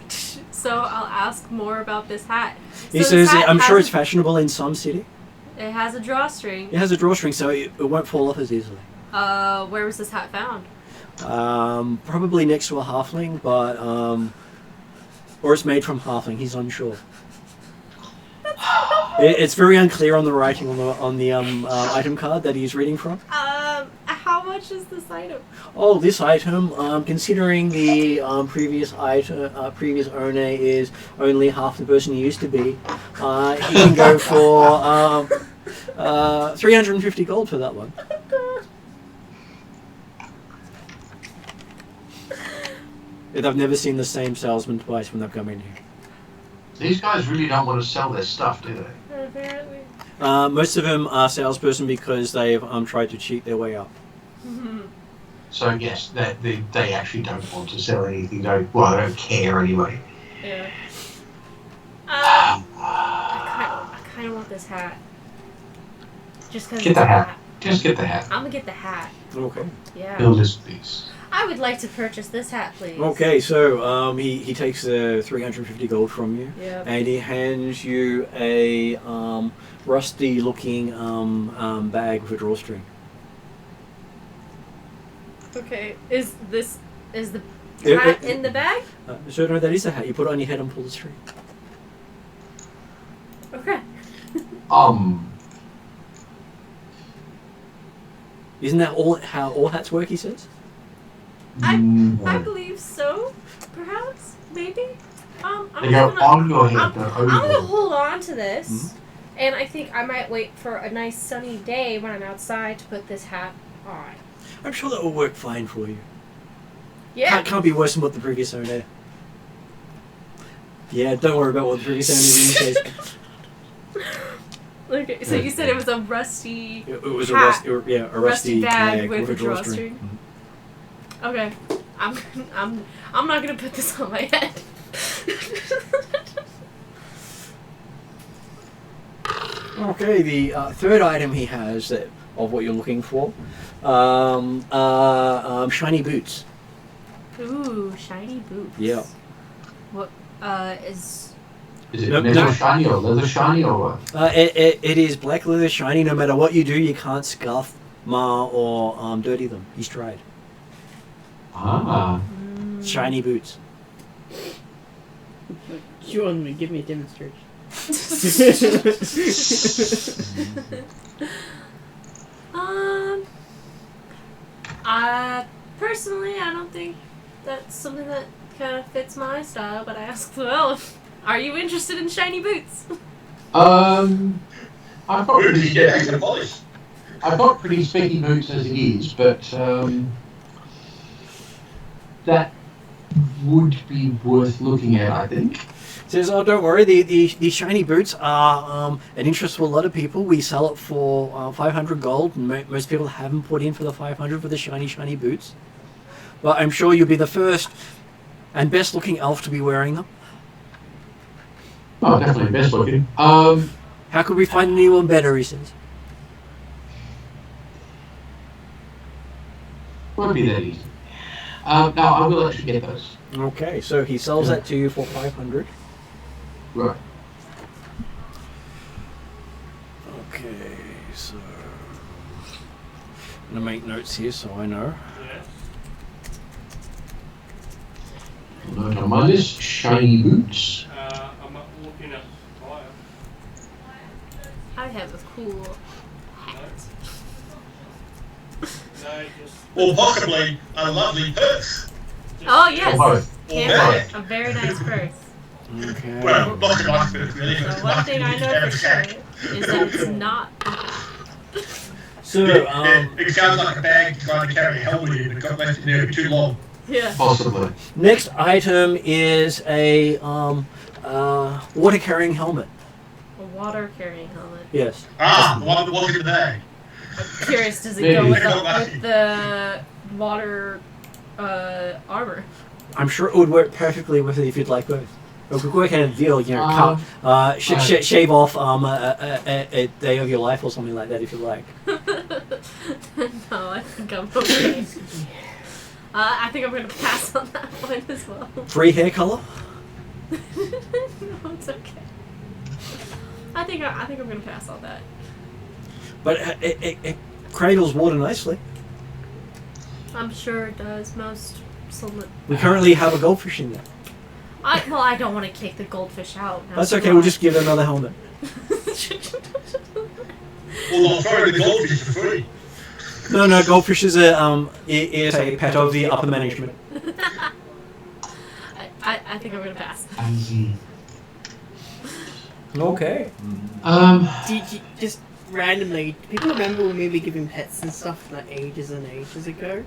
So I'll ask more about this hat. He says, I'm sure it's fashionable in some city. It has a drawstring. It has a drawstring, so it won't fall off as easily. Where was this hat found? Probably next to a halfling, but or it's made from halfling. He's unsure. It's very unclear on the writing on the item card that he's reading from. How much is this item? Oh, this item, considering the previous owner is only half the person he used to be, he can go for 350 gold for that one. I've never seen the same salesman twice when they've come in here. These guys really don't want to sell their stuff, do they? Apparently. Most of them are salesperson because they've tried to cheat their way up. So yes, they actually don't want to sell anything. They don't care anyway. Yeah. I kind of want this hat. Just because. Get the hat. Just get the hat. I'm gonna get the hat. Okay. Yeah. Build this piece. I would like to purchase this hat, please. Okay, so he takes the 350 gold from you, yep. And he hands you a rusty-looking bag with a drawstring. Okay, is the hat in the bag? So no, that is the hat. You put it on your head and pull the string. Okay. Isn't that all how all hats work? He says. I Mm. believe so. Perhaps, maybe. I'm They just go on your head, but I'm gonna over. hold on to this, Mhm. and I think I might wait for a nice sunny day when I'm outside to put this hat on. I'm sure that will work fine for you. Yeah. Can't be worse than what the previous owner did. Yeah, don't worry about what the previous owner did. Okay, so you said it was a rusty. It was hat, a rusty bag bag with a drawstring. drawstring. Okay, I'm not gonna put this on my head. Okay, the third item he has that, of what you're looking for, shiny boots. Ooh, shiny boots. Yeah. What is Is it Nope, metal no. shiny or leather shiny or what? It is black leather shiny. No matter what you do, you can't scuff, mar, or dirty them. He's tried. Ah. Shiny boots. You want me? Give me a demonstration. Personally, I don't think that's something that kind of fits my style. But I asked the elf, "Are you interested in shiny boots?" I've got Where did you get pretty, extra polish? I've got pretty specky boots as it is, but that would be worth looking at, I think. Says, oh, don't worry. The shiny boots are an interest for a lot of people. We sell it for 500 gold. And most people haven't put in for the 500 for the shiny boots. But I'm sure you'll be the first and best looking elf to be wearing them. Oh, definitely best looking. How could we find anyone better? He says. Won't be that easy. No, I will actually get those. Okay, so he sells that to you for 500. Right. Okay, so I'm gonna make notes here so I know. Note on my list, shiny boots. I'm looking at fire. I have a cool hat. No, just Or possibly a lovely purse. Oh yes, Or both. yeah, both. a very nice purse. Okay. Well, not a nice purse, really. But So it's one nice thing to I use know to for have a sure sack. is that it's not. So It sounds like a bag trying to carry a helmet in, but got left in there too long. Yeah. Possibly. next item is a water carrying helmet. A water carrying helmet. Yes. Ah, the one that was in the bag. I'm curious, does it Maybe. go with Maybe. the water armor? I'm sure it would work perfectly with it if you'd like both. Or we could work out a deal, you know, shave off a day of your life or something like that if you like. No, I think I'm okay. I think I'm gonna pass on that one as well. Free hair color? No, it's okay. I think I'm gonna pass on that. But it cradles water nicely. I'm sure it does. Most solid. We currently have a goldfish in there. I don't want to kick the goldfish out. Now, That's do okay, I? we'll just give it another helmet. Well, I'll throw the goldfish for free. No, goldfish is a pet of the upper management. I think I'm gonna pass. I see. Okay. Just randomly, do people remember when we were giving pets and stuff like ages and ages ago?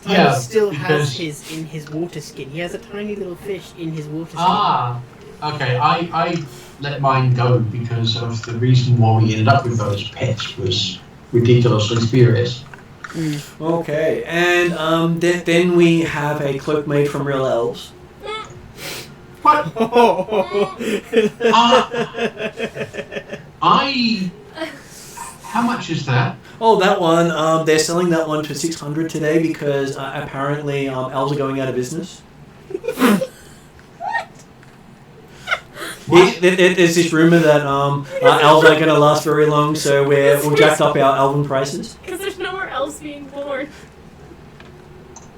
Yeah, He still has because- his in his water skin. He has a tiny little fish in his water skin. Ah, okay. I let mine go because of the reason why we ended up with those pets was ridiculously spurious. Okay, and then we have a cloak made from real elves. What? How much is that? Oh, that one. They're selling that one for 600 today because apparently elves are going out of business. There's this rumor that elves aren't going to last very long, so we'll jack up our elven prices. Because there's no more elves being born.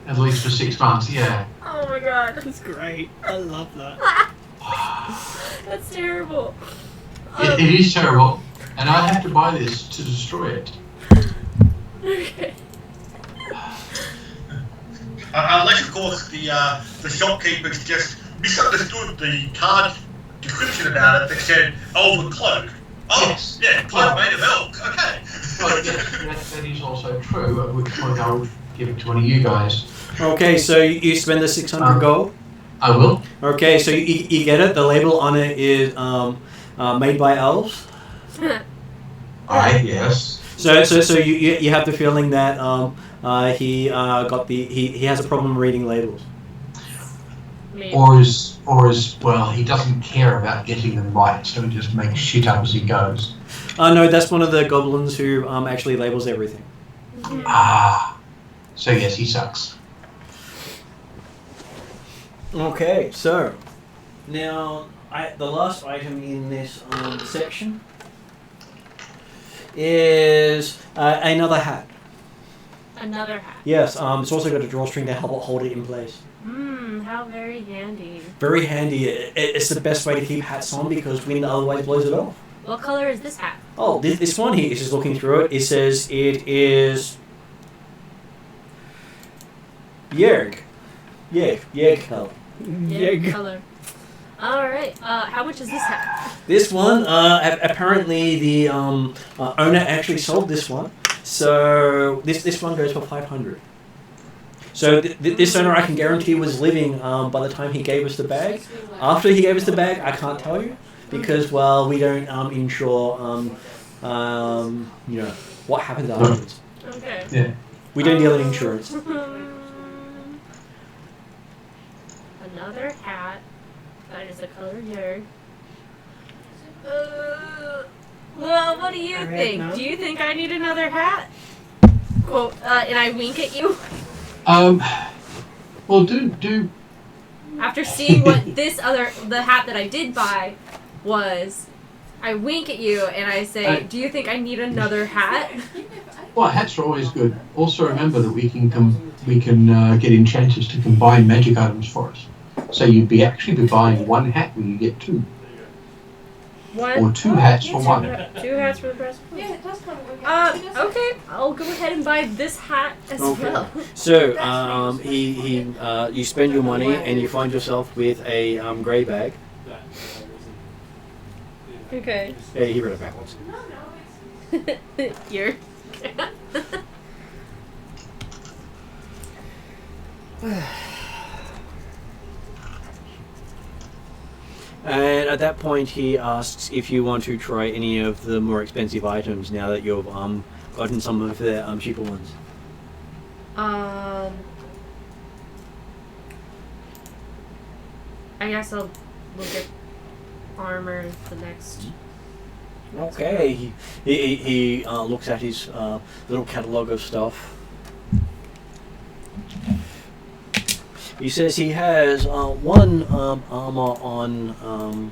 At least for 6 months, yeah. Oh my god. That's great. I love that. That's terrible. It is terrible, and I have to buy this to destroy it. Okay. Unless, of course, the shopkeepers just misunderstood the card description about it that said Elven Cloak. Oh, Yes. yeah, cloak made of elves. Okay. Well, yes, that is also true, at which point I would give it to one of you guys. Okay, so you spend the 600 gold. I will. Okay, so you get it. The label on it is made by elves. Yes. So you have the feeling that he has a problem reading labels. Maybe. Or is well, he doesn't care about getting them right, so he just makes shit up as he goes. No, that's one of the goblins who actually labels everything. Ah. So yes, he sucks. Okay, so now the last item in this section is another hat. Another hat. Yes, it's also got a drawstring to help it hold it in place. How very handy. Very handy. It's the best way to keep hats on because wind otherwise blows it off. What color is this hat? Oh, this one here is just looking through it. It says it is Yerg color. Yeah, color. Alright, how much is this hat? This one, apparently the owner actually sold this one. So this one goes for 500. So this owner, I can guarantee, was living by the time he gave us the bag. After he gave us the bag, I can't tell you because, well, we don't insure what happens afterwards. Okay. Yeah. We don't deal in insurance. Another hat. That is the color here. Well, what do you Alright, think? no. Do you think I need another hat? Well, and I wink at you Well, do. after seeing what the hat that I did buy was. I wink at you and I say, "Do you think I need another hat?" Well, hats are always good. Also, remember that we can get enchanters to combine magic items for us. So you'd be buying one hat when you get two, or two hats for one. Two hats for the price of one. Yeah, it does kind of work out. Okay, I'll go ahead and buy this hat as well. So you spend your money and you find yourself with a grey bag. Okay. Yeah, he read it backwards. You're. And at that point, he asks if you want to try any of the more expensive items now that you've gotten some of the cheaper ones. I guess I'll look at armor the next. Okay. He looks at his little catalogue of stuff. He says he has one armor on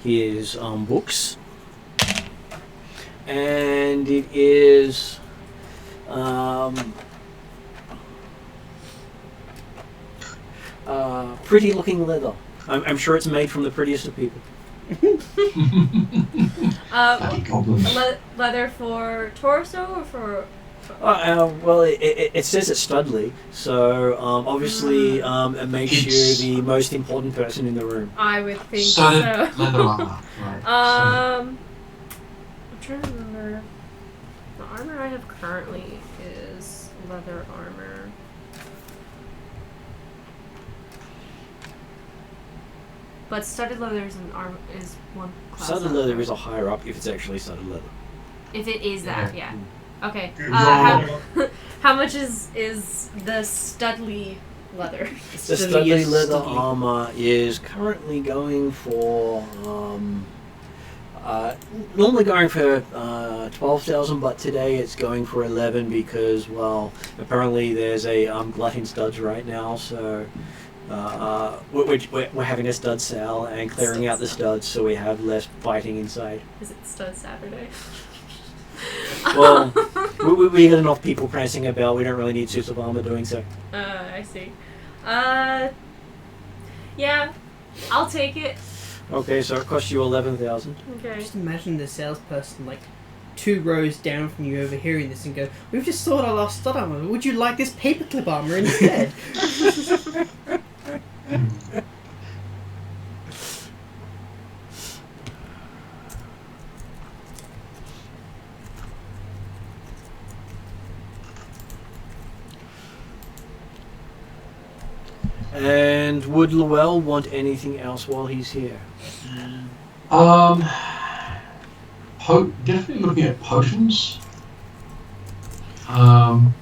his books, and it is pretty looking leather. I'm sure it's made from the prettiest of people. Bloody goblins. Leather for torso or for? Well, it says it's Studley, so obviously it makes It's- you the most important person in the room. I would think Studded so. leather armor. Right. I'm trying to remember. The armor I have currently is leather armor. But studded leather is one class. Studded leather is a higher up if it's actually studded leather. If it is that, yeah. Okay. Good How much is the Studley leather? The Studley leather armor is currently going for normally going for 12,000, but today it's going for 11 because, well, apparently there's a glut in studs right now, so we're having a stud sale and clearing out the studs so we have less fighting inside. Is it Stud Saturday? Well, we got enough people prancing about. We don't really need suits of armor doing so. I see. Yeah, I'll take it. Okay, so it costs you 11,000. Okay. Just imagine the salesperson like 2 rows down from you overhearing this and go, "We've just sold our last stud armor. Would you like this paperclip armor instead?" And would Llewell want anything else while he's here? Definitely looking at potions. You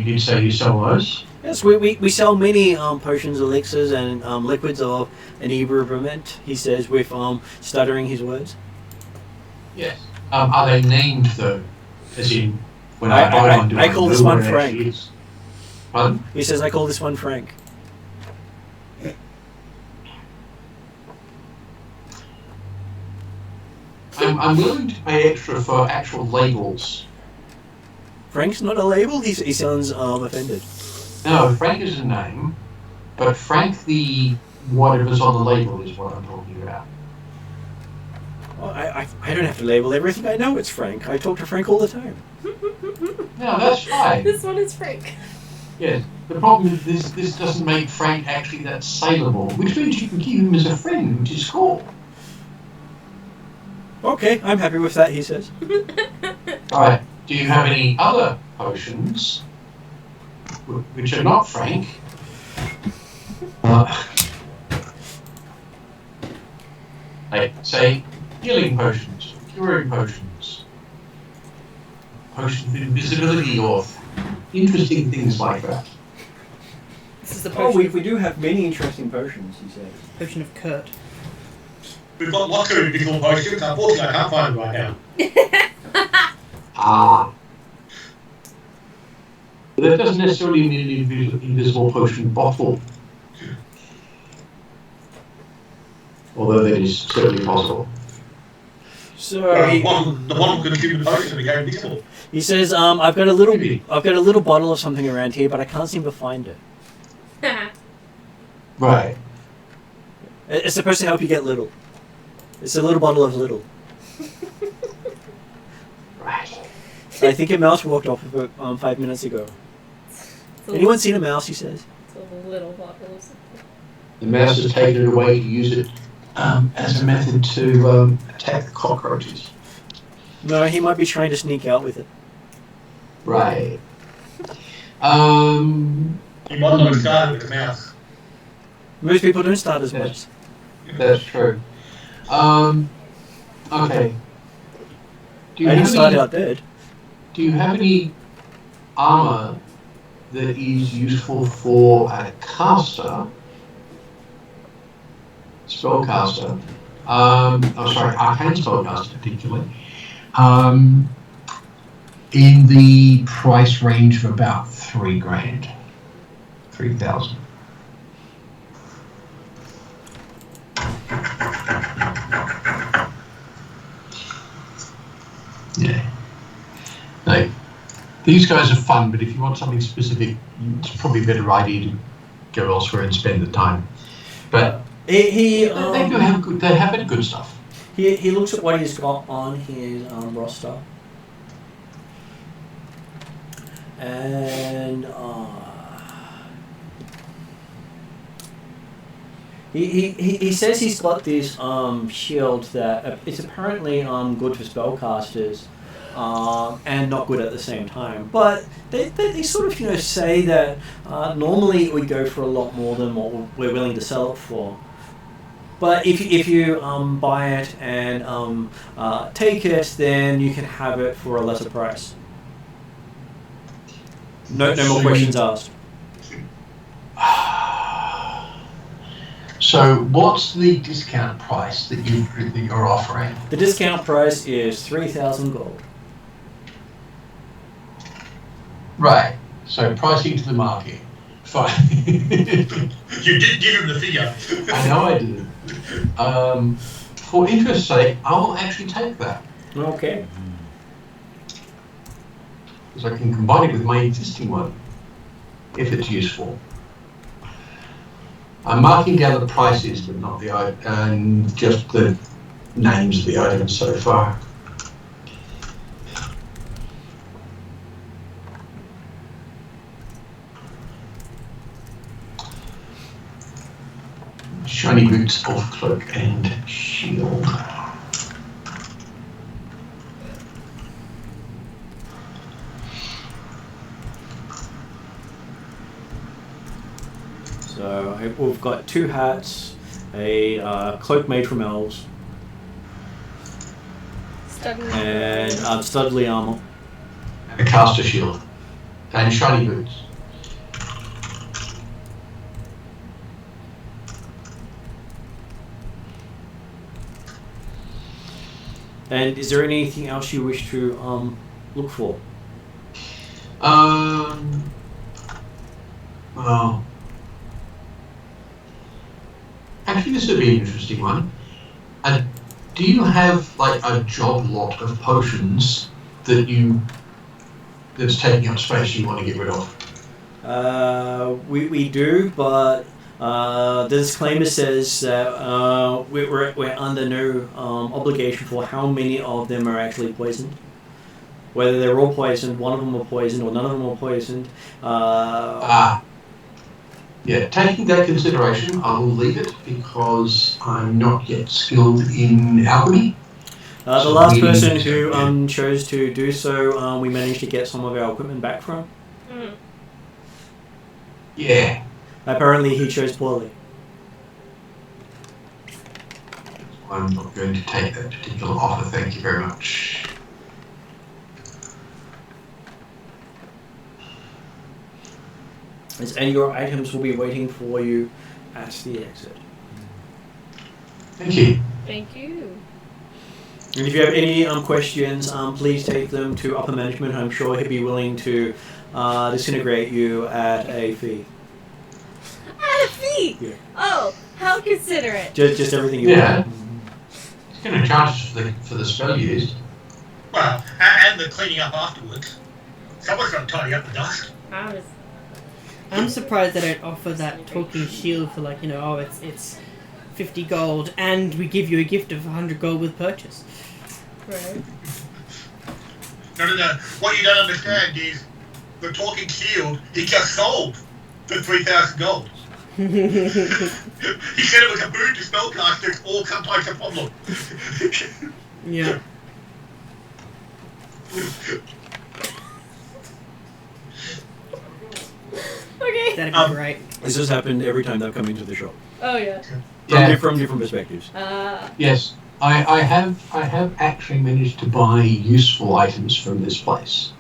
did say you sell those? Yes, we sell many potions, elixirs, and liquids of inebriament, he says, with stuttering his words. Yes. Are they named though? As in, when I buy one, do I call this know one what it Frank. actually is? Pardon? He says, I call this one Frank. I'm willing to pay extra for actual labels. Frank's not a label? He sounds offended. No, Frank is a name, but Frank the whatever's on the label is what I'm talking about. Well, I don't have to label everything. I know it's Frank. I talk to Frank all the time. No, that's fine. This one is Frank. Yes. The problem is this doesn't make Frank actually that saleable, which means you can keep him as a friend, which is cool. Okay, I'm happy with that, he says. Alright, do you have any other potions which are not Frank? Like, say, healing potions, curing potions, potions of invisibility, or interesting things like that. This is the Oh, potion, we do have many interesting potions, he says. potion of Kurt. We've got lots of invisible potions. Unfortunately, I can't find them right now. Ah. But that doesn't necessarily mean an invisible potion bottle. Although that is certainly possible. So The one could give the potion and became invisible. he says, I've got a little bottle of something around here, but I can't seem to find it. Right. It's supposed to help you get little. It's a little bottle of little. Right. I think a mouse walked off of it 5 minutes ago. Anyone seen a mouse, he says? It's a little bottles. The mouse has taken it away to use it as a method to attack the cockroaches. No, he might be trying to sneak out with it. Right. You might not have started with the mouse. Most people don't start as much. Yes. That's true. Okay. Do you I didn't start any, out dead. do you have any armor that is useful for a caster? Spellcaster. Arcane spellcaster particularly. In the price range of about $3,000. 3,000. Yeah. Like, these guys are fun, but if you want something specific, it's probably a better idea to go elsewhere and spend the time. But they do have good. They have good stuff. He looks at what he's got on his roster, and he says he's got this shield that is apparently good for spellcasters, and not good at the same time. But they sort of say that normally it would go for a lot more than what we're willing to sell it for. But if you buy it and take it, then you can have it for a lesser price. No more questions asked. So, what's the discount price that you're offering? The discount price is 3,000 gold. Right. So, pricing to the market. Fine. You did give him the figure. I know I did. For interest's sake, I will actually take that. Okay. Because I can combine it with my existing one, if it's useful. I'm marking down the prices, but not the just the names of the items so far. shiny boots of cloak and shield. So we've got 2 hats, a cloak made from elves, and studly armor. And a caster shield. And shiny boots. And is there anything else you wish to look for? Well, actually, this would be an interesting one. Do you have like a job lot of potions that's taking up space you want to get rid of? We do, but the disclaimer says that we're under no obligation for how many of them are actually poisoned. Whether they're all poisoned, one of them are poisoned, or none of them are poisoned. Yeah, taking that consideration, I will leave it because I'm not yet skilled in alchemy. The So last we person need to- who chose to do so, we managed to get some of our equipment back from. Yeah, Apparently he chose poorly. I'm not going to take that particular offer, thank you very much. And your items will be waiting for you at the exit. Thank you. Thank you. And if you have any questions, please take them to upper management. I'm sure he'd be willing to disintegrate you at a fee. At a fee? Yeah. Oh, how considerate. Just everything you Yeah. want. It's going to charge us for the spell used. Well, and the cleaning up afterwards. Someone's got to tidy up the dust. I'm surprised they don't offer that talking shield for it's 50 gold and we give you a gift of 100 gold with purchase. Right. No. What you don't understand is the talking shield he just sold for 3,000 gold. He said it was a boon to spellcasters or sometimes a problem. Yeah. Okay. That'd be great. This has happened every time they've come into the shop. Oh yeah. From different perspectives. Yes, I have actually managed to buy useful items from this place.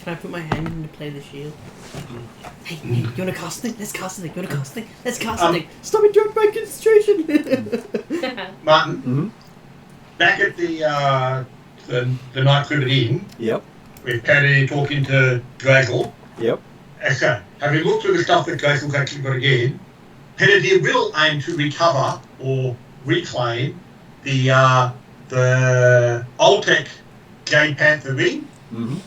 Can I put my hand in to play the shield? Hey, you wanna cast a thing? Let's cast a thing. You wanna cast a thing? Let's cast a thing. Stop it, drop my concentration! Martin, Mm-hmm. back at the Night Cribbit Inn, Yep. with Paddy talking to Drazel. Yep. So, having looked through the stuff that Drazel's actually got again, Penedier will aim to recover or reclaim the Oltec Jade Panther ring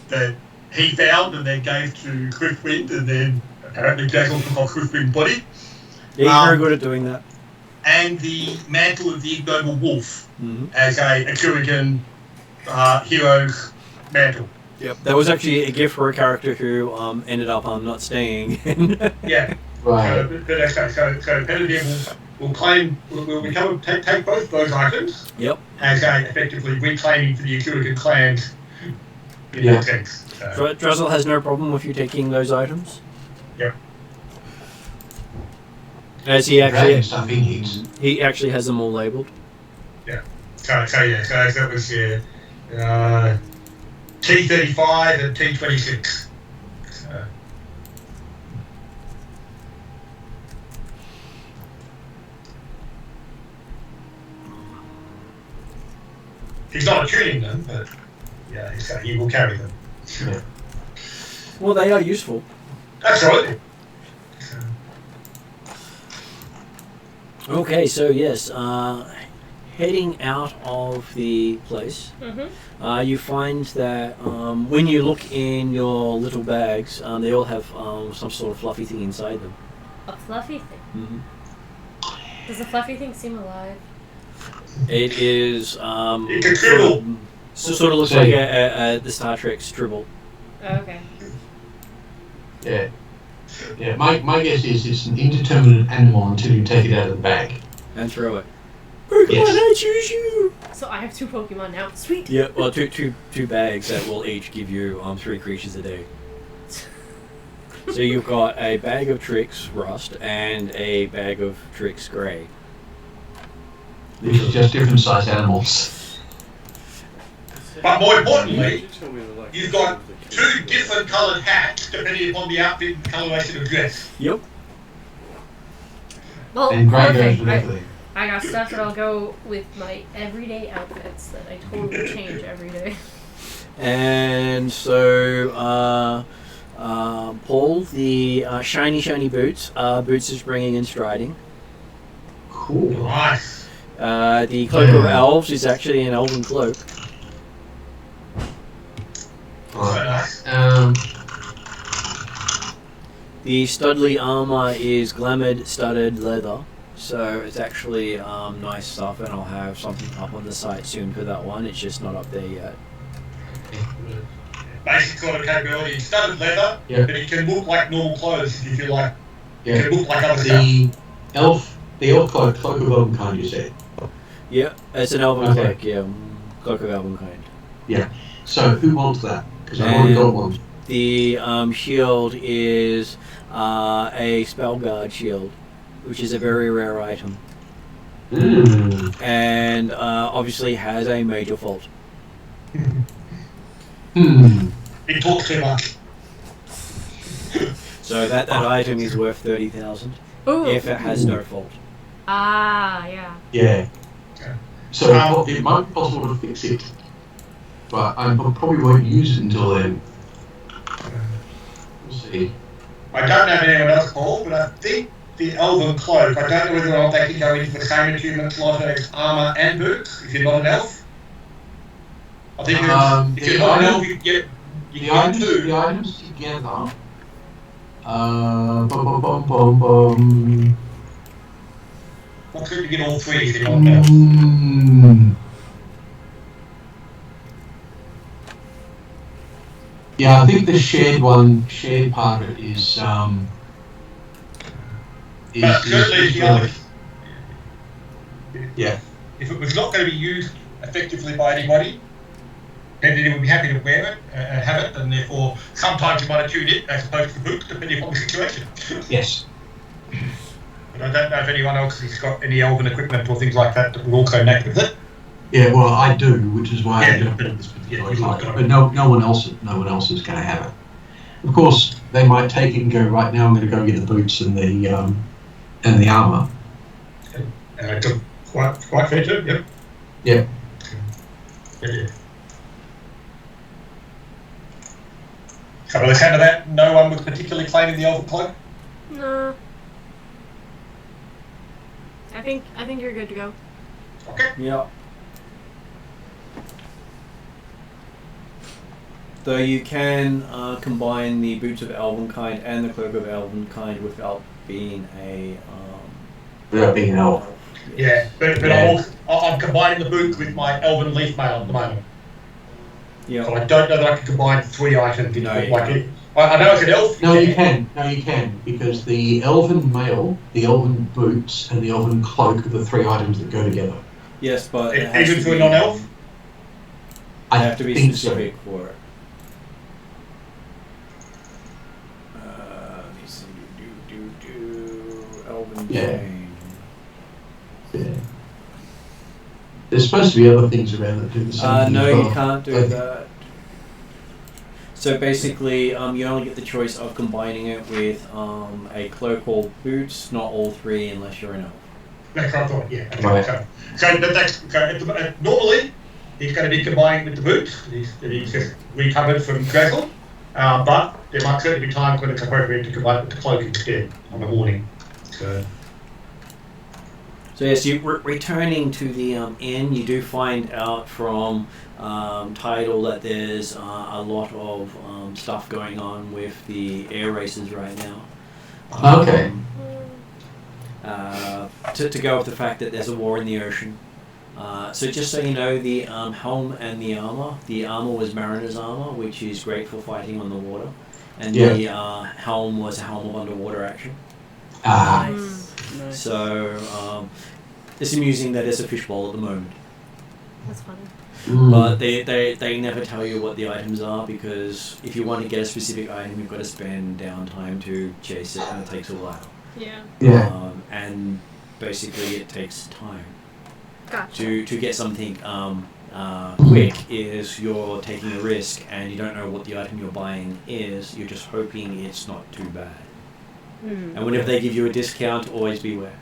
that he found and then gave to Criffwind, and then apparently Drazel took off Criffwind's body. Yeah, he's very good at doing that. And the mantle of the ignoble wolf as a Atruaghin hero's mantle. Yep. That was actually a gift for a character who ended up not staying. Yeah. Right. So Penedier will claim, will recover, take both those items. Yep. As effectively reclaiming for the Atruaghin clans in that sense. So, Drazel has no problem with you taking those items. Yep. As he Dragon actually, stuff he needs. he actually has them all labelled. So that was T35 and T26. So. He's not tuning them, but yeah, he will carry them. Yeah. Well, they are useful. Absolutely. Okay, so yes, heading out of the place, you find that when you look in your little bags, they all have some sort of fluffy thing inside them. A fluffy thing. Mm-hmm. Does the fluffy thing seem alive? It is It's a dribble. sort of looks like the Star Trek dribble. Oh, okay. Yeah. Yeah, my guess is it's an indeterminate animal until you take it out of the bag. And throw it. Pokemon, Yes. I choose you! So I have 2 Pokemon now. Sweet. Yeah, well, two bags that will each give you 3 creatures a day. So you've got a bag of Tricks Rust and a bag of Tricks Grey. Which is just different sized animals. But more importantly, You tell me the, like, you've got the key 2 to it. different coloured hats depending upon the outfit and coloration of dress. Yep. Well, And Grey goes perfect. with everything. I got stuff that'll go with my everyday outfits that I totally change every day. And so, Paul, the shiny boots. Boots is bringing in striding. Cool. Nice. The Cloak of Elves is actually an elven cloak. So Alright. nice. The Studley armor is glamoured studded leather. So it's actually nice stuff, and I'll have something up on the site soon for that one. It's just not up there yet. Basic sort of capability. Studded leather, Yeah. but it can look like normal clothes if you like. It Yeah. can look like other stuff. The elf cloak of Elvenkind, you said. Yeah, it's an elven Okay. cloak. Yeah, Cloak of Elvenkind. So who wants that? Because I've already got one. The shield is a Spellguard shield, which is a very rare item, and obviously has a major fault. It talks too much. So that item is worth 30,000 Ooh. if it has no fault. Ah, yeah. Yeah. Okay. So it might be possible to fix it, but I probably won't use it until then. We'll see. I don't know if anyone else called, but I think the Elven Cloak, I don't know whether or not they can go into the same attunement slot as armour and boots if you're not an elf. I think if you're not an elf, you get The get items, 2. the items together. Bum, bum, bum, bum, bum. What's good to get all 3 if you're not an elf? Yeah, I think the shared part of it is But certainly if the other, yeah. if it was not going to be used effectively by anybody, then they would be happy to wear it and have it, and therefore sometimes you might attune it as opposed to the boots, depending upon the situation. Yes. But I don't know if anyone else has got any elven equipment or things like that that would also knack with it. Yeah, well, I do, which is why I Yeah, don't but- think this yeah, particular you cloak. like it. But no one else is going to have it. Of course, they might take it and go, right now I'm going to go get the boots and the armor. Quite fair too, yep. Yeah. Yeah. So by the sound of that, no one was particularly claiming the elven cloak? No. I think you're good to go. Okay. Yeah. Though you can combine the Boots of Elvenkind and the Cloak of Elvenkind without being a Without being an elf. Yeah, but Yeah. I'm combining the boots with my elven leaf mail at the moment. Yeah. So I don't know that I can combine 3 items. No, you like can't. it. I know as an elf. No, you can. No, you can. Because the elven mail, the elven boots, and the elven cloak are the 3 items that go together. Yes, but it has Even to for a be, non-elf? I I have to be think specific for it. Let me see. Elven Yeah. Chain. so. Yeah. There's supposed to be other things around that do the same thing. No, as you well. can't do Okay. that. So basically, you only get the choice of combining it with a cloak or boots, not all 3 unless you're an elf. That's what I thought, yeah. Okay. Right. So normally, he's going to be combined with the boots that he's just recovered from Drazzle. But there might certainly be times when it's appropriate to combine with the cloak instead on the morning. So yes, returning to the inn, you do find out from Tidal that there's a lot of stuff going on with the air races right now. Okay. To go with the fact that there's a war in the ocean. So just so you know, the helm and the armor was mariner's armor, which is great for fighting on the water. and Yeah. the helm was a helm of underwater action. Ah, Nice. So it's amusing that it's a fishbowl at the moment. That's funny. But they never tell you what the items are, because if you want to get a specific item, you've got to spend downtime to chase it, and it takes a while. Yeah. yeah. And basically it takes time. Gotcha. To get something quick is you're taking a risk and you don't know what the item you're buying is, you're just hoping it's not too bad. Mm. And whenever they give you a discount, always beware.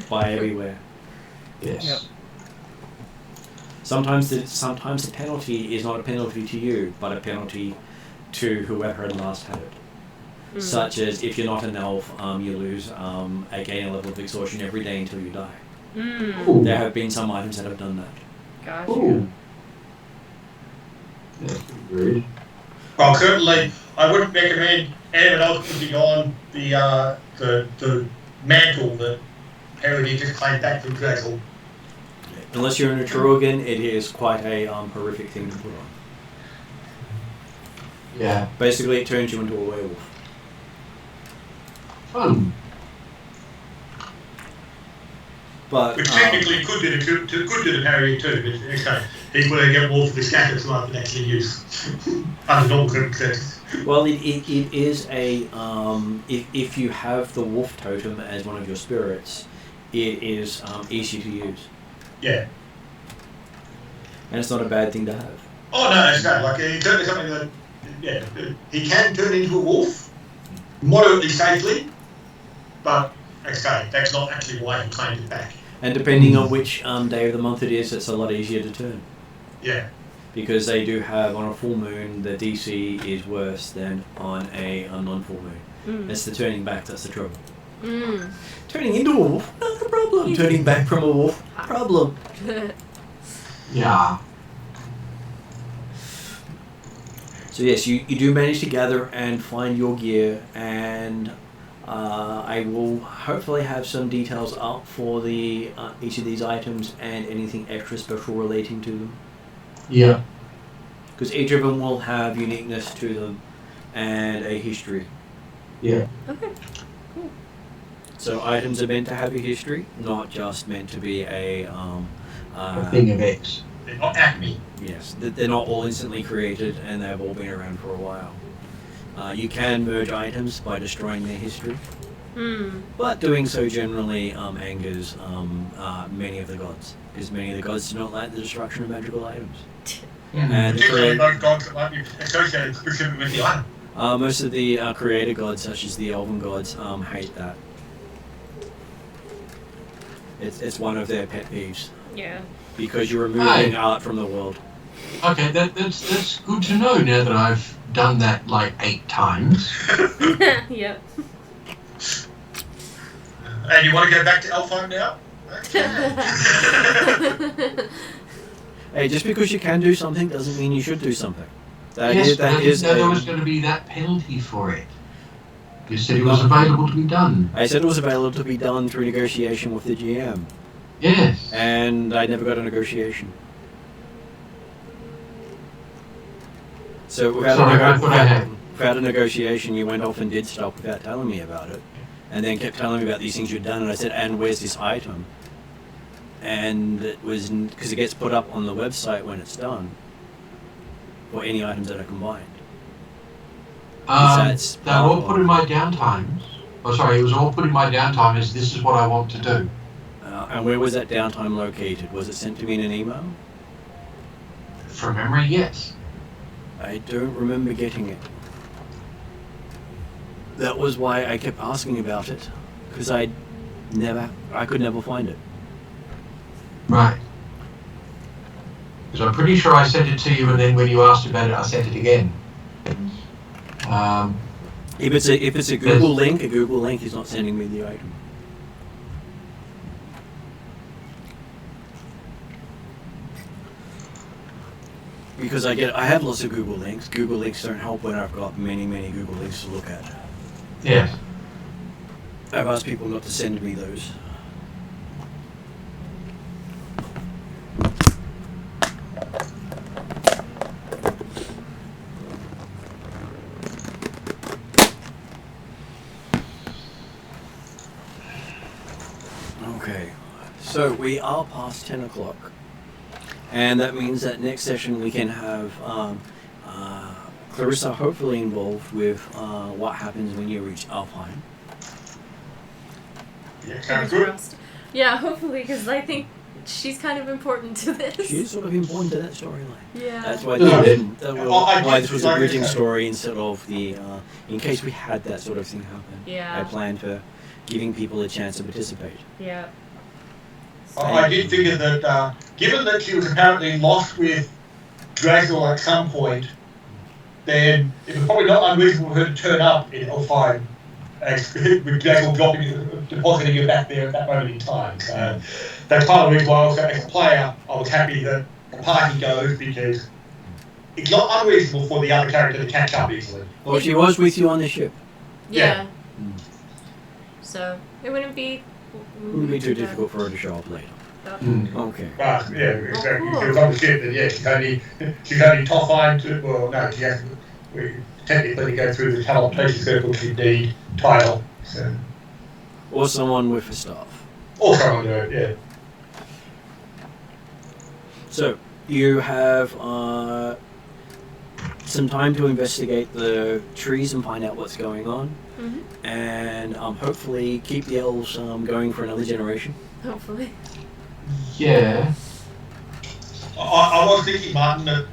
Buy everywhere. Yes. Yep. Sometimes the penalty is not a penalty to you, but a penalty to whoever had last had it. Such as if you're not an elf, you lose gain a level of exhaustion every day until you die. Ooh. There have been some items that have done that. Gotcha. Ooh. That's rude. Well, certainly, I wouldn't recommend anyone else putting on the mantle that Parody just claimed back from Drazel. Unless you're an Atruaghin, it is quite a horrific thing to put on. Yeah. Basically, it turns you into a werewolf. Fun. But Which technically could do the Parody too, but okay, he's going to get more for the scatters rather than actually use under normal circumstances. well, it is a if you have the wolf totem as one of your spirits, it is easy to use, Yeah. and it's not a bad thing to have. Oh no, it's not. Like it's certainly something that, yeah, he can turn into a wolf moderately safely, but okay, that's not actually why he claimed it back. And depending on which day of the month it is, it's a lot easier to turn. Yeah. Because they do have, on a full moon, the DC is worse than on a non-full moon. It's the turning back that's the trouble. Turning into a wolf, not a problem. Turning back from a wolf, problem. Yeah. So yes, you do manage to gather and find your gear, and I will hopefully have some details up for the each of these items and anything extra special relating to them. Yeah. Because each of them will have uniqueness to them and a history. Yeah. Okay. So items are meant to have a history, not just meant to be A thing of X. They're not Acme. yes, they're not all instantly created, and they've all been around for a while. You can merge items by destroying their history, but doing so generally angers many of the gods, because many of the gods do not like the destruction of magical items. And Particularly those gods that might be associated specifically with the item. most of the creator gods, such as the elven gods, hate that. It's one of their pet peeves, Yeah. because you're removing art from the world. Okay, that's good to know now that I've done that like 8 times. Yep. And you want to go back to Elfheim now? Okay. Hey, just because you can do something doesn't mean you should do something. That Yes, is but I didn't know there was a, going to be that penalty for it. You said it was available to be done. I said it was available to be done through negotiation with the GM, Yes. and I never got a negotiation. So without a negotiation, you went off and did stuff without telling me about it, and then kept telling me about these things you'd done, and I said, and where's this item? And it was, because it gets put up on the website when it's done, or any items that are combined. That's They were all put in my downtimes. Oh, sorry, it was all put in my downtime as this is what I want to do. And where was that downtime located? Was it sent to me in an email? From memory, yes. I don't remember getting it. That was why I kept asking about it, because I could never find it. Right. Because I'm pretty sure I sent it to you, and then when you asked about it, I sent it again. If it's a Google link is not sending me the item. Because I have lots of Google links. Google links don't help when I've got many Google links to look at. Yes. I've asked people not to send me those. So we are past 10 o'clock. And that means that next session we can have Clarissa hopefully involved with what happens when you reach Alpine. Yeah, sounds good. Crossed. Yeah, hopefully, because I think she's kind of important to this. She is sort of important to that storyline. Yeah. That's why I this was a bridging story instead of the, in case we had that sort of thing happen. Yeah. I planned for giving people a chance to participate. Yeah. I did figure that, given that she was apparently lost with Drazel at some point, then it was probably not unreasonable for her to turn up in L5 with Drazel depositing her back there at that moment in time. So that's part of the reason why also, as a player, I was happy that the party goes, because it's not unreasonable for the other character to catch up easily. Well, she was with you on the ship. Yeah. Mm. So it wouldn't be. It wouldn't be too difficult for her to show up later. Okay. But yeah, exactly. Oh, cool. She was on the ship, and yeah, she's only top line to, well, no, she has to technically go through the Teleportation Circle to need title. So. Or someone with a staff. Or someone do it, yeah. So, you have some time to investigate the trees and find out what's going on. Mm-hmm. And hopefully keep the elves going for another generation. Hopefully. Yeah. I was thinking, Martin, that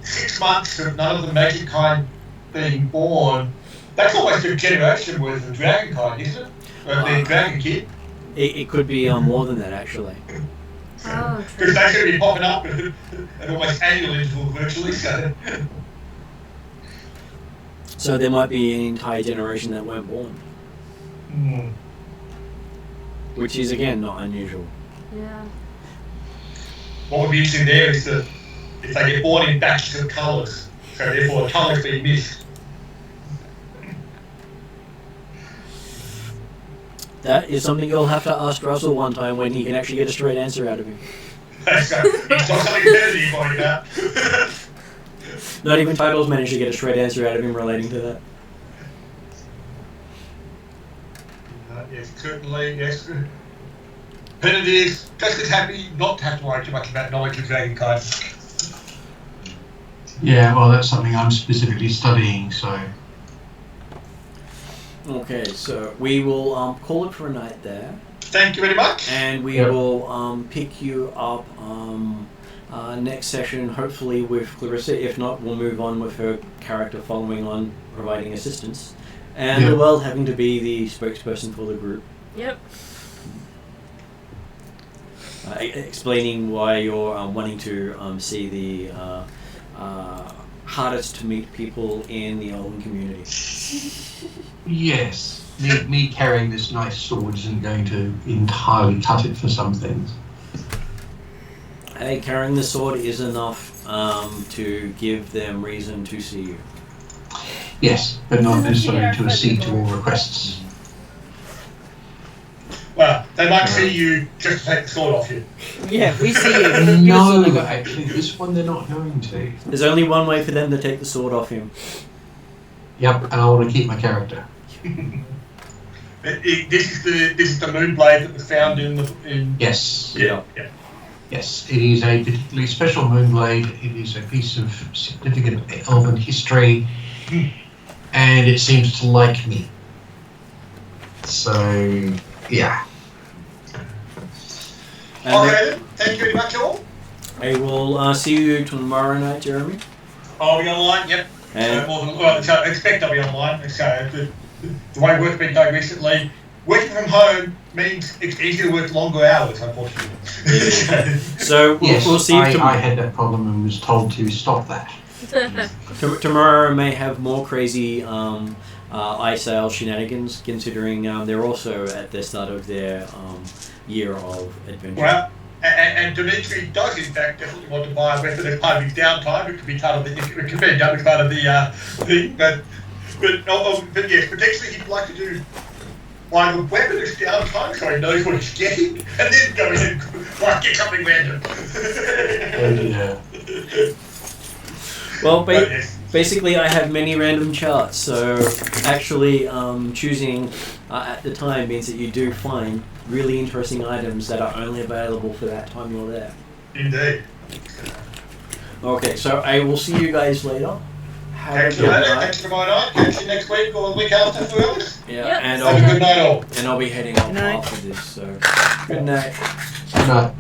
6 months of none of the magic kind being born, that's almost a generation worth of dragon kind, isn't it? The dragon kid. It could be more than that, actually. Oh, true. Because they're going to be popping up at almost annual intervals virtually, so. So there might be an entire generation that weren't born. Mm. Which is, again, not unusual. Yeah. What would be interesting there is that if they get born in batches of colours, so therefore the colours being missed. That is something you'll have to ask Russell one time when he can actually get a straight answer out of him. It's not something better than you find out. Not even Titles managed to get a straight answer out of him relating to that. Yes, certainly, yes. Benedict's just as happy not to have to worry too much about knowledge of dragon cards. Yeah, well, that's something I'm specifically studying, so. Okay, so we will call it for a night there. Thank you very much. And we Yep. will pick you up next session, hopefully with Clarissa. If not, we'll move on with her character following on, providing assistance. And Yep. the world having to be the spokesperson for the group. Yep. Explaining why you're wanting to see the hardest to meet people in the Elven community. Yes. Me carrying this nice sword isn't going to entirely cut it for some things. Hey, carrying the sword is enough to give them reason to see you. Yes, but not necessarily to accede to all requests. Well, they might see you just to take the sword off you. Yeah, we see you. No, actually, this one they're not going to. There's only one way for them to take the sword off him. Yep, and I want to keep my character. This is the moon blade that was found in. Yes. Yeah. Yes, it is a particularly special moonblade. It is a piece of significant elven history, and it seems to like me. So, yeah. And Okay then. Thank you very much, all. I will see you tomorrow night, Jeremy. I'll be online. Yep. And So I expect I'll be online. So the way work's been done recently, working from home means it's easier to work longer hours, unfortunately. so Yes, we'll see you I tomorrow. had that problem and was told to stop that. Tomorrow may have more crazy iSail shenanigans, considering they're also at the start of their year of adventure. Well, and Dimitri does in fact definitely want to buy a weapon as part of his downtime. It could be part of it could be done as part of the thing, but yes, potentially he'd like to do buy the weapon as downtime so he knows what he's getting, and then go in and get something random. Yeah. Well, But yes, basically I have many random charts, so actually choosing at the time means that you do find really interesting items that are only available for that time you're there. Indeed. Okay, so I will see you guys later. Have a Thanks good for that. night. Thanks for my night. Catch you next week or the week after for Elves. Yeah, Yep. and Have a good night all. I'll be heading off Good night. after this. So good night. Good night.